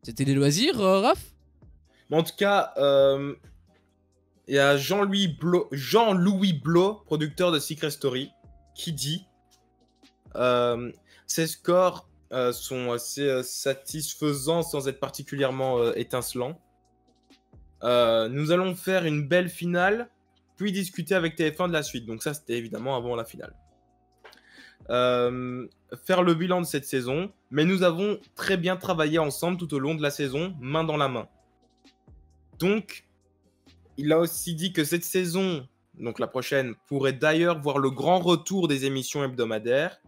C'était les loisirs, Raph? En tout cas, il y a Jean-Louis Blot, producteur de Secret Story, qui dit ces scores sont assez satisfaisants sans être particulièrement étincelants. Nous allons faire une belle finale, puis discuter avec TF1 de la suite. Donc ça, c'était évidemment avant la finale. Faire le bilan de cette saison, mais nous avons très bien travaillé ensemble tout au long de la saison, main dans la main. Donc, il a aussi dit que cette saison, donc la prochaine, pourrait d'ailleurs voir le grand retour des émissions hebdomadaires,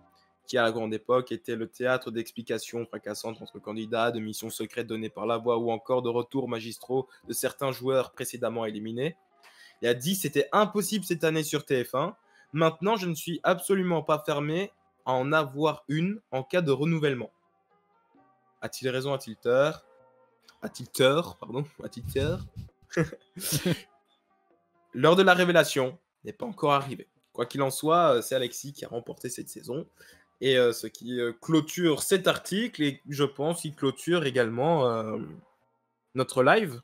qui à la grande époque était le théâtre d'explications fracassantes entre candidats, de missions secrètes données par la voix ou encore de retours magistraux de certains joueurs précédemment éliminés. Il a dit que c'était impossible cette année sur TF1. Maintenant, je ne suis absolument pas fermé à en avoir une en cas de renouvellement. A-t-il raison, a-t-il tort? A-t-il tort? L'heure de la révélation n'est pas encore arrivée. Quoi qu'il en soit, c'est Alexis qui a remporté cette saison. Et ce qui clôture cet article, et je pense qu'il clôture également notre live.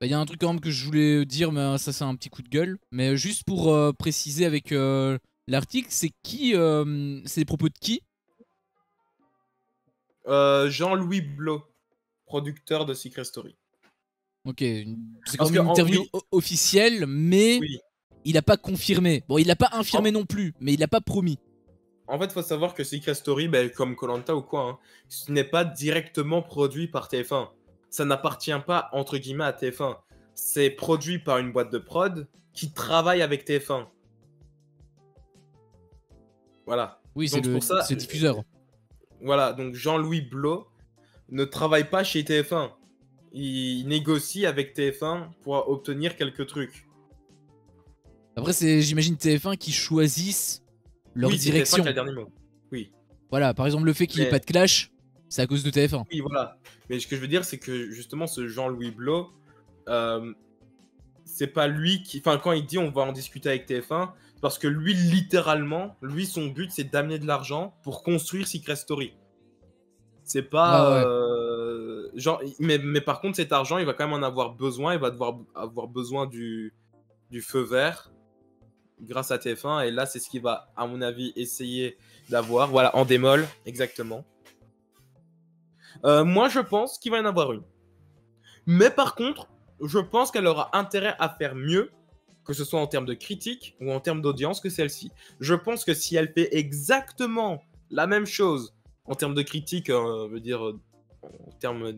Il y a un truc quand même que je voulais dire, mais ça c'est un petit coup de gueule. Mais juste pour préciser avec l'article, c'est qui c'est les propos de qui? Jean-Louis Blot, producteur de Secret Story. Ok, c'est quand même une interview officielle, mais oui. Il n'a pas confirmé. Bon, il n'a pas infirmé non plus, mais il n'a pas promis. En fait, il faut savoir que Secret Story, comme Koh-Lanta ou quoi, hein, ce n'est pas directement produit par TF1. Ça n'appartient pas, entre guillemets, à TF1. C'est produit par une boîte de prod qui travaille avec TF1. Voilà. Oui, c'est le diffuseur. Voilà, donc Jean-Louis Blot ne travaille pas chez TF1. Il négocie avec TF1 pour obtenir quelques trucs. Après, c'est, j'imagine, TF1 qui choisissent leur direction. TF1 qui a le dernier mot. Oui. Voilà, par exemple, le fait qu'il n'y ait pas de clash, c'est à cause de TF1. Oui, voilà. Mais ce que je veux dire, c'est que justement, ce Jean-Louis Blot, c'est pas lui qui. Enfin, quand il dit on va en discuter avec TF1, parce que lui, littéralement, son but, c'est d'amener de l'argent pour construire Secret Story. C'est pas. Genre, mais par contre, cet argent, il va quand même en avoir besoin. Il va devoir avoir besoin du feu vert grâce à TF1. Et là, c'est ce qu'il va, à mon avis, essayer d'avoir. Voilà, en démol, exactement. Moi, je pense qu'il va y en avoir une. Mais par contre, je pense qu'elle aura intérêt à faire mieux, que ce soit en termes de critique ou en termes d'audience, que celle-ci. Je pense que si elle fait exactement la même chose en termes de critique, je veux dire en termes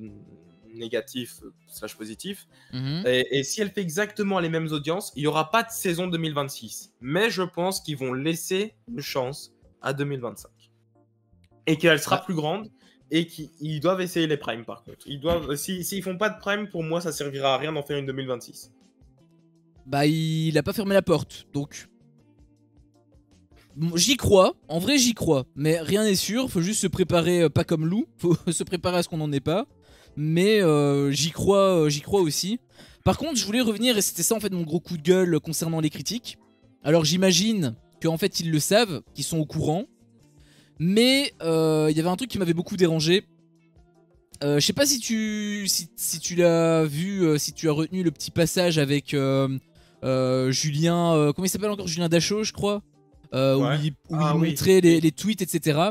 négatifs / positifs, et si elle fait exactement les mêmes audiences, il n'y aura pas de saison 2026. Mais je pense qu'ils vont laisser une chance à 2025. Et qu'elle sera plus grande, et qu'ils doivent essayer les primes par contre. Ils doivent, s'ils font pas de prime, pour moi ça servira à rien d'en faire une 2026. Bah il a pas fermé la porte, donc j'y crois, en vrai j'y crois, mais rien n'est sûr, faut juste se préparer, pas comme Lou, faut se préparer à ce qu'on n'en ait pas, mais j'y crois aussi. Par contre je voulais revenir, et c'était ça en fait mon gros coup de gueule concernant les critiques. Alors j'imagine qu'en fait ils le savent, qu'ils sont au courant, Mais il y avait un truc qui m'avait beaucoup dérangé. Je sais pas si tu l'as vu, si tu as retenu le petit passage avec Julien, comment il s'appelle encore, Julien Dachaud, je crois, où Ouais. il Oui. montrait les tweets, etc.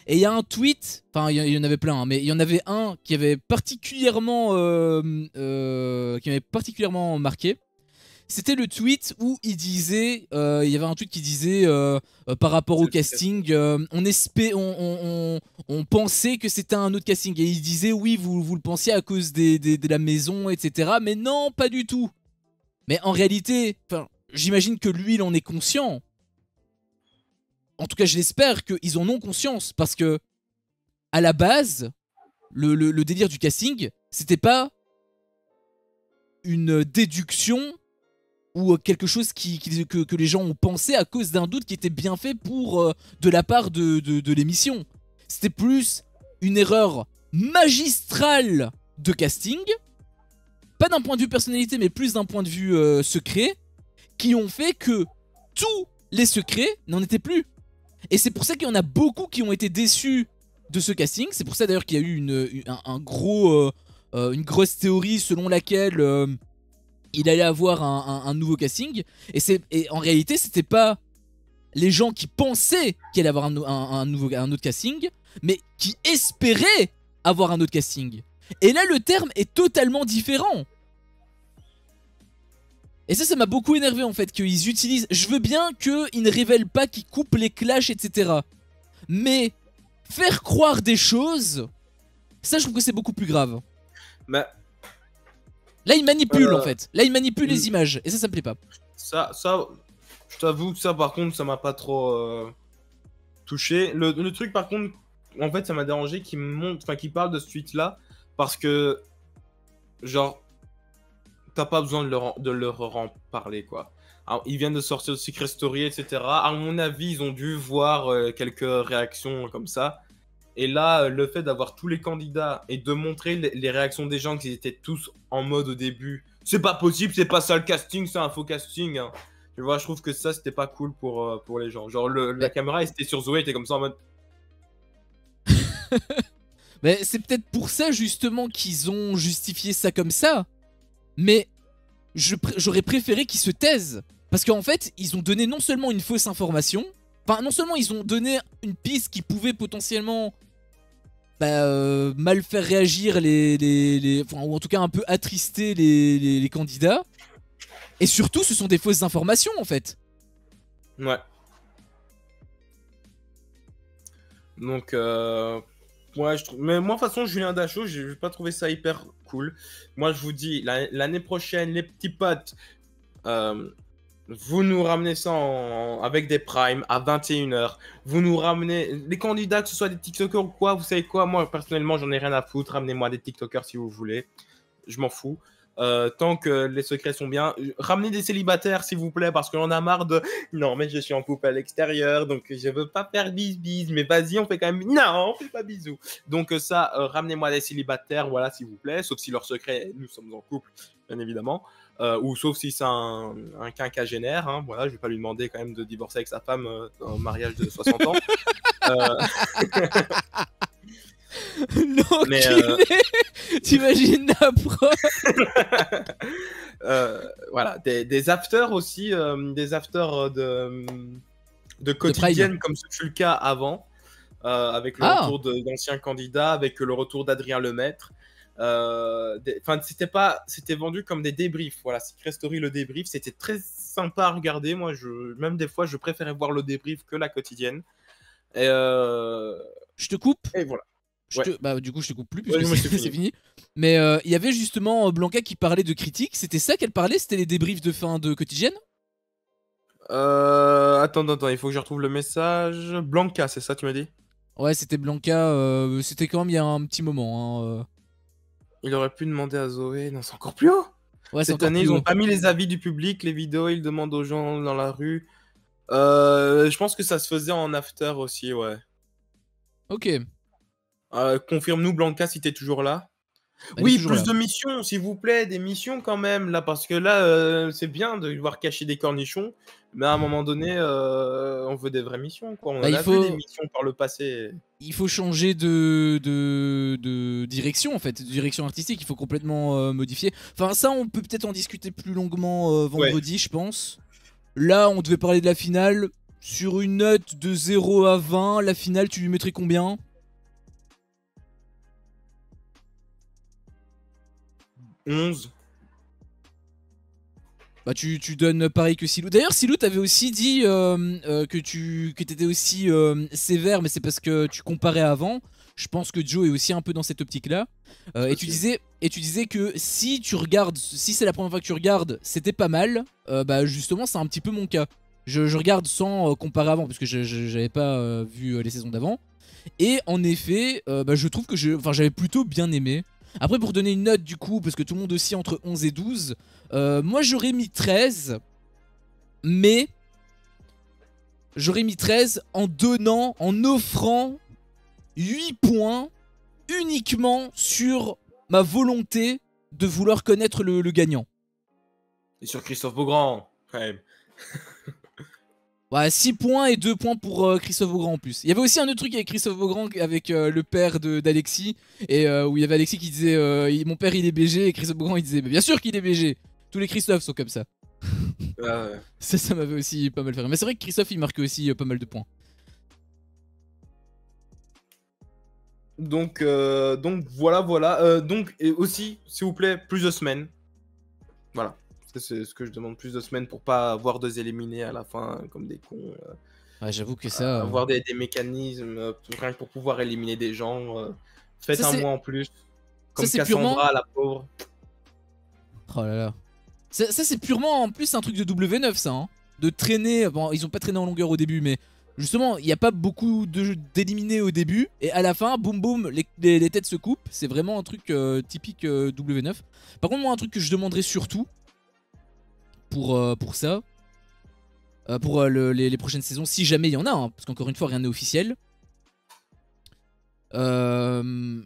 Et il y a un tweet, enfin il y en avait plein, hein, mais il y en avait un qui m'avait particulièrement marqué. C'était le tweet où il y avait un tweet qui disait par rapport au casting, on pensait que c'était un autre casting. Et il disait oui, vous le pensiez à cause de la maison, etc. Mais non, pas du tout. Mais en réalité, j'imagine que lui, il en est conscient. En tout cas, je l'espère qu'ils en ont conscience. Parce que, à la base, le délire du casting, c'était pas une déduction ou quelque chose que les gens ont pensé à cause d'un doute qui était bien fait de la part de l'émission. C'était plus une erreur magistrale de casting, pas d'un point de vue personnalité, mais plus d'un point de vue secret, qui ont fait que tous les secrets n'en étaient plus. Et c'est pour ça qu'il y en a beaucoup qui ont été déçus de ce casting. C'est pour ça d'ailleurs qu'il y a eu une grosse théorie selon laquelle il allait avoir un nouveau casting. Et en réalité, c'était pas les gens qui pensaient qu'il allait avoir un autre casting, mais qui espéraient avoir un autre casting. Et là, le terme est totalement différent. Et ça m'a beaucoup énervé en fait, qu'ils utilisent... Je veux bien qu'ils ne révèlent pas, qu'ils coupent les clashs, etc. Mais faire croire des choses, ça je trouve que c'est beaucoup plus grave. Mais là, ils manipulent en fait. Là, ils manipulent les images. Et ça me plaît pas. Ça, je t'avoue que ça, par contre, ça m'a pas trop touché. Le truc, par contre, en fait, ça m'a dérangé qu'il parle de ce tweet-là, parce que, genre, t'as pas besoin de leur en parler, quoi. Alors, ils viennent de sortir de Secret Story, etc. À mon avis, ils ont dû voir quelques réactions comme ça. Et là, le fait d'avoir tous les candidats et de montrer les réactions des gens, qu'ils étaient tous en mode au début, c'est pas possible, c'est pas ça le casting, c'est un faux casting. Hein. Tu vois, je trouve que ça, c'était pas cool pour les gens. Genre, la caméra, elle était sur Zoé, elle était comme ça en mode. Mais c'est peut-être pour ça, justement, qu'ils ont justifié ça comme ça. Mais j'aurais préféré qu'ils se taisent. Parce qu'en fait, ils ont donné non seulement une fausse information, enfin, non seulement ils ont donné une piste qui pouvait potentiellement mal faire réagir ou en tout cas un peu attrister les candidats. Et surtout, ce sont des fausses informations, en fait. Ouais. Donc, ouais, mais moi, de toute façon, Julien Dachaud, j'ai pas trouvé ça hyper cool. Moi, je vous dis, l'année prochaine, les petits potes, vous nous ramenez ça avec des primes à 21h. Vous nous ramenez les candidats, que ce soit des TikTokers ou quoi. Vous savez quoi? Moi, personnellement, j'en ai rien à foutre. Ramenez-moi des TikTokers si vous voulez. Je m'en fous. Tant que les secrets sont bien. Ramenez des célibataires, s'il vous plaît, parce qu'on a marre de... Non, mais je suis en couple à l'extérieur, donc je veux pas faire bis-bis. Mais vas-y, on fait quand même... Non, on fait pas bisous. Donc ça, ramenez-moi des célibataires, voilà, s'il vous plaît. Sauf si leur secret, nous sommes en couple, bien évidemment. Ou sauf si c'est un quinquagénaire, hein, voilà, je vais pas lui demander quand même de divorcer avec sa femme dans un mariage de 60 ans. Non, mais t'imagines la preuve. Voilà, des afters aussi, des afters de quotidienne, comme ce fut le cas avant, avec le retour d'anciens candidats, avec le retour d'Adrien Lemaître. C'était vendu comme des débriefs. Voilà, Secret Story, le débrief, c'était très sympa à regarder. Moi, même des fois, je préférais voir le débrief que la quotidienne. Et je te coupe. Et voilà. Du coup, je te coupe plus puisque c'est fini. Mais il y avait justement Blanca qui parlait de critiques. C'était ça qu'elle parlait? C'était les débriefs de fin de quotidienne? Attends, il faut que je retrouve le message. Blanca, c'est ça, tu m'as dit? Ouais, c'était Blanca. C'était quand même il y a un petit moment. Hein. Il aurait pu demander à Zoé. Non, c'est encore plus haut. Ouais, cette année, ils ont pas mis les avis du public, les vidéos, ils demandent aux gens dans la rue. Je pense que ça se faisait en after aussi, ouais. Ok. Confirme-nous, Blanca, si t'es toujours là. Elle est Oui, toujours plus là. de missions, s'il vous plaît, des missions quand même, là, parce que là, c'est bien de devoir cacher des cornichons, mais à un moment donné, on veut des vraies missions, quoi. On Bah, en a vu des missions par le passé. il faut changer de direction en fait, de direction artistique, il faut complètement modifier. Enfin ça on peut peut-être en discuter plus longuement Ouais. vendredi je pense. Là on devait parler de la finale. Sur une note de 0 à 20, la finale tu lui mettrais combien? 11. Bah tu donnes pareil que Silou. D'ailleurs Silou t'avais aussi dit que t'étais aussi sévère, mais c'est parce que tu comparais avant. Je pense que Joe est aussi un peu dans cette optique là. Et tu disais que si tu regardes, si c'est la première fois que tu regardes, c'était pas mal. Bah justement c'est un petit peu mon cas. Je regarde sans comparer avant parce que j'avais pas vu les saisons d'avant. Et en effet, bah, je trouve que j'avais plutôt bien aimé. Après, pour donner une note du coup, parce que tout le monde aussi entre 11 et 12, moi j'aurais mis 13, mais j'aurais mis 13 en donnant, en offrant 8 points uniquement sur ma volonté de vouloir connaître le gagnant. Et sur Christophe Beaugrand, quand même. Ouais, 6 points et 2 points pour Christophe Beaugrand en plus. Il y avait aussi un autre truc avec Christophe Beaugrand, avec le père d'Alexis, et où il y avait Alexis qui disait mon père il est BG, et Christophe Beaugrand il disait mais bien sûr qu'il est BG. Tous les Christophe sont comme ça. Ouais. Ça m'avait aussi pas mal fait rire. Mais c'est vrai que Christophe il marque aussi pas mal de points. Donc voilà. Donc, et aussi, s'il vous plaît, plus de semaines. Voilà. C'est ce que je demande, plus de semaines pour pas avoir deux éliminés à la fin comme des cons. Ouais, j'avoue que ça. Avoir des mécanismes rien que pour pouvoir éliminer des gens. Faites Ça, un c'est- mois en plus. Ça Comme c'est purement. Cassandra, la pauvre. Oh là là. Ça c'est purement en plus un truc de W9 ça. Hein. De traîner. Bon, ils ont pas traîné en longueur au début, mais justement, il n'y a pas beaucoup d'éliminés au début. Et à la fin, boum boum, les têtes se coupent. C'est vraiment un truc typique W9. Par contre, moi, un truc que je demanderais surtout pour ça, pour les prochaines saisons, si jamais il y en a, hein, parce qu'encore une fois, rien n'est officiel. Le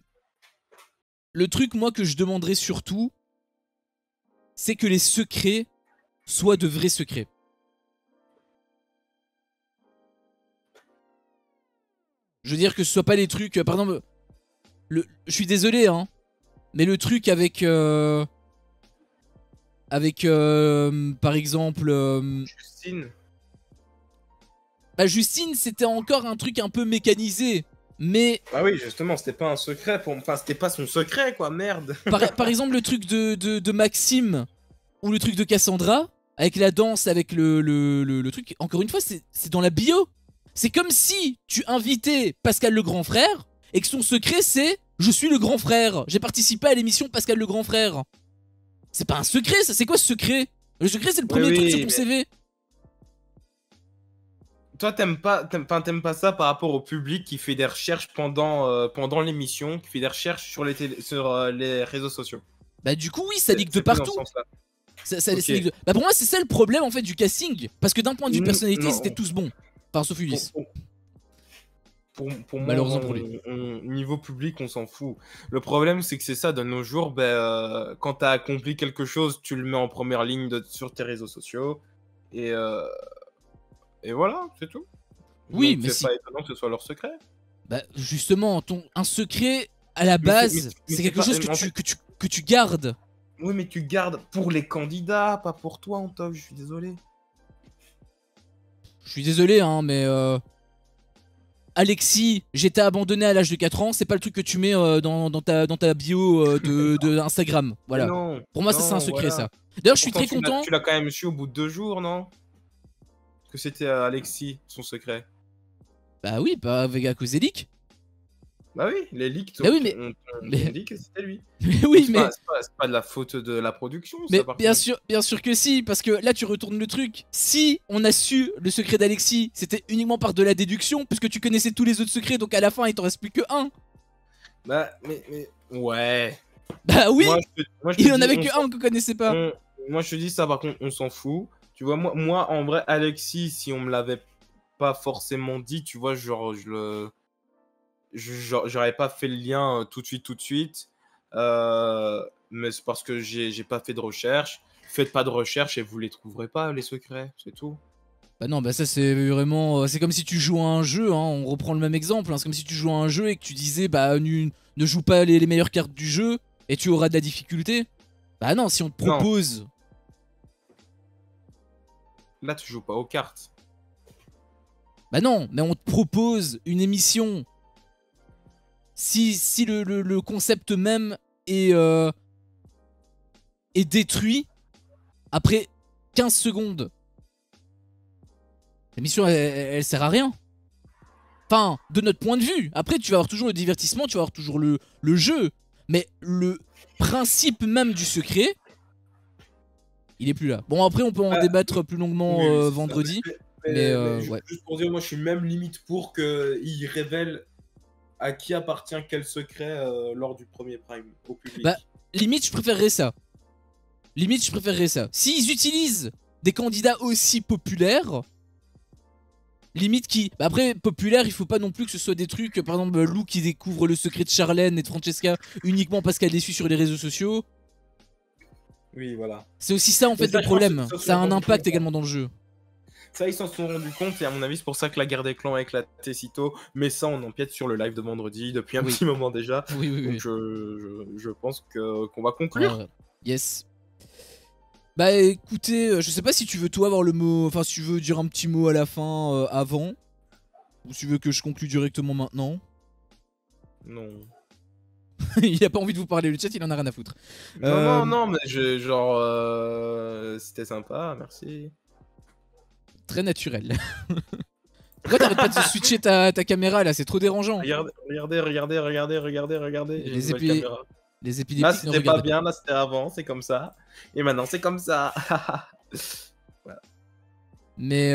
truc, moi, que je demanderais surtout, c'est que les secrets soient de vrais secrets. Je veux dire que ce soit pas les trucs... par exemple, je suis désolé, hein, mais le truc avec... par exemple... Justine. Bah Justine, c'était encore un truc un peu mécanisé. Mais... Ah oui, justement, c'était pas un secret. Enfin, c'était pas son secret, quoi, merde. par exemple, le truc de Maxime, ou le truc de Cassandra, avec la danse, avec le truc... Encore une fois, c'est dans la bio. C'est comme si tu invitais Pascal le grand frère, et que son secret c'est « Je suis le grand frère, j'ai participé à l'émission Pascal le grand frère ». C'est pas un secret, ça, c'est quoi ce secret? Le secret c'est le premier truc sur ton CV. Toi, t'aimes pas ça par rapport au public qui fait des recherches pendant l'émission, qui fait des recherches sur les réseaux sociaux. Bah du coup oui, ça ligue de C'est plus dans partout. ce sens-là. Ça Ok. ligue de... Bah pour moi c'est ça le problème en fait du casting. Parce que d'un point de vue personnalité, Non. ils étaient tous bons. Enfin sauf Ulysse. Pour moi, Malheureusement pour lui. Niveau public, on s'en fout. Le problème, c'est que c'est ça, de nos jours, quand t'as accompli quelque chose, tu le mets en première ligne sur tes réseaux sociaux. Et voilà, c'est tout. Oui, donc mais c'est pas étonnant que ce soit leur secret. Bah justement, un secret à la base, c'est quelque chose que tu gardes. Oui, mais tu gardes pour les candidats, pas pour toi, Antoine, je suis désolé. Je suis désolé, hein, mais... Alexis, j'étais abandonné à l'âge de 4 ans, c'est pas le truc que tu mets dans ta bio de Instagram. Voilà. Non, Pour moi, ça c'est un secret, voilà. ça. D'ailleurs, je suis Pourtant, très content. Tu l'as quand même su au bout de 2 jours, non? Que c'était Alexis, son secret. Bah oui, pas avec à cause des leaks. Bah oui, les leaks Bah oui, mais... on dit que c'était lui. Mais oui, mais... C'est pas de la faute de la production, Mais ça, par bien contre. sûr que si, parce que là tu retournes le truc. Si on a su le secret d'Alexis, c'était uniquement par de la déduction, puisque tu connaissais tous les autres secrets, donc à la fin il t'en reste plus que un. Bah, mais ouais. Bah oui, moi, je te il en dis, avait que un qu'on connaissait pas. Moi, je te dis ça, par contre, on s'en fout. Tu vois, moi, en vrai, Alexis, si on me l'avait pas forcément dit, tu vois, genre, j'aurais pas fait le lien tout de suite. Mais c'est parce que j'ai pas fait de recherche. Faites pas de recherche et vous les trouverez pas, les secrets, c'est tout. Bah non, bah ça c'est vraiment... C'est comme si tu joues à un jeu, hein, on reprend le même exemple. Hein, c'est comme si tu joues à un jeu et que tu disais, bah ne joue pas les meilleures cartes du jeu et tu auras de la difficulté. Bah non, si on te Non. propose... Là, tu joues pas aux cartes. Bah non, mais on te propose une émission. Si le concept même est détruit après 15 secondes, l'émission elle sert à rien. Enfin, de notre point de vue. Après, tu vas avoir toujours le divertissement, tu vas avoir toujours le jeu. Mais le principe même du secret, il est plus là. Bon, après, on peut en débattre plus longuement Oui, c'est ça. vendredi. Mais Mais ouais. juste pour dire, moi je suis même limite pour qu'ils révèlent à qui appartient quel secret lors du premier prime au public. Bah, limite, je préférerais ça. Limite, je préférerais ça. S'ils utilisent des candidats aussi populaires, limite qui... Bah après, populaire, il faut pas non plus que ce soit des trucs... Par exemple, Lou qui découvre le secret de Charlène et de Francesca uniquement parce qu'elle est déçue sur les réseaux sociaux. Oui, voilà. C'est aussi ça, en fait, ça, le je problème. pense que Ça a un c'est impact bon. également dans le jeu. Ça, ils s'en sont rendus compte, et à mon avis, c'est pour ça que la guerre des clans a éclaté si tôt. Mais ça, on empiète sur le live de vendredi depuis un Oui. petit moment déjà. Oui, oui, Donc, oui. je pense qu'on va conclure. Yes. Bah écoutez, je sais pas si tu veux toi avoir le mot... Enfin, si tu veux dire un petit mot à la fin avant. Ou si tu veux que je conclue directement maintenant. Non. Il a pas envie de vous parler, le chat il en a rien à foutre. Non, mais c'était sympa, merci. Très naturel. Pourquoi t'arrêtes pas de switcher ta caméra là, c'est trop dérangeant. Regardez. J'ai une nouvelle caméra. Les épileptiques Là, ne c'était pas regardent bien, là, c'était avant, c'est comme ça. Et maintenant, c'est comme ça. Voilà. Mais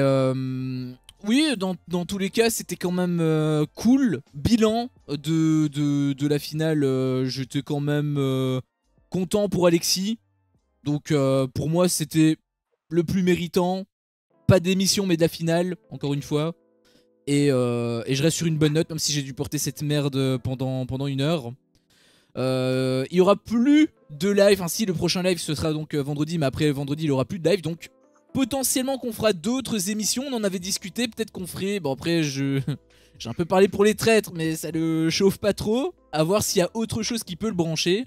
oui, dans tous les cas, c'était quand même cool. Bilan de la finale, j'étais quand même content pour Alexis. Donc pour moi, c'était le plus méritant. Pas d'émission, mais de la finale, encore une fois. Et je reste sur une bonne note, même si j'ai dû porter cette merde pendant 1 heure. Il y aura plus de live. Enfin, si, le prochain live ce sera donc vendredi, mais après vendredi, il y aura plus de live. Donc, potentiellement qu'on fera d'autres émissions. On en avait discuté. Peut-être qu'on ferait. Bon, après, j'ai un peu parlé pour les traîtres, mais ça le chauffe pas trop. À voir s'il y a autre chose qui peut le brancher.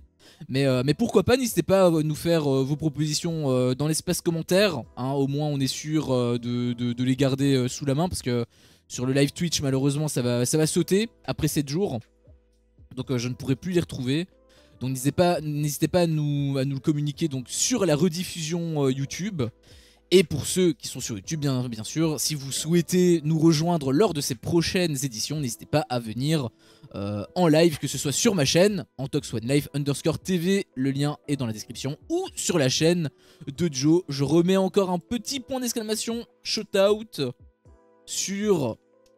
Mais pourquoi pas, n'hésitez pas à nous faire vos propositions dans l'espace commentaire. Hein, au moins, on est sûr de les garder sous la main. Parce que sur le live Twitch, malheureusement, ça va sauter après 7 jours. Donc je ne pourrai plus les retrouver. Donc n'hésitez pas à nous le communiquer donc, sur la rediffusion YouTube. Et pour ceux qui sont sur YouTube, bien sûr, si vous souhaitez nous rejoindre lors de ces prochaines éditions, n'hésitez pas à venir en live, que ce soit sur ma chaîne, AntoxOneLife_TV, le lien est dans la description, ou sur la chaîne de Joe. Je remets encore un petit point d'exclamation, shout-out, sur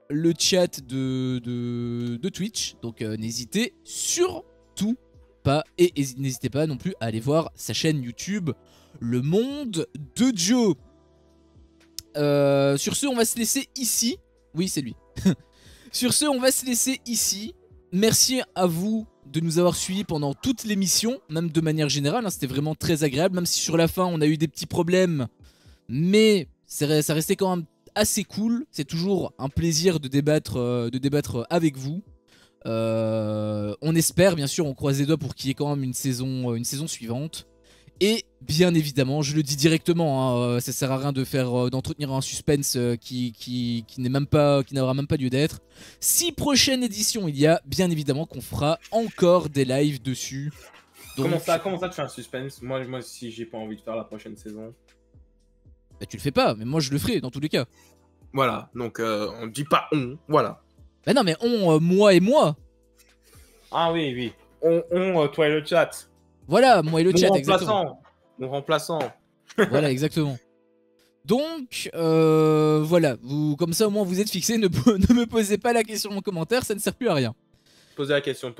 le chat de Twitch. Donc n'hésitez surtout pas, et n'hésitez pas non plus à aller voir sa chaîne YouTube, Le Monde de Joe. Sur ce, on va se laisser ici. Oui, c'est lui. Sur ce, on va se laisser ici. Merci à vous de nous avoir suivis pendant toute l'émission, même de manière générale. Hein, c'était vraiment très agréable, même si sur la fin, on a eu des petits problèmes. Mais ça restait quand même assez cool. C'est toujours un plaisir de débattre avec vous. On espère, bien sûr, on croise les doigts pour qu'il y ait quand même une saison suivante. Et bien évidemment, je le dis directement, hein, ça sert à rien d'entretenir un suspense qui n'aura même pas lieu d'être. Si prochaine édition il y a, bien évidemment qu'on fera encore des lives dessus. Donc, Comment ça tu fais un suspense? Moi, si j'ai pas envie de faire la prochaine saison. Bah, tu le fais pas, mais moi je le ferai dans tous les cas. Voilà, donc on dit pas on, voilà. Bah non, mais moi et moi. Ah oui. Toi et le chat. Voilà, moi et le chat, exactement. Mon remplaçant. Voilà, exactement. Donc, voilà, comme ça au moins vous êtes fixés, ne me posez pas la question en commentaire, ça ne sert plus à rien. Posez la question.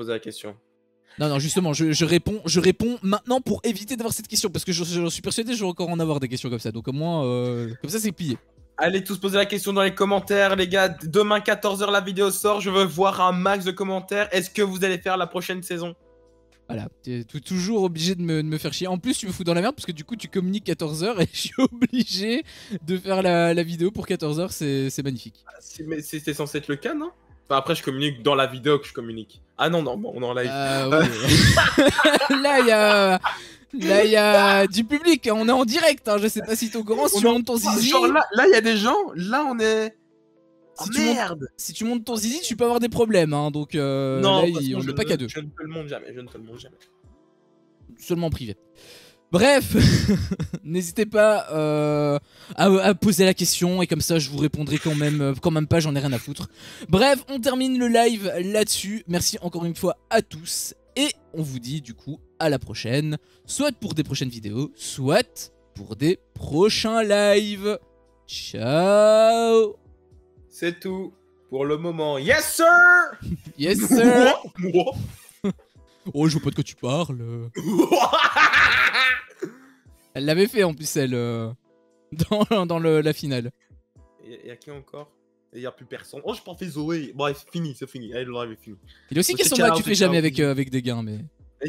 Non, justement, je réponds maintenant pour éviter d'avoir cette question, parce que j'en suis persuadé que je vais encore en avoir des questions comme ça, donc au moins, comme ça c'est plié. Allez tous poser la question dans les commentaires, les gars. Demain 14 h la vidéo sort, je veux voir un max de commentaires. Est-ce que vous allez faire la prochaine saison? Voilà, t'es toujours obligé de me faire chier. En plus, tu me fous dans la merde parce que du coup, tu communiques 14h et je suis obligé de faire la vidéo pour 14h. C'est magnifique. Mais c'était censé être le cas, non? Enfin, après, je communique dans la vidéo que je communique. Ah non, non, bon, on est en live. Oui. Là, il y a du public. On est en direct. Hein. Je sais pas si t'es au courant. Si tu montes ton zizi. Genre là, il y a des gens. Là, on est. Si, Oh, tu merde. si tu montes ton zizi, tu peux avoir des problèmes. Hein. Donc non, là, on ne pas qu'à deux. Je ne te le montre jamais. Je ne te le montre jamais. Seulement en privé. Bref, n'hésitez pas à poser la question et comme ça je vous répondrai quand même pas, j'en ai rien à foutre. Bref, on termine le live là-dessus. Merci encore une fois à tous et on vous dit du coup à la prochaine, soit pour des prochaines vidéos, soit pour des prochains lives. Ciao. C'est tout pour le moment. Yes sir. Yes sir. Oh, je vois pas de quoi tu parles. Elle l'avait fait en plus, elle, dans la finale. Et y'a qui encore? Et y'a plus personne. Oh, je pense que Zoé. Bon, c'est fini, c'est fini. Allez, le live est fini. Il y a aussi Cassandra que tu fais jamais avec des gains, mais.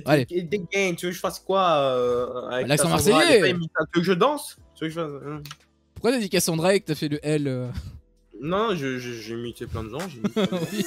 Allez. Et des gains, tu veux que je fasse quoi avec l'accent Cassandra? marseillais. Tu veux que je danse? Tu veux que je fasse... Pourquoi t'as dit Cassandra et que t'as fait le L Non, j'ai imité plein de gens. Oui.